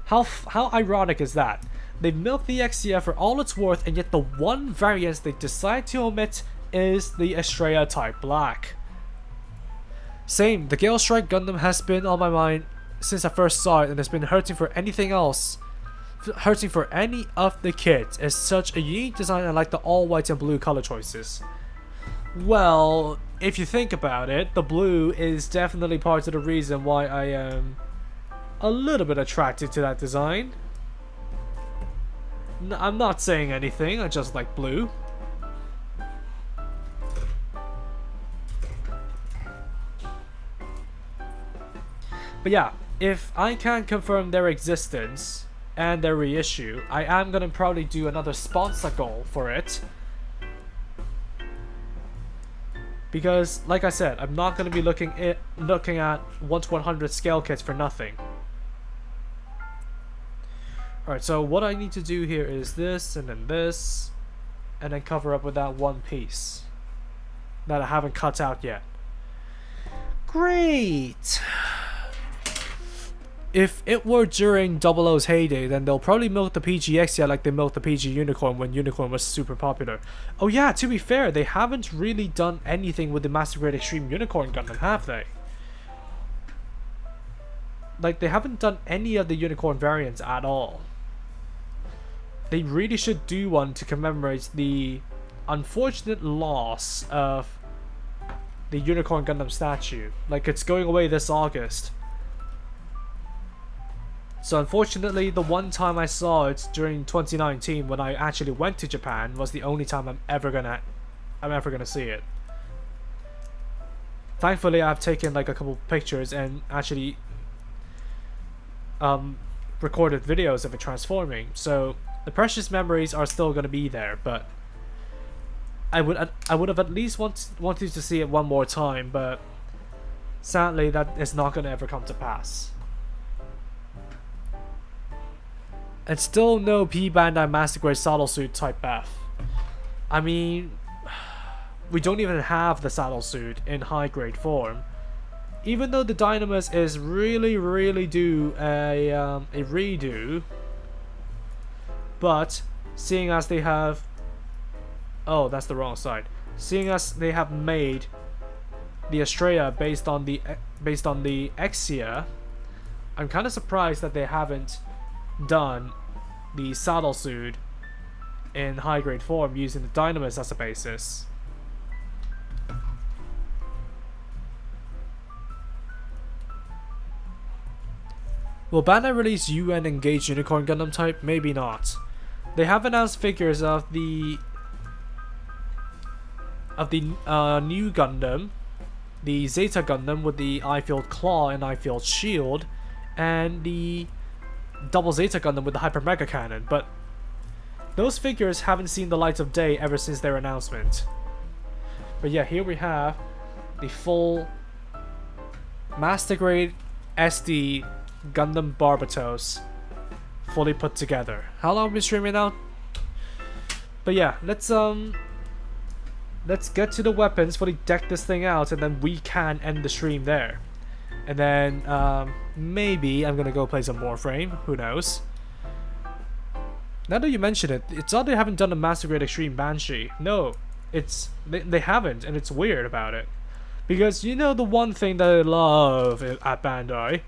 How ironic is that? They milk the Exia for all it's worth, and yet the one variant they decide to omit is the Estrella Type Black. Same, the Gale Strike Gundam has been on my mind since I first saw it, and it's been hurting for anything else. Hurting for any of the kits. It's such a unique design. I like the all white and blue color choices. Well, if you think about it, the blue is definitely part of the reason why I am a little bit attracted to that design. I'm not saying anything, I just like blue. But yeah, if I can confirm their existence and their reissue, I am gonna probably do another sponsor goal for it. Because, like I said, I'm not gonna be looking at 1 to 100 scale kits for nothing. Alright, so what I need to do here is this, and then cover up with that one piece that I haven't cut out yet. Great! If it were during 00's heyday, then they'll probably milk the PG Exia like they milked the PG Unicorn when Unicorn was super popular. Oh yeah, to be fair, they haven't really done anything with the Master Grade Extreme Unicorn Gundam, have they? Like, they haven't done any of the Unicorn variants at all. They really should do one to commemorate the unfortunate loss of the Unicorn Gundam statue. Like, it's going away this August. So unfortunately, the one time I saw it during 2019 when I actually went to Japan was the only time I'm ever gonna see it. Thankfully, I've taken like a couple pictures and actually recorded videos of it transforming. So the precious memories are still gonna be there, but I would have at least wanted to see it one more time, but sadly that is not gonna ever come to pass. And still no P Bandai Master Grade Saddle Suit Type F. I mean, we don't even have the saddle suit in high grade form. Even though the Dynamis is really due a redo, but seeing as they have, oh, that's the wrong side. Seeing as they have made the Estrella based on the Exia, I'm kind of surprised that they haven't done the saddle suit in high grade form using the Dynamis as a basis. Will Bandai release UN engaged Unicorn Gundam type? Maybe not. They have announced figures of the new Gundam, the Zeta Gundam with the eye-field claw and eye-field shield, and the double Zeta Gundam with the Hyper Mega Cannon, but those figures haven't seen the light of day ever since their announcement. But yeah, here we have the full Master Grade SD Gundam Barbatos fully put together. How long have we been streaming now? But yeah, let's get to the weapons, fully deck this thing out, and then we can end the stream there. And then maybe I'm gonna go play some Warframe, who knows. Now that you mention it, it's odd they haven't done a Master Grade Extreme Banshee. No, they haven't, and it's weird about it. Because you know the one thing that I love at Bandai?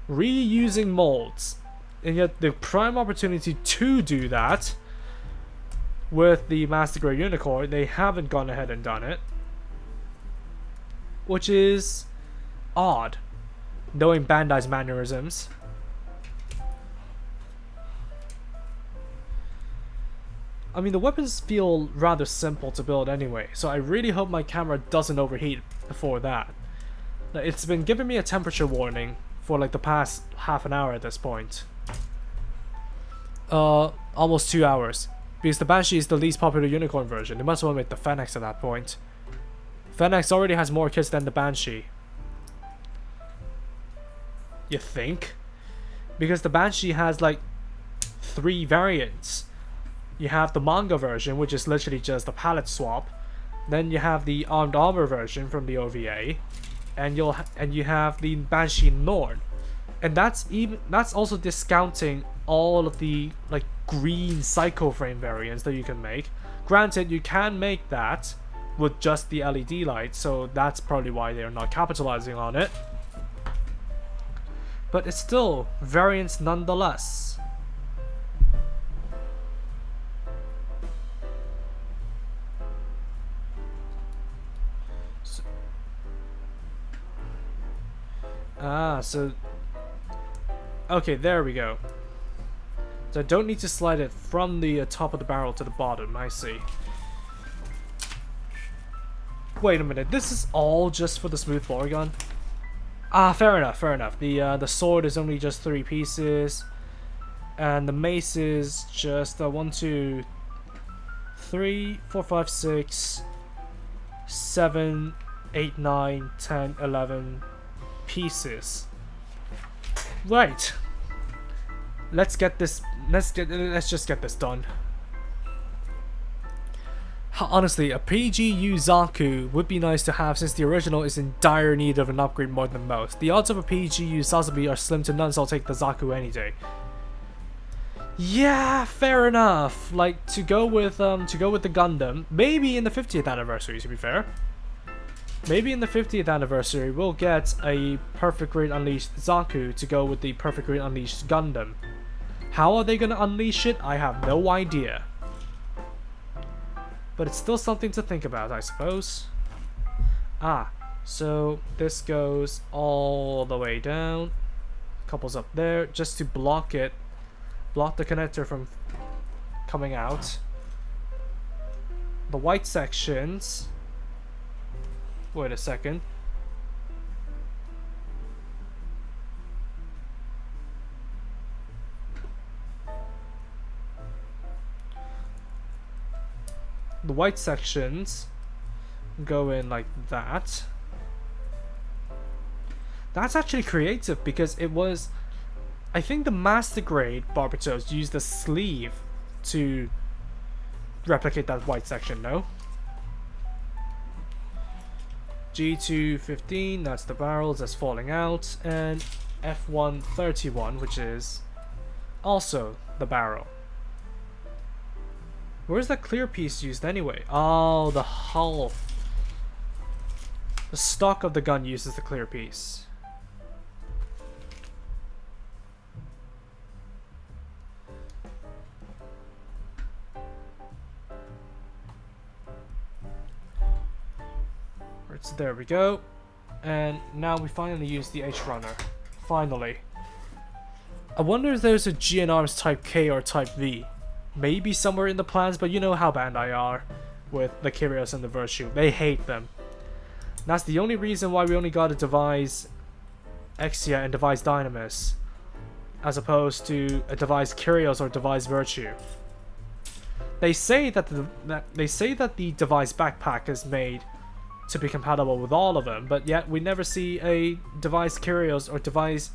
Reusing molds. And yet the prime opportunity to do that with the Master Grade Unicorn, they haven't gone ahead and done it. Which is odd, knowing Bandai's mannerisms. I mean, the weapons feel rather simple to build anyway, so I really hope my camera doesn't overheat before that. It's been giving me a temperature warning for like the past half an hour at this point. Almost 2 hours. Because the Banshee is the least popular Unicorn version. They must as well make the Fennex at that point. Fennex already has more kits than the Banshee. You think? Because the Banshee has like 3 variants. You have the manga version, which is literally just a palette swap. Then you have the Armed Armor version from the OVA, and you have the Banshee Norn, and that's also discounting all of the like green Psycho Frame variants that you can make. Granted, you can make that with just the LED light, so that's probably why they're not capitalizing on it. But it's still variants nonetheless. So okay, there we go. So I don't need to slide it from the top of the barrel to the bottom. I see. Wait a minute, this is all just for the smooth bore gun? Fair enough, fair enough. The sword is only just 3 pieces, and the mace is just 1, 2, 3, 4, 5, 6, 7, 8, 9, 10, 11 pieces. Right. Let's just get this done. Honestly, a PGU Zaku would be nice to have, since the original is in dire need of an upgrade more than most. The odds of a PGU Sazabi are slim to none, so I'll take the Zaku any day. Yeah, fair enough. Like to go with the Gundam, maybe in the 50th anniversary, to be fair. Maybe in the 50th anniversary, we'll get a Perfect Grade Unleashed Zaku to go with the Perfect Grade Unleashed Gundam. How are they gonna unleash it? I have no idea. But it's still something to think about, I suppose. So this goes all the way down. Couples up there, just to block it. Block the connector from coming out. The white sections... Wait a second. The white sections go in like that. That's actually creative, because it was... I think the Master Grade Barbatos used a sleeve to replicate that white section, no? G215, that's the barrels that's falling out, and F131, which is also the barrel. Where's that clear piece used anyway? Oh, the hull. The stock of the gun uses the clear piece. Right, so there we go. And now we finally use the H-Runner. Finally. I wonder if there's a GN-Arms Type K or Type V. Maybe somewhere in the plans, but you know how Bandai are with the Kyrios and the Virtue. They hate them. That's the only reason why we only got to devise Exia and devise Dynamis, as opposed to a devise Kyrios or devise Virtue. They say that the device backpack is made to be compatible with all of them, but yet we never see a device Kyrios or device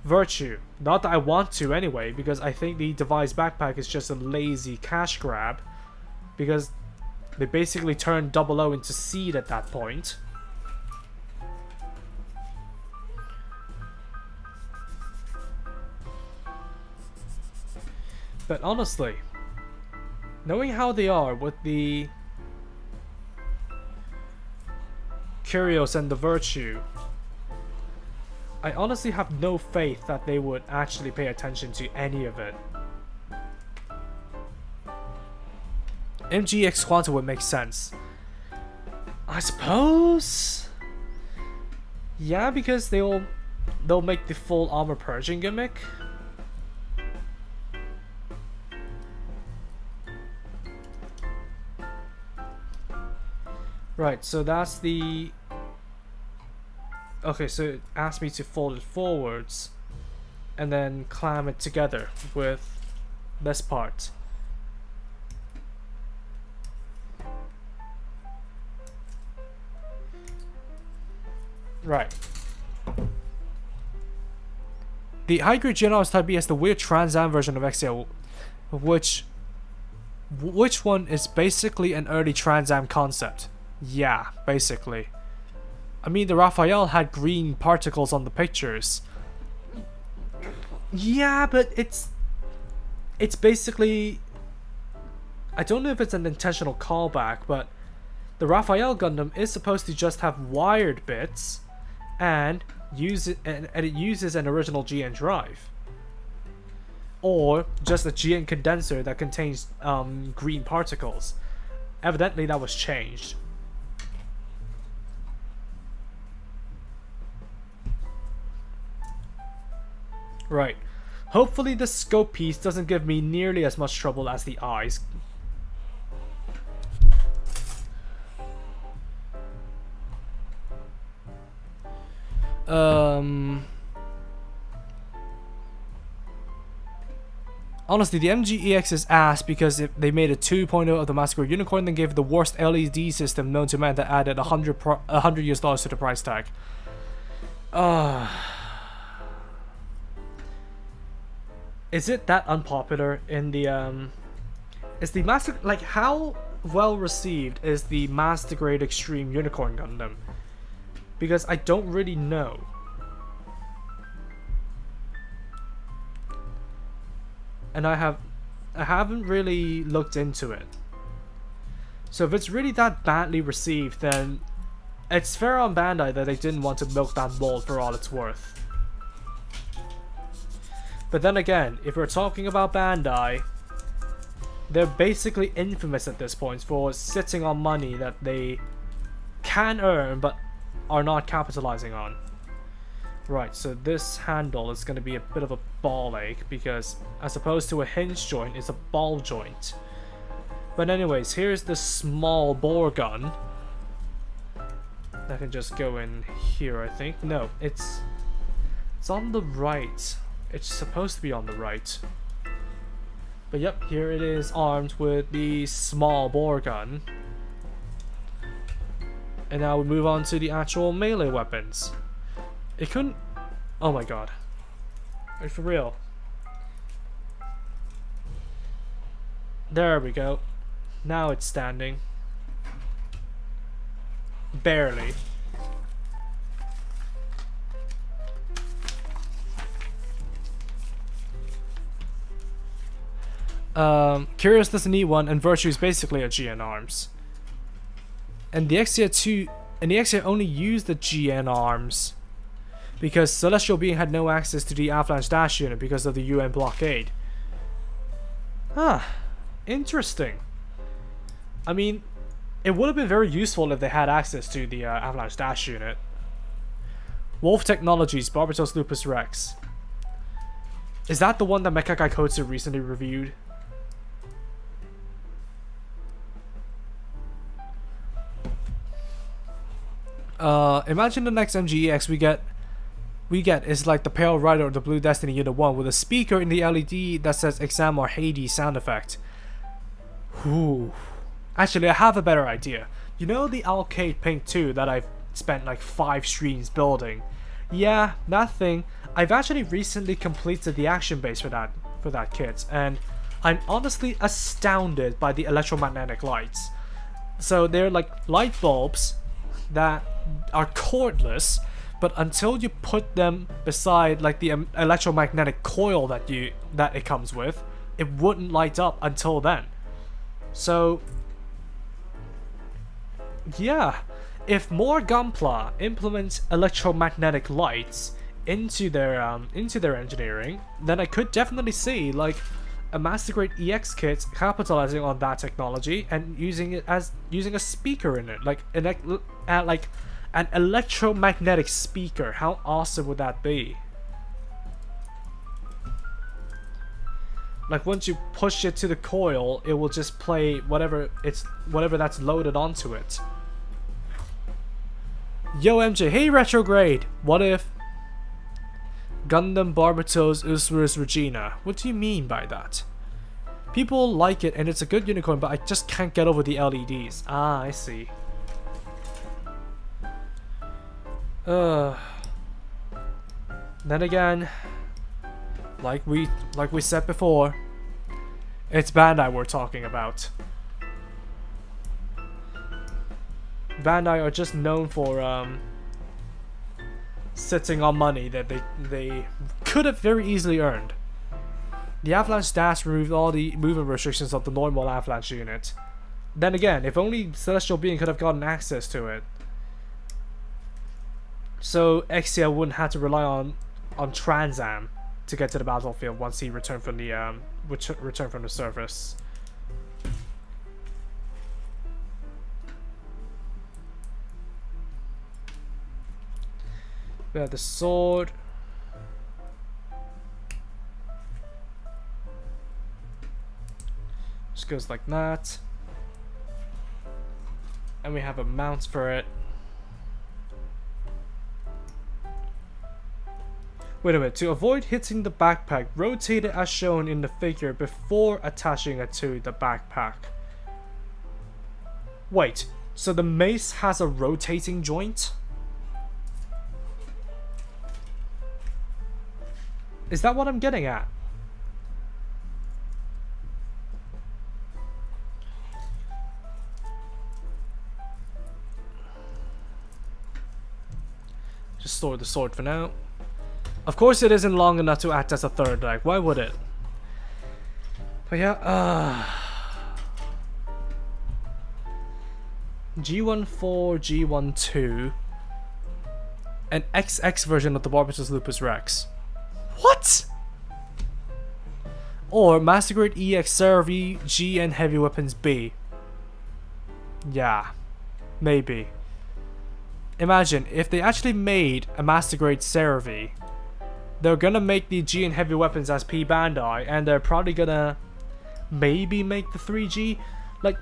Virtue. Not that I want to anyway, because I think the device backpack is just a lazy cash grab, because they basically turned 00 into Seed at that point. But honestly, knowing how they are with the Kyrios and the Virtue, I honestly have no faith that they would actually pay attention to any of it. MGX Quantum would make sense, I suppose. Yeah, because they'll make the full armor purging gimmick. Right, so that's the... Okay, so it asked me to fold it forwards and then clamp it together with this part. Right. The high-grade GN-Arms Type B has the weird Trans Am version of XL, which one is basically an early Trans Am concept. Yeah, basically. I mean, the Raphael had green particles on the pictures. Yeah, but it's basically... I don't know if it's an intentional callback, but the Raphael Gundam is supposed to just have wired bits and it uses an original GN drive. Or just a GN condenser that contains green particles. Evidently that was changed. Right. Hopefully the scope piece doesn't give me nearly as much trouble as the eyes. Honestly, the MGEX is ass because they made a 2.0 of the Massacre Unicorn, then gave it the worst LED system known to man that added $100 to the price tag. Is it that unpopular in the is the Master, like, how well received is the Master Grade Extreme Unicorn Gundam? Because I don't really know. And I haven't really looked into it. So if it's really that badly received, then it's fair on Bandai that they didn't want to milk that mold for all it's worth. But then again, if we're talking about Bandai, they're basically infamous at this point for sitting on money that they can earn but are not capitalizing on. Right, so this handle is going to be a bit of a ball ache because as opposed to a hinge joint, it's a ball joint. But anyways, here's the small bore gun. That can just go in here, I think. No, it's on the right. It's supposed to be on the right. But yep, here it is, armed with the small bore gun. And now we move on to the actual melee weapons. It couldn't... Oh my god. Are you for real? There we go. Now it's standing. Barely. Kyrios doesn't need one, and Virtue is basically a GN-Arms. And the Exia only used the GN-Arms because Celestial Being had no access to the Avalanche Dash unit because of the UN blockade. Huh. Interesting. I mean, It would have been very useful if they had access to the Avalanche Dash unit. Wolf Technologies, Barbatos Lupus Rex. Is that the one that Mecha Gaikotsu recently reviewed? Imagine the next MGEX we get is like the Pale Rider or the Blue Destiny Unit 1 with a speaker in the LED that says Exam or Hades sound effect. Whew. Actually, I have a better idea. You know the Arcade Pink 2 that I've spent like 5 streams building? Yeah, that thing. I've actually recently completed the action base for that kit, and I'm honestly astounded by the electromagnetic lights. So they're like light bulbs that are cordless, but until you put them beside like the electromagnetic coil that it comes with, it wouldn't light up until then. So yeah, if more Gunpla implement electromagnetic lights into their engineering, then I could definitely see like a Master Grade EX kit capitalizing on that technology and using a speaker in it, like an electromagnetic speaker. How awesome would that be? Like once you push it to the coil, it will just play whatever that's loaded onto it. Yo MJ, hey Retrograde! What if Gundam Barbatos Usurus Regina? What do you mean by that? People like it and it's a good unicorn, but I just can't get over the LEDs. Ah, I see. Then again, like we said before, it's Bandai we're talking about. Bandai are just known for sitting on money that they could have very easily earned. The Avalanche Dash removed all the movement restrictions of the normal Avalanche unit. Then again, if only Celestial Being could have gotten access to it, so Exia wouldn't have to rely on Transam to get to the battlefield once he returned from the surface. We have the sword. Just goes like that. And we have a mount for it. Wait a minute, to avoid hitting the backpack, rotate it as shown in the figure before attaching it to the backpack. Wait, so the mace has a rotating joint? Is that what I'm getting at? Just store the sword for now. Of course it isn't long enough to act as a third leg, why would it? But yeah, G14, G12, an XX version of the Barbatos Lupus Rex. What? Or Master Grade EX Servi G and Heavy Weapons B. Yeah, maybe. Imagine if they actually made a Master Grade Servi. They're gonna make the G and Heavy Weapons as P Bandai, and they're probably gonna maybe make the 3G like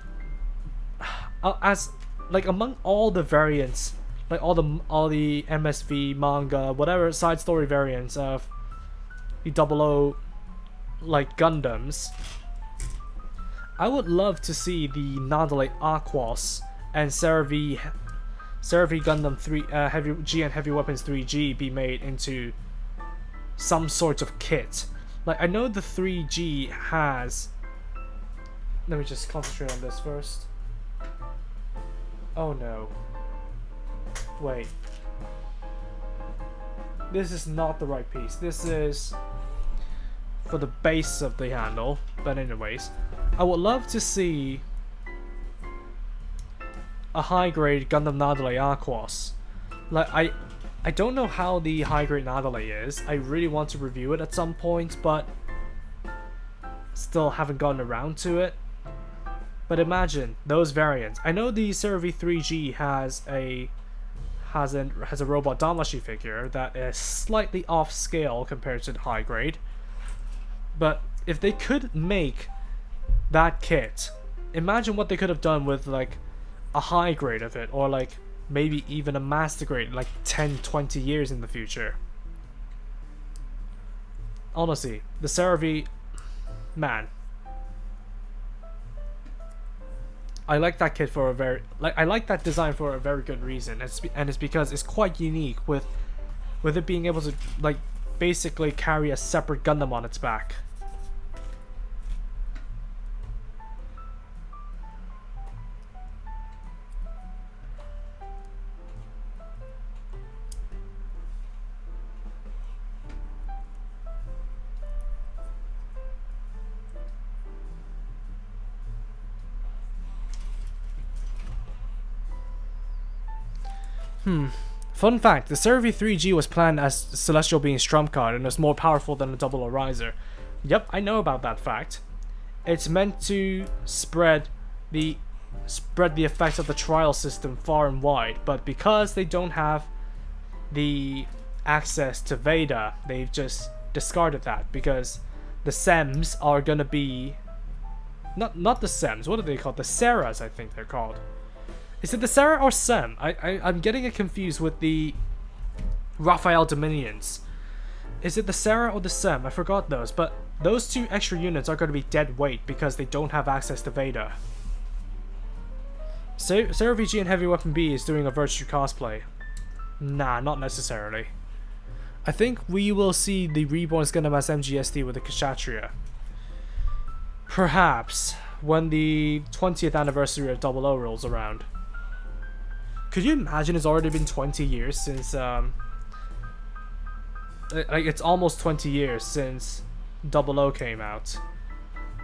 as like among all the variants, like all the MSV manga, whatever side story variants of the 00 like Gundams. I would love to see the Nadale Aquos and Servi Gundam 3 Heavy G and Heavy Weapons 3G be made into some sort of kit. Like I know the 3G has. Let me just concentrate on this first. Oh no. Wait. This is not the right piece. This is for the base of the handle. But anyways, I would love to see a high grade Gundam Nadale Aquos. Like I don't know how the high grade Nadale is. I really want to review it at some point, but still haven't gotten around to it. But imagine those variants. I know the Cerevi 3G has a robot Damashi figure that is slightly off scale compared to the high grade. But if they could make that kit, imagine what they could have done with like a high grade of it, or like maybe even a master grade like 10-20 years in the future. Honestly, the Cerevi, man, I like that kit for a very I like that design for a very good reason. It's because it's quite unique with it being able to like basically carry a separate Gundam on its back. Fun fact, the Cerevi 3G was planned as Celestial Being's trump card and was more powerful than a double riser. Yep, I know about that fact. It's meant to spread the effects of the trial system far and wide, but because they don't have the access to Veda, they've just discarded that, because the SEMs are gonna be not the SEMs, what are they called? The Seras, I think they're called. Is it the Sarah or Sem? I'm getting it confused with the Raphael Dominions. Is it the Sarah or the Sem? I forgot those, but those two extra units are going to be dead weight because they don't have access to Veda. Sarah VG and Heavy Weapon B is doing a Virtue cosplay. Nah, not necessarily. I think we will see the Reborn's Gundam as MGSD with the Kshatriya. Perhaps when the 20th anniversary of 00 rolls around. Could you imagine it's already been 20 years since, like, it's almost 20 years since 00 came out.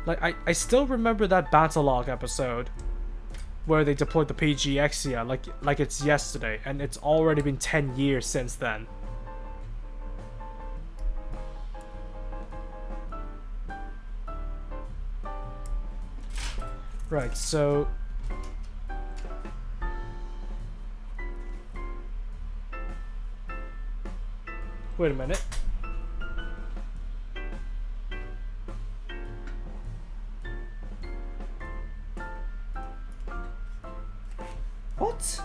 Like, I still remember that battle log episode where they deployed the PGXia like it's yesterday, and it's already been 10 years since then. Right, so wait a minute. What?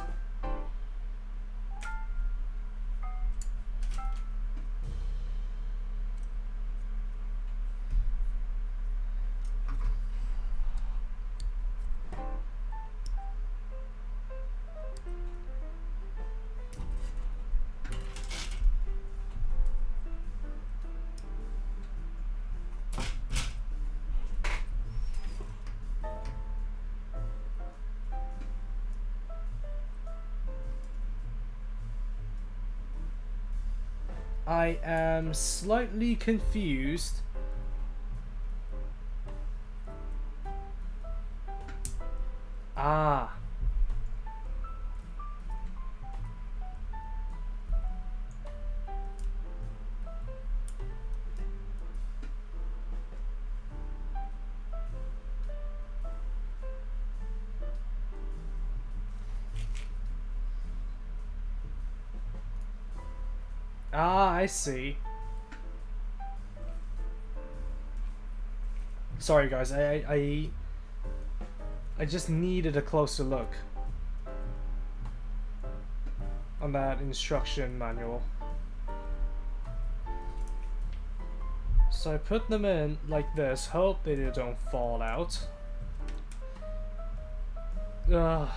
I am slightly confused. Ah. Ah, I see. Sorry guys, I just needed a closer look on that instruction manual. So I put them in like this, hope they don't fall out. The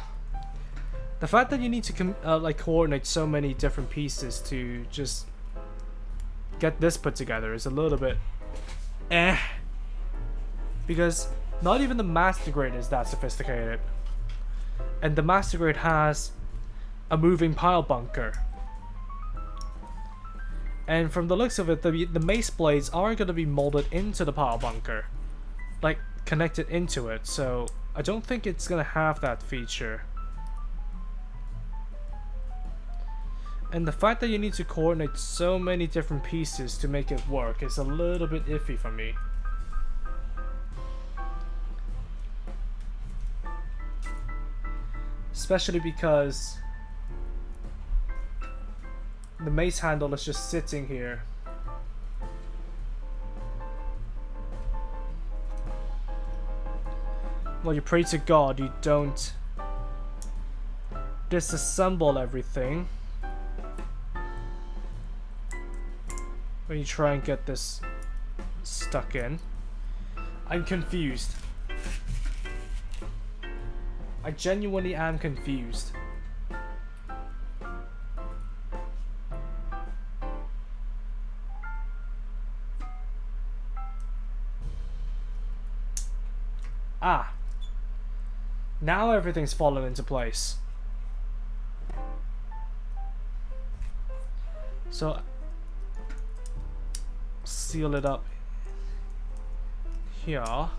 fact that you need to like coordinate so many different pieces to just get this put together is a little bit because not even the master grade is that sophisticated, and the master grade has a moving pile bunker, and from the looks of it, the mace blades are going to be molded into the pile bunker, like connected into it, so I don't think it's going to have that feature. And the fact that you need to coordinate so many different pieces to make it work is a little bit iffy for me. Especially because the mace handle is just sitting here. Well, you pray to God you don't disassemble everything when you try and get this stuck in. I'm confused. I genuinely am confused. Ah. Now everything's fallen into place. So seal it up here.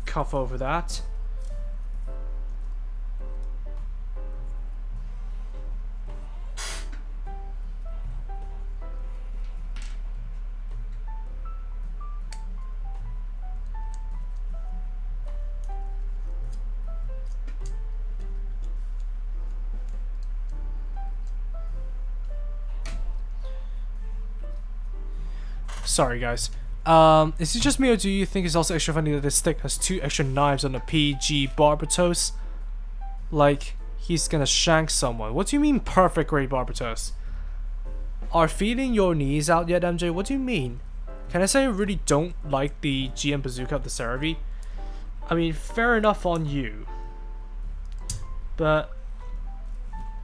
Cuff over that. Sorry guys. Is it just me or do you think it's also extra funny that this stick has 2 extra knives on the PG Barbatos? Like, he's gonna shank someone. What do you mean perfect grade Barbatos? Are feeling your knees out yet, MJ? What do you mean? Can I say I really don't like the GM Bazooka of the Cerebi? I mean, fair enough on you. But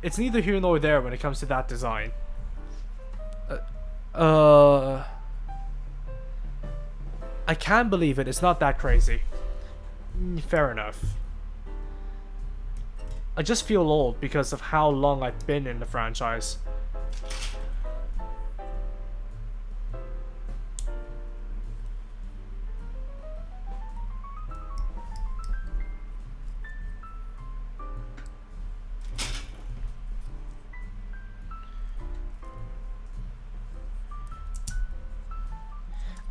it's neither here nor there when it comes to that design. I can't believe it. It's not that crazy. Fair enough. I just feel old because of how long I've been in the franchise.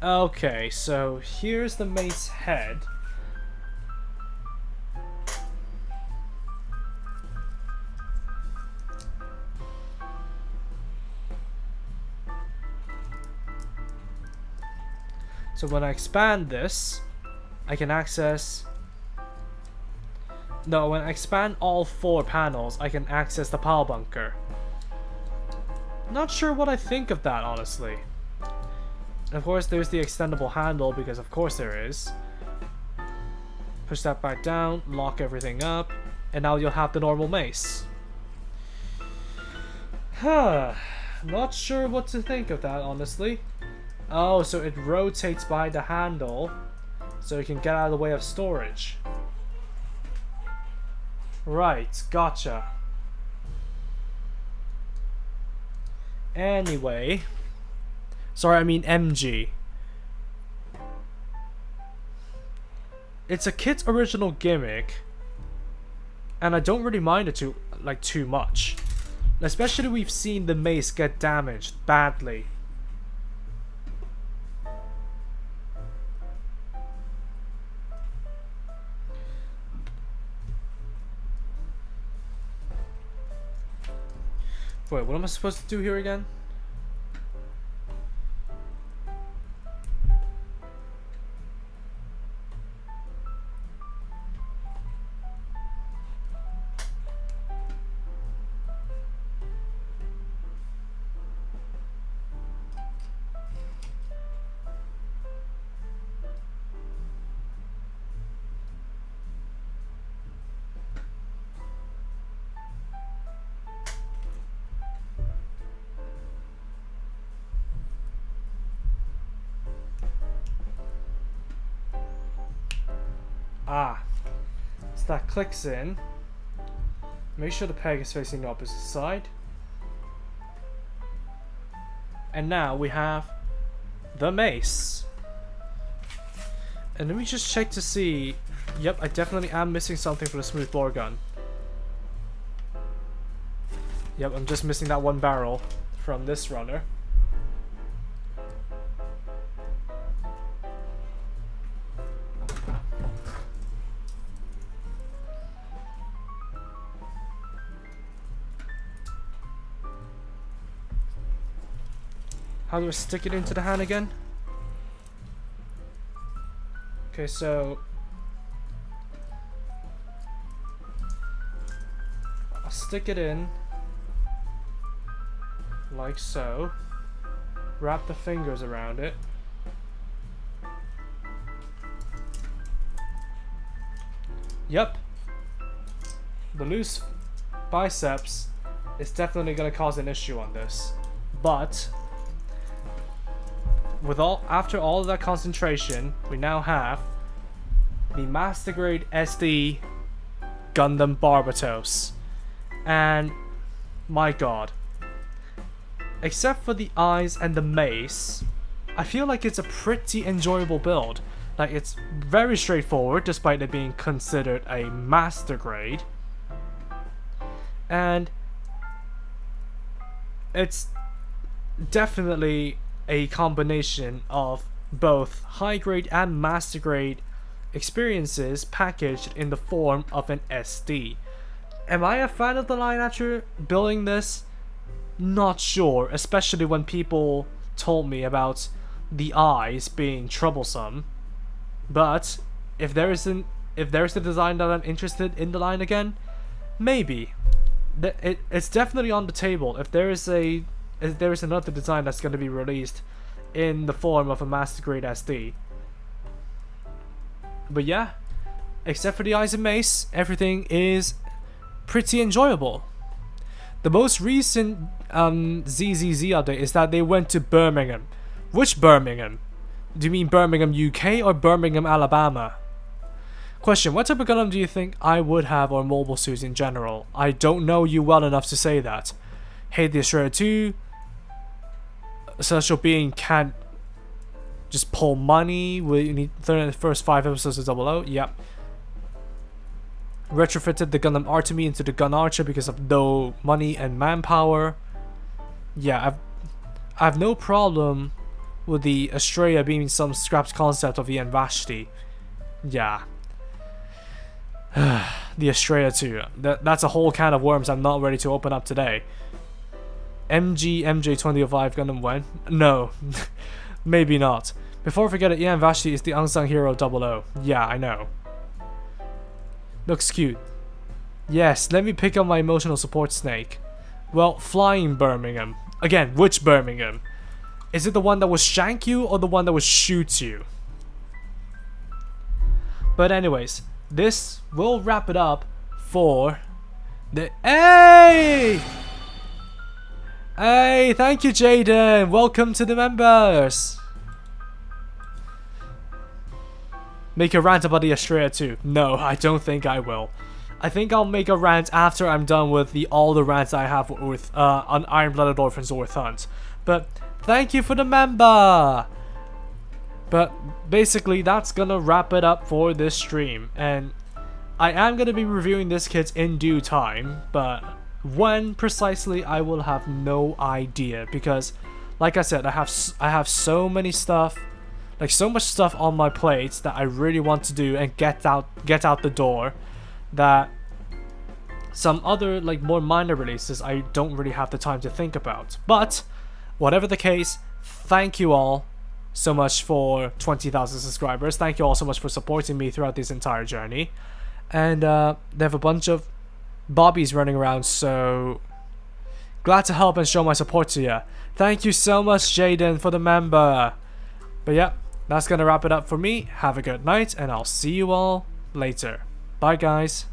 Okay, so here's the mace head. So when I expand this, I can access... No, when I expand all 4 panels, I can access the power bunker. Not sure what I think of that, honestly. And of course, there's the extendable handle, because of course there is. Push that back down, lock everything up, and now you'll have the normal mace. Huh. Not sure what to think of that, honestly. Oh, so it rotates by the handle, so you can get out of the way of storage. Right, gotcha. Anyway... Sorry, I mean MG. It's a kit's original gimmick, and I don't really mind it too much. Especially we've seen the mace get damaged badly. Wait, what am I supposed to do here again? Ah, so that clicks in. Make sure the peg is facing the opposite side. And now we have the mace. And let me just check to see. Yep, I definitely am missing something for the smooth bore gun. Yep, I'm just missing that one barrel. from this runner. How do I stick it into the hand again? Okay, so I'll stick it in like so. Wrap the fingers around it. Yep. The loose biceps is definitely going to cause an issue on this. But after all of that concentration, we now have the Master Grade SD Gundam Barbatos. And my god. Except for the eyes and the mace, I feel like it's a pretty enjoyable build. Like, it's very straightforward despite it being considered a Master Grade. And it's definitely a combination of both high grade and master grade experiences packaged in the form of an SD. Am I a fan of the line after building this? Not sure, especially when people told me about the eyes being troublesome. But if there's a design that I'm interested in the line again, maybe. It's definitely on the table. If there is another design that's going to be released in the form of a Master Grade SD. But yeah, except for the eyes and mace, everything is pretty enjoyable. The most recent ZZZ update is that they went to Birmingham. Which Birmingham? Do you mean Birmingham, UK or Birmingham, Alabama? Question, what type of Gundam do you think I would have, or mobile suits in general? I don't know you well enough to say that. Hate the Australia 2. Celestial Being can't just pull money. We need the first 5 episodes of 00. Yep. Retrofitted the Gundam Artemy into the Gun Archer because of no money and manpower. Yeah, I have no problem with the Australia being some scrapped concept of Ian Vashti. Yeah. The Australia 2. That's a whole can of worms I'm not ready to open up today. MJ2005 Gundam when? No. Maybe not. Before I forget it, Ian Vashti is the unsung hero 00. Yeah, I know. Looks cute. Yes, let me pick up my emotional support snake. Well, flying Birmingham. Again, which Birmingham? Is it the one that will shank you or the one that will shoot you? But anyways, this will wrap it up for the... Hey! Hey, thank you, Jaden. Welcome to the members. Make a rant about the Australia 2. No, I don't think I will. I think I'll make a rant after I'm done with all the rants I have with on Iron-Blooded Orphans or with Hunt. But thank you for the member. But basically, that's gonna wrap it up for this stream. And I am gonna be reviewing this kit in due time, but when precisely I will have no idea, because like I said, I have so many stuff, like so much stuff on my plate that I really want to do and get out the door, that some other like more minor releases I don't really have the time to think about. But whatever the case, thank you all so much for 20,000 subscribers. Thank you all so much for supporting me throughout this entire journey. And they have a bunch of Bobbies running around, so glad to help and show my support to you. Thank you so much, Jaden, for the member. But yeah, that's gonna wrap it up for me. Have a good night, and I'll see you all later. Bye, guys.